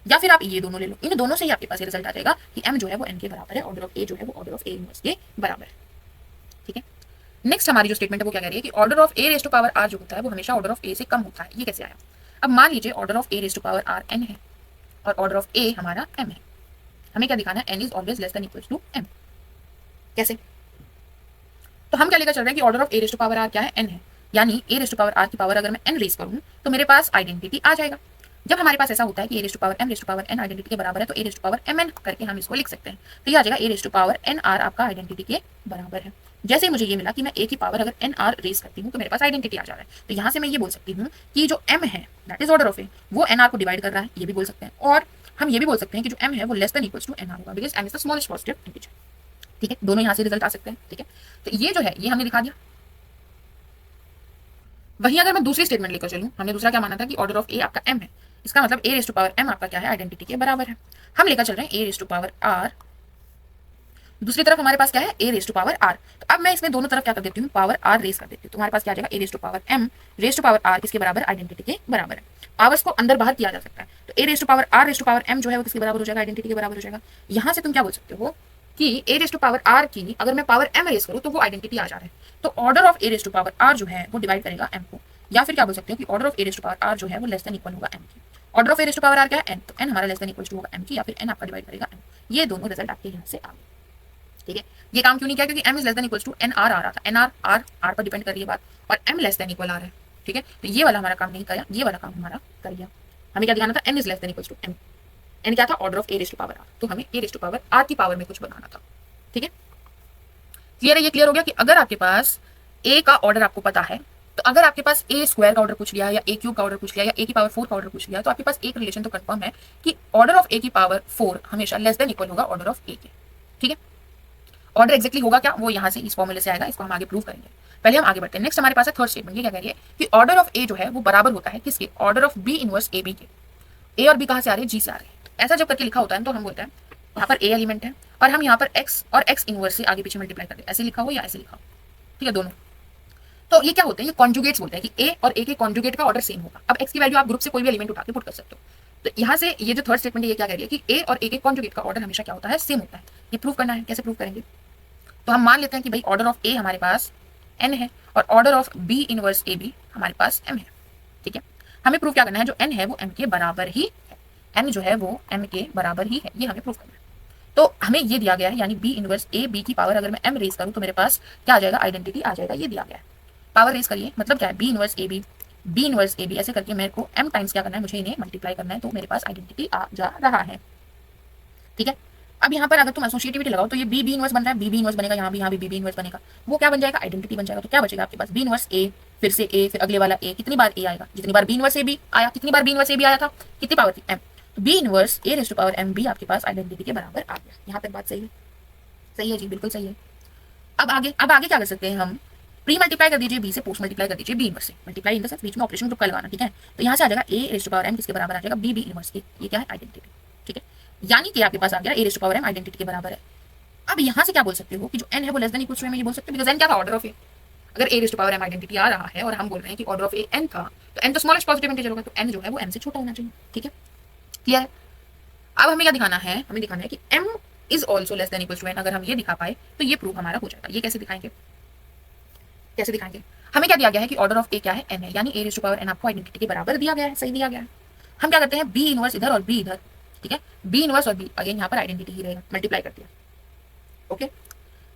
या फिर आप ये दोनों ले लो, इन दोनों से ही आपके पास ये रिजल्ट आ जाएगा कि m जो है वो n के बराबर है, ऑर्डर ऑफ a जो है वो ऑर्डर ऑफ a इनवर्स के बराबर है। ठीक है, नेक्स्ट हमारी जो स्टेटमेंट है वो क्या कह रही है कि order of a raise to power r जो होता है वो हमेशा ऑर्डर ऑफ a से कम होता है। ये कैसे आया, अब मान लीजिए order of a raise to power r n है और ऑर्डर ऑफ a हमारा m है। हमें क्या दिखाना है, n is always less than equals to m। कैसे, तो हम क्या लेकर चल रहे हैं कि order of a raise to power r क्या है, n है, यानी a raise to power r की पावर अगर मैं n रेज करूँ तो मेरे पास आइडेंटिटी आ जाएगा। जब हमारे पास ऐसा होता है कि a raise to power m raise to power n identity के बराबर है, तो a raise to power mn करके हम इसको लिख सकते हैं। तो ये आ जाएगा a raise to power nr आपका आइडेंटिटी के बराबर है। जैसे ही मुझे ये मिला कि मैं a की पावर अगर nr रेज करती हूँ तो मेरे पास आइडेंटिटी आ जा रहा है, तो यहाँ से मैं ये बोल सकती हूँ कि जो m है that is order of a वो nr को डिवाइड कर रहा है, ये भी बोल सकते हैं। और हम ये भी बोल सकते हैं कि जो m है वो less than equals to nr होगा, because m is the smallest positive integer. ठीक है, दोनों यहाँ से रिजल्ट आ सकते हैं। ठीक है, तो ये जो है ये हमने दिखा दिया। वहीं अगर मैं दूसरी स्टेटमेंट लेकर चलूँ, हमने दूसरा क्या माना था कि ऑर्डर ऑफ a आपका m है, इसका मतलब ए रेज टू पावर एम आपका क्या है, आइडेंटिटी के बराबर है। हम लेकर चल रहे हैं ए रेज टू पावर आर, दूसरी तरफ हमारे पास क्या है, a raise to power R. तो अब मैं इसमें दोनों तरफ क्या कर देती हूँ, पावर आर रेज कर देती हूँ। तुम्हारे पास क्या आ जाएगा, a raise to power m raise to power r किसके बराबर, आइडेंटिटी के बराबर है। पावर्स को अंदर बाहर किया जा सकता है, तो a raise to power r raise to power m जो है वो किसके बराबर हो जाएगा, आइडेंटिटी के बराबर हो जाएगा। यहाँ से तुम क्या बोल सकते हो कि ए रेज टू पावर आर की अगर मैं पावर एम रेज करूँ तो वो आइडेंटिटी आ जा रहा है, तो order of A raise to power are जो है वो डिवाइड करेगा एम को। या फिर क्या बोल सकते हो कि order of A raise to power are जो है वो लेस देन इक्वल होगा एम की। Order of A raise to power R क्या है, एन, तो एन हमारा लेस देन इक्वल टू होगा एम की, या फिर एन आपका डिवाइड करेगा एम। ये दोनों रिजल्ट आपके यहाँ से आ गए। ठीक है, ये काम क्यों नहीं किया, क्योंकि m is less than equal to n r आ रहा था, एन आर आर आर पर डिपेंड कर रही है बात, और m लेस देन इक्वल आ रहा है। ठीक है, तो ये वाला हमारा काम नहीं किया, ये वाला काम हमारा कर गया। हमें क्या दिखाना था, n is less than equal to m, n क्या था, order of A raise to power R, तो हमें A raise to power R की पावर में कुछ बनाना था। ठीक है, क्लियर है, ये क्लियर हो गया कि अगर आपके पास a का ऑर्डर आपको पता है, तो अगर आपके पास a स्क्वायर का ऑर्डर पूछ लिया या a क्यूब का ऑर्डर पूछ लिया या a की पावर 4 का ऑर्डर पूछ लिया, तो आपके पास एक रिलेशन तो कंफर्म है कि ऑर्डर ऑफ a की पावर 4 हमेशा लेस देन इक्वल होगा ऑर्डर ऑफ a के। ठीक है, ऑर्डर एक्जेक्टली होगा क्या, वो यहाँ से इस फॉर्मूले से आएगा, इसको हम आगे प्रूव करेंगे। पहले हम आगे बढ़ते हैं। नेक्स्ट हमारे पास है थर्ड स्टेटमेंट, ये क्या कह रही है कि ऑर्डर ऑफ ए जो है वो बराबर होता है किसके, order of B inverse A B के। ए और बी कहाँ से आ रहे हैं, जी से आ रहे हैं। तो ऐसा जब करके लिखा होता है तो हम बोलते हैं यहाँ पर ए एलिमेंट है और हम यहाँ पर एक्स और एक्स इनवर्स से आगे पीछे मल्टीप्लाई करते हैं, ऐसे लिखा हो या ऐसे लिखा हो। ठीक है, दोनों। तो ये क्या होते हैं, ये कॉन्जुगेट्स बोलते हैं कि ए और ए के कॉन्जुगेट का ऑर्डर सेम होगा। अब एक्स की वैल्यू आप ग्रुप से कोई भी एलिमेंट उठा के पुट कर सकते हो। तो यहाँ से ये जो थर्ड स्टेटमेंट है ये क्या कह रही है कि ए और ए के कॉन्जुगेट का ऑर्डर हमेशा क्या होता है, सेम होता है। ये प्रूव करना है, कैसे प्रूव करेंगे, तो हम मान लेते हैं कि भाई ऑर्डर ऑफ ए हमारे पास n है और order of B inverse A B हमारे पास m है। ठीक है, हमें प्रूव क्या करना है, जो n है वो m के बराबर ही है, n जो है वो m के बराबर ही है, ये हमें प्रूव करना है। तो हमें ये दिया गया है, यानी b इनवर्स ए बी की पावर अगर मैं m रेज करूँ तो मेरे पास क्या आ जाएगा, आइडेंटिटी आ जाएगा। ये दिया गया है, पावर रेज करिए, मतलब क्या है, b इनवर्स ए बी ऐसे करके मेरे को m टाइम्स क्या करना है, मुझे इन्हें मल्टीप्लाई करना है, तो मेरे पास आइडेंटिटी आ जा रहा है। ठीक है, अब यहाँ पर अगर तुम एसोसिएटिविटी लगाओ तो ये बी इनवर्स बन रहा है, बी इनवर्स बनेगा, यहाँ भी बी इनवर्स बनेगा, वो क्या बन जाएगा, आइडेंटिटी बन जाएगा। तो क्या बचेगा आपके पास, बी इनवर्स ए, फिर से ए, फिर अगले वाला ए, कितनी बार ए आएगा, जितनी बार बी इनवर्स ए बी आया, कितनी बार बी इनवर्स ए बी आया था, कितनी पावर थी, एम। तो B inverse A raise to power M B आपके पास आइडेंटिटी के बराबर आ गया। यहाँ तक बात सही है, सही है जी, बिल्कुल सही है। अब आगे क्या कर सकते हैं हम, प्री मल्टीप्लाई कर दीजिए बी से, पोस्ट मल्टीप्लाई कर दीजिए बी इनवर्स से, मल्टीप्लाई इन द सेंस बीच में ऑपरेशन ग्रुप का लगाना। ठीक है, तो यहाँ से आ जाएगा a raise to power M किसके बराबर आ जाएगा, बी इनवर्स के, ये क्या है, आइडेंटिटी। ठीक है, यानी कि आपके पास आ गया a raise to power m identity के बराबर है। अब यहाँ से क्या बोल सकते हो कि जो n है वो less than equal to m, ये बोल सकते हो बिकॉज़ n क्या था, ऑर्डर ऑफ ए। अगर ए raise to power m identity आ रहा है और हम बोल रहे हैं कि ऑर्डर ऑफ ए n था, तो n तो स्मॉलेस्ट पॉजिटिव इंटीजर होगा, तो n जो है वो m से छोटा होना चाहिए। ठीक है, क्लियर है। अब हमें क्या दिखाना है, हमें दिखाना है कि m is also less than equal to n। अगर हम ये दिखा पाए तो ये प्रूफ हमारा हो जाएगा। ये कैसे दिखाएंगे, कैसे दिखाएंगे, हमें क्या दिया गया है कि ऑर्डर ऑफ ए क्या है, n है, यानी ए रेज़ टू पावर n आपको आइडेंटिटी के बराबर दिया गया है, सही दिया गया है। हम क्या करते हैं, बी इनवर्स इधर और बी इधर। ठीक है, बी इनवर्स और बी अगेन यहाँ पर आइडेंटिटी ही रहेगा, मल्टीप्लाई कर दिया। ओके,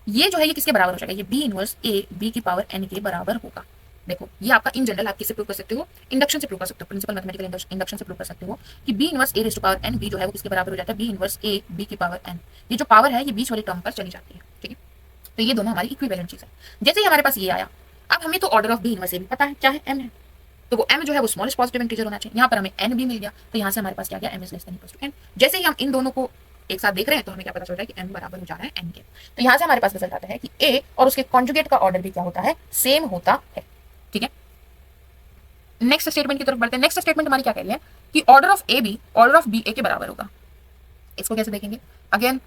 ये जो है ये किसके बराबर हो जाएगा, ये बी इनवर्स ए बी की पावर n के बराबर होगा। देखो ये आपका इन जनरल आप किससे प्रूव कर सकते हो, इंडक्शन से प्रूव कर सकते हो, प्रिंसिपल मैथमेटिकल इंडक्शन से प्रूव कर सकते हो कि B inverse A raise to power n B जो है वो किसके बराबर हो जाता है, बी इनवर्स ए बी की पावर n। ये जो पावर है ये बीच वाली टर्म पर चली जाती है। ठीक है, तो ये दोनों हमारी इक्विवेलेंट चीज है। जैसे ही हमारे पास ये आया, अब हमें तो ऑर्डर ऑफ बी इनवर्स ए भी पता है क्या है, m है, तो वो m जो है वो स्मॉलेस्ट पॉजिटिव इंटीजर होना चाहिए। यहाँ पर हमें n भी मिल गया, तो यहाँ से हमारे पास क्या गया, m is less than equal to n। जैसे ही हम इन दोनों को एक साथ देख रहे हैं तो हमें क्या पता चल रहा है कि m बराबर हो जा रहा है n के। तो यहाँ से हमारे पास रिजल्ट आता है कि a और उसके कॉन्जुगेट का ऑर्डर भी क्या होता है, सेम होता है। ठीक है, नेक्स्ट स्टेटमेंट की तरफ बढ़ते हैं। नेक्स्ट स्टेटमेंट हमारी क्या कह रही है कि order of a b order of b a के बराबर होगा। इसको कैसे देखेंगे, अगेन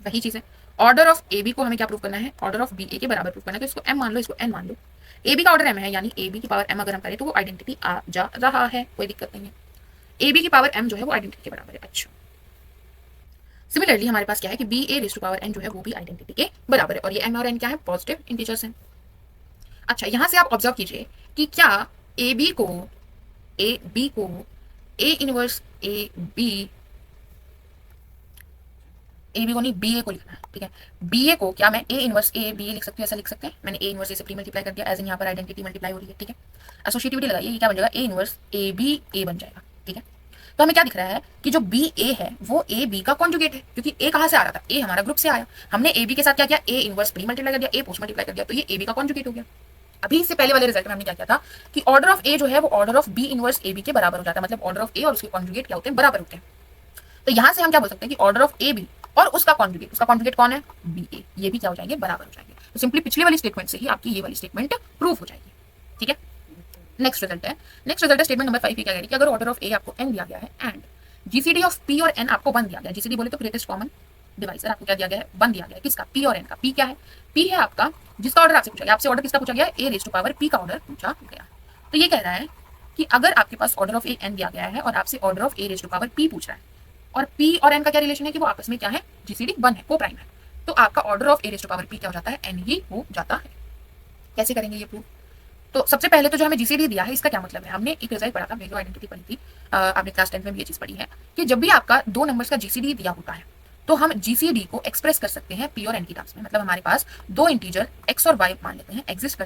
वही चीज है, ऑर्डर ऑफ ए बी को हमें क्या प्रूव करना है, ऑर्डर ऑफ बी ए के बराबर प्रूव करना है। तो इसको m मान लो, इसको n मान लो, ए बी का ऑर्डर m है, यानी ए बी की पावर m अगर हम करें तो वो आइडेंटिटी आ जा रहा है, कोई दिक्कत नहीं है। ए बी की पावर m जो है वो आइडेंटिटी के बराबर है। अच्छा, सिमिलरली हमारे पास क्या है कि B A raise to power n जो है वो भी आइडेंटिटी के बराबर है, और ये m और n क्या है, पॉजिटिव इंटीजर्स हैं। अच्छा, यहाँ से आप ऑब्जर्व कीजिए कि क्या ए बी को ए इनवर्स ए बी को नहीं, बी ए को लिखना है। ठीक है, बी ए को क्या मैं ए इनवर्स ए बी लिख सकती हूँ, ऐसा लिख सकते हैं। मैंने ए इनवर्स ए से प्री मल्टीप्लाई कर दिया, एज इन यहाँ पर आइडेंटिटी मल्टीप्लाई हो रही है। ठीक है, एसोसिएटिविटी लगाइए, ये क्या बन जाएगा, ए इनवर्स ए बी ए बन जाएगा। ठीक है, तो हमें क्या दिख रहा है कि जो बी ए है वो ए बी का कॉन्जुगेट है, क्योंकि ए कहाँ से आ रहा था, ए हमारा ग्रुप से आया, हमने ए बी के साथ क्या किया, ए इनवर्स प्री मल्टीप्लाई कर दिया, ए पोस्ट मल्टीप्लाई कर दिया, तो ये ए बी का कॉन्जुगेट हो गया। अभी इससे पहले वाले रिजल्ट में हमने क्या किया था कि ऑर्डर ऑफ ए जो है वो order of B inverse A B के बराबर हो जाता है, मतलब ऑर्डर ऑफ ए और उसके कॉन्जुगेट क्या होते हैं, बराबर होते हैं। तो यहाँ से हम क्या बोल सकते हैं कि ऑर्डर ऑफ ए बी और उसका कॉन्जुगेट कौन है, बी ए, ये भी क्या हो जाएंगे, बराबर हो जाएंगे। तो सिंपली पिछले वाली स्टेटमेंट से ही आपकी ये वाली स्टेटमेंट प्रूफ हो जाएगी। ठीक है, नेक्स्ट रिजल्ट है, स्टेटमेंट नंबर 5 की क्या कह रही है कि अगर ऑर्डर ऑफ ए आपको n दिया गया है एंड जीसीडी ऑफ p और n आपको 1 दिया गया है, जीसीडी बोले तो ग्रेटेस्ट कॉमन डिवाइसर, आपको क्या दिया गया है 1 दिया गया है, किसका p और n का। p क्या है, p है आपका जिसका ऑर्डर आपसे पूछा गया, आपसे ऑर्डर किसका पूछा गया है, a raise to power p का ऑर्डर पूछा गया। तो ये कह रहा है कि अगर आपके पास ऑर्डर ऑफ ए n दिया गया है और आपसे order of a raise to power p पूछ रहा है और p और n का क्या रिलेशन है कि वो आपस में क्या है, जीसीडी 1 है, को प्राइम है, तो आपका order of a raise to power p क्या हो जाता है, n ही हो जाता है। कैसे करेंगे ये प्रूफ? तो सबसे पहले तो जो हमें जीसीडी दिया है इसका क्या मतलब है, हमने एक रिजल्ट पढ़ा था, वैल्यू आइडेंटिटी पढ़ी थी, आपने क्लास 10 में भी ये चीज पढ़ी है कि जब भी आपका दो नंबर्स का जीसीडी दिया होता है तो हम जीसीडी को एक्सप्रेस कर सकते हैं पी और एन की टर्म्स में। मतलब हमारे पास दो इंटीजर एक्स और वाई मान लेते हैं, एग्जिस्ट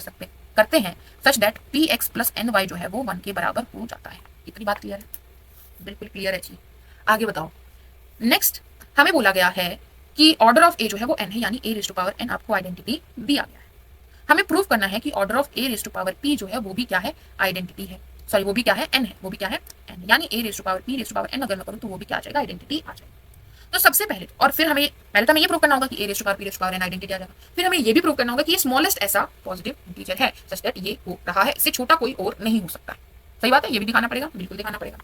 करते हैं such that P X plus N Y जो है वो 1 के बराबर हो जाता है। इतनी बात क्लियर है? बिल्कुल क्लियर है जी। आगे बताओ। नेक्स्ट हमें बोला गया है कि ऑर्डर ऑफ ए जो है वो एन है, यानी ए रेज़ टू पावर एन आपको आइडेंटिटी दिया गया है। हमें प्रूव करना है कि order of A raise to power P जो है वो भी क्या है, आइडेंटिटी है, सॉरी वो भी क्या है, एन है, वो भी क्या है, एन, यानी ए raise to power p raise to power n अगर मैं करूँ तो वो भी क्या आ जाएगा, आइडेंटिटी आ जाएगी। तो सबसे पहले और फिर हमें पहले तो हमें ये प्रूव करना होगा कि a raise to power p raise to power n identity आ जाएगा, फिर हमें ये भी प्रूव करना होगा कि ये स्मॉलेस्ट ऐसा पॉजिटिव इंटीजर है सच दैट ये हो रहा है, इससे छोटा कोई और नहीं हो सकता। सही बात है, ये भी दिखाना पड़ेगा, बिल्कुल दिखाना पड़ेगा।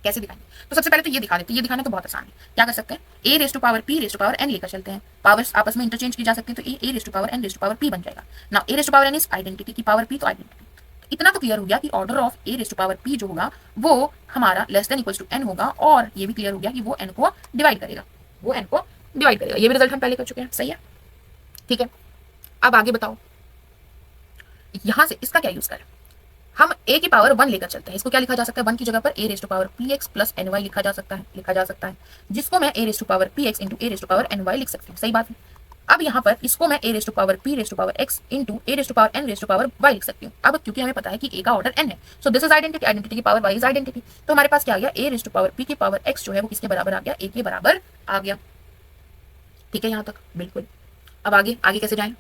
कैसे दिखाएंगे? तो सबसे पहले तो ये दिखा देते हैं, ये दिखाना तो बहुत आसान है। क्या कर सकते हैं, a raise to power p raise to power n लेकर चलते हैं, पावर्स आपस में इंटरचेंज की जा सकती है, तो a raise to power n raise to power p बन जाएगा। Now a raise to power n is identity की पावर पी, तो आइडेंटिटी। तो इतना तो क्लियर हो गया कि order of A raise to power P जो होगा वो हमारा less than equals to n होगा, और ये भी क्लियर हो गया कि वो एन को डिवाइड करेगा, वो एन को डिवाइड करेगा। ये भी रिजल्ट हम पहले कर चुके हैं, सही है, ठीक है। अब आगे बताओ, यहां से इसका क्या यूज करें, हम a की पावर 1 लेकर चलते हैं, इसको क्या लिखा जा सकता है, 1 की जगह पर a raise to power px plus ny लिखा जा सकता है, जिसको मैं a raise to power px into a raise to power ny लिख सकती हूँ। सही बात है। अब यहाँ पर इसको मैं a raise to power p raise to power x into a raise to power n raise to power y लिख सकती हूँ। अब क्योंकि हमें पता है कि a का ऑर्डर n है, so this is identity, identity की पावर y इज आइडेंटिटी, तो हमारे पास क्या आ गया, a raise to power p की पावर x जो है वो किसके बराबर आ गया, a के बराबर आ गया। ठीक है यहाँ तक, बिल्कुल। अब आगे आगे कैसे जाएं,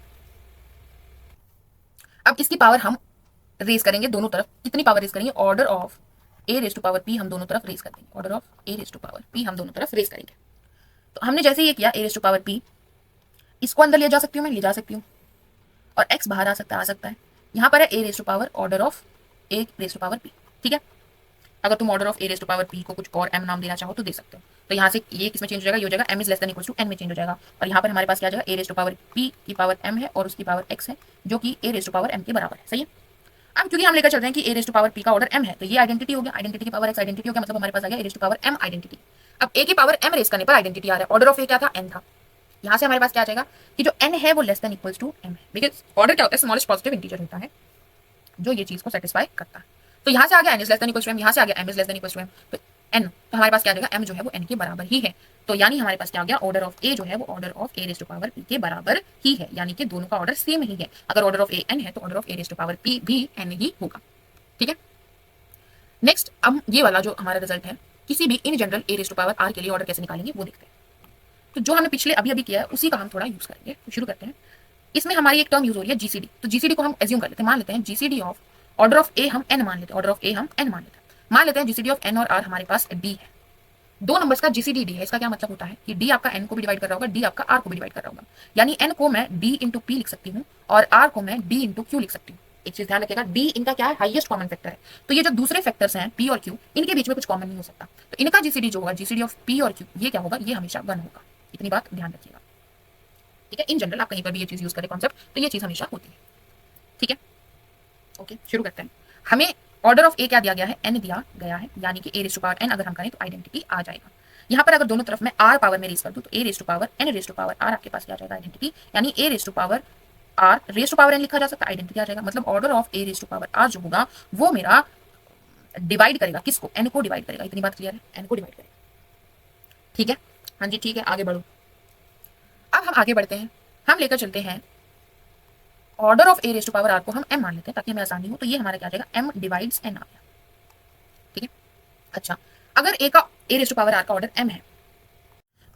अब इसकी पावर हम रेज करेंगे दोनों तरफ। कितनी पावर रेज करेंगे, order of A raise to power P हम दोनों तरफ रेज कर देंगे, order of A raise to power P हम दोनों तरफ रेज करेंगे। तो हमने जैसे ये किया, ए रेज टू पावर पी, इसको अंदर ले जा सकती हूँ, मैं ले जा सकती हूँ, और एक्स बाहर आ सकता है। यहाँ पर है a raise to power order of A raise to power p, ठीक है। अगर तुम order of A raise to power p को कुछ और एम नाम देना चाहो तो दे सकते हो। तो यहाँ से ये किसमें चेंज हो जाएगा, ये हो जाएगा M is less than equal to N में चेंज हो जाएगा, और यहाँ पर हमारे पास क्या आ जाएगा, a raise to power P की पावर एम है और उसकी पावर एक्स है जो कि ए रेज टू पावर एम के बराबर है। सही है। अब क्योंकि हम लेकर चल रहे हैं कि a raise to power P का ऑर्डर m है, तो ये आइडेंटिटी हो गया, आइडेंटिटी की पावर x आइडेंटिटी हो गया, मतलब हमारे पास आ गया a raise to power m identity. अब a की पावर m रेज़ करने पर आइडेंटिटी आ रहा है, ऑर्डर ऑफ a क्या था, n था। यहाँ से हमारे पास क्या आ जाएगा कि जो n है वो less than equals to m है, बिकॉज ऑर्डर क्या होता है, स्मॉलेस्ट पॉजिटिव इंटीजर होता है जो ये चीज को सेटिस्फाई करता है। तो यहाँ से आ गया n is less than equals to m, यहाँ से आ गया m is less than equals to m, तो n, तो हमारे पास क्या आ जाएगा, m जो है वो n के बराबर ही है। तो यानी हमारे पास क्या हो गया, ऑर्डर ऑफ a जो है वो order of a raise to power p के बराबर ही है, यानी कि दोनों का ऑर्डर सेम ही है। अगर ऑर्डर ऑफ a n है तो order of a raise to power p भी n ही होगा, ठीक है। नेक्स्ट अब ये वाला जो हमारा रिजल्ट है, किसी भी in general A raise to power R के लिए ऑर्डर कैसे निकालेंगे वो देखते हैं। तो जो हमने पिछले अभी किया है उसी का हम थोड़ा यूज करेंगे, तो शुरू करते हैं। इसमें हमारी एक टर्म यूज हो रही है जीसीडी, तो जीसीडी को हम एज्यूम कर लेते हैं, मान लेते हैं जीसीडी ऑफ ऑर्डर ऑफ ए हम एन मान लेते हैं, ऑर्डर ऑफ ए हम एन मान लेते हैं जीसीडी ऑफ एन और आर हमारे पास डी है, दो नंबर्स का जीसीडी डी है। इसका क्या मतलब होता है कि डी आपका एन को भी डिवाइड कर रहा होगा, डी आपका आर को भी डिवाइड कर रहा होगा, यानी एन को मैं डी इंटू पी लिख सकती हूँ और आर को मैं डी इंटू क्यू लिख सकती हूँ। एक चीज ध्यान रखिएगा, डी इनका क्या है, हाईएस्ट कॉमन फैक्टर है, तो ये जो दूसरे फैक्टर्स हैं पी और क्यू, इनके बीच में कुछ कॉमन नहीं हो सकता, तो इनका जीसीडी जो होगा, जीसीडी ऑफ पी और क्यू, ये क्या होगा, ये हमेशा 1 होगा। इतनी बात ध्यान रखिएगा, ठीक है। इन जनरल आप कहीं पर भी ये चीज यूज करें कॉन्सेप्ट, तो ये चीज हमेशा होती है, ठीक है। ओके, शुरू करते हैं। हमें ऑर्डर ऑफ ए क्या दिया गया है, एन दिया गया है, यानी कि a raise to power n अगर हम करें तो आइडेंटिटी आ जाएगा। यहाँ पर अगर दोनों तरफ मैं आर पावर में रेज कर दूं तो a raise to power n raise to power r आपके पास क्या आ जाएगा, आइडेंटिटी, यानी ए raise to power r raise to power n लिखा जा सकता है, आइडेंटिटी आ जाएगा। मतलब order of A raise to power are जो होगा वो मेरा डिवाइड करेगा किसको, एन को डिवाइड करेगा। इतनी बात क्लियर है, एन को डिवाइड करेगा, ठीक है। हाँ जी ठीक है, आगे बढ़ो। अब हम आगे बढ़ते हैं, हम लेकर चलते हैं order of A raise to power R को हम m मान लेते हैं ताकि हमें आसानी हो, तो ये हमारा क्या आ जाएगा, m डिवाइड्स n आ गया, ठीक है। अच्छा, अगर a का ए रेज़ टू पावर आर का ऑर्डर m है,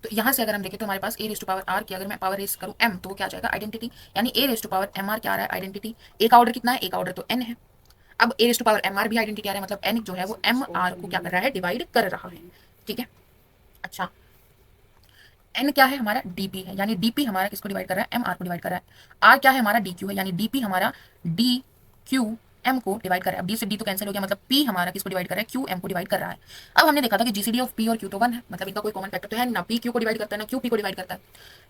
तो यहाँ से अगर हम देखें तो हमारे पास a raise to power R की अगर मैं पावर रेज करूँ m, तो वो क्या आ जाएगा, आइडेंटिटी, यानी ए raise to power m r क्या आ रहा है, आइडेंटिटी। a का ऑर्डर कितना है, a का ऑर्डर तो n है। अब a raise to power m r भी आइडेंटिटी आ रहा है, मतलब n जो है वो एम आर को क्या कर रहा है, डिवाइड कर रहा है, ठीक है। अच्छा, n क्या है हमारा, dp है, यानी dp हमारा किसको डिवाइड कर रहा है, mr को डिवाइड कर रहा है। r क्या है हमारा, dq है, यानी dp हमारा dq एम को डिवाइड कर रहा है। अब डी से डी तो कैंसिल हो गया, मतलब पी हमारा किसको डिवाइड कर रहा है, क्यू एम को डिवाइड कर रहा है। अब हमने देखा था कि जीसीडी ऑफ पी और क्यू तो 1 है, मतलब इनका कोई कॉमन फैक्टर तो है ना, पी क्यू को डिवाइड करता है ना क्यू पी को डिवाइड करता है।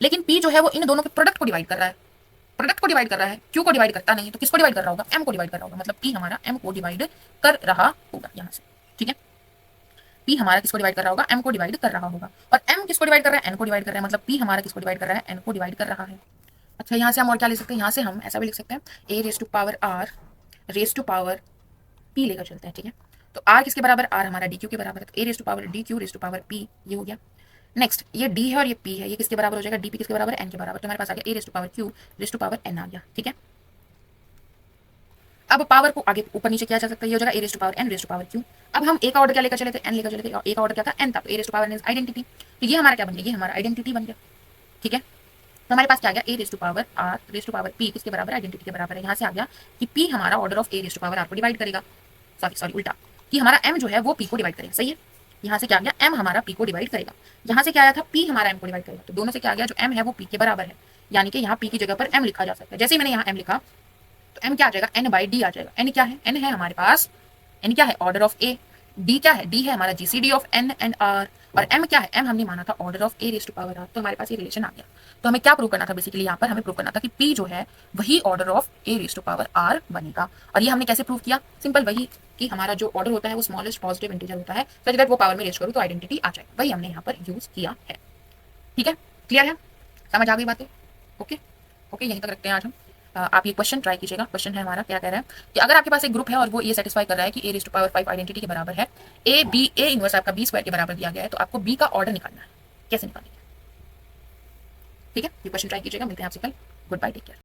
लेकिन पी जो है वो इन दोनों के प्रोडक्ट को डिवाइड कर रहा है, प्रोडक्ट को डिवाइड कर रहा है, क्यू को डिवाइड करता नहीं, तो किसको डिवाइड कर रहा होगा, एम को डिवाइड कर रहा होगा, मतलब पी हमारा एम को डिवाइड कर रहा होगा यहाँ से। ठीक है, पी हमारा किसको डिवाइड कर रहा होगा, एम को डिवाइड कर रहा होगा, और एम किसको डिवाइड कर रहा है, एन को डिवाइड कर रहा है, मतलब पी हमारा किसको डिवाइड कर रहा है, एन को डिवाइड कर रहा है। अच्छा, यहाँ से हम और क्या ले सकते हैं, यहाँ से हम ऐसा भी लिख सकते हैं a raise to power r raise to power p लेकर चलते हैं। ठीक है, तो आर किसके बराबर, आर हमारा डी क्यू के बराबर है, तो a raise to power d q raise to power p, ये हो गया। नेक्स्ट ये डी है और ये पी है, ये किसके बराबर हो जाएगा, डी पी किसके बराबर है, एन के बराबर, तो हमारे पास आ गया a raise to power q raise to power n आ गया। ठीक है, अब पावर को आगे ऊपर नीचे किया जा सकता है, ये हो जाएगा a raise to power n raise to power q. अब हम ए का ऑर्डर क्या लेकर चले थे, एन लेकर चले थे, और ए का ऑर्डर क्या था, एन था, तो a raise to power n is identity, तो ये हमारा क्या बन गया, ये हमारा आइडेंटिटी बन गया। ठीक है, तो हमारे पास क्या आ गया, a raise to power r raise to power p किसके बराबर, आइडेंटिटी के बराबर है। यहाँ से आ गया कि पी हमारा order of A raise to power R को डिवाइड करेगा, सॉरी उल्टा, कि हमारा एम जो है वो पी को डिवाइड करेगा। सही है, यहाँ से क्या आ गया, एम हमारा पी को डिवाइड करेगा, यहाँ से क्या आया था, पी हमारा एम को डिवाइड करेगा, तो दोनों से क्या आ गया, जो एम है वो पी के बराबर है, यानी कि यहाँ पी की जगह पर एम लिखा जा सकता है। जैसे ही मैंने यहाँ एम लिखा तो एम क्या आ जाएगा, एन बाई डी आ जाएगा। एन क्या है, एन है हमारे पास, एन क्या है, ऑर्डर ऑफ ए, डी क्या है, डी है हमारा GCD of N and R, और एम क्या है, एम हमने माना था order of A raise to power R, तो हमारे पास ये रिलेशन आ गया। तो हमें क्या प्रूव करना था, बेसिकली यहाँ पर हमें प्रूव करना था कि पी जो है वही order of A raise to power R बनेगा। और ये हमने कैसे प्रूव किया, सिंपल वही कि हमारा जो ऑर्डर होता है वो स्मॉलेस्ट पॉजिटिव इंटीजर होता है, सच दैट वो पावर में रेस करूँ तो आइडेंटिटी आ जाए, वही हमने यहाँ पर यूज किया है। ठीक है, क्लियर है, समझ आ गई बातें। ओके ओके, यहीं तक रखते हैं आज हम। आप ये क्वेश्चन ट्राई कीजिएगा। क्वेश्चन है हमारा, क्या कह रहा है कि अगर आपके पास एक ग्रुप है और वो ये सेटिस्फाई कर रहा है कि a raise to power 5 identity के बराबर है, ए बी ए इनवर्स आपका बी स्क्वायर के बराबर दिया गया है, तो आपको बी का ऑर्डर निकालना है, कैसे निकालेंगे। ठीक है, ये क्वेश्चन ट्राई कीजिएगा, मिलते हैं आपसे कल। Goodbye, take care.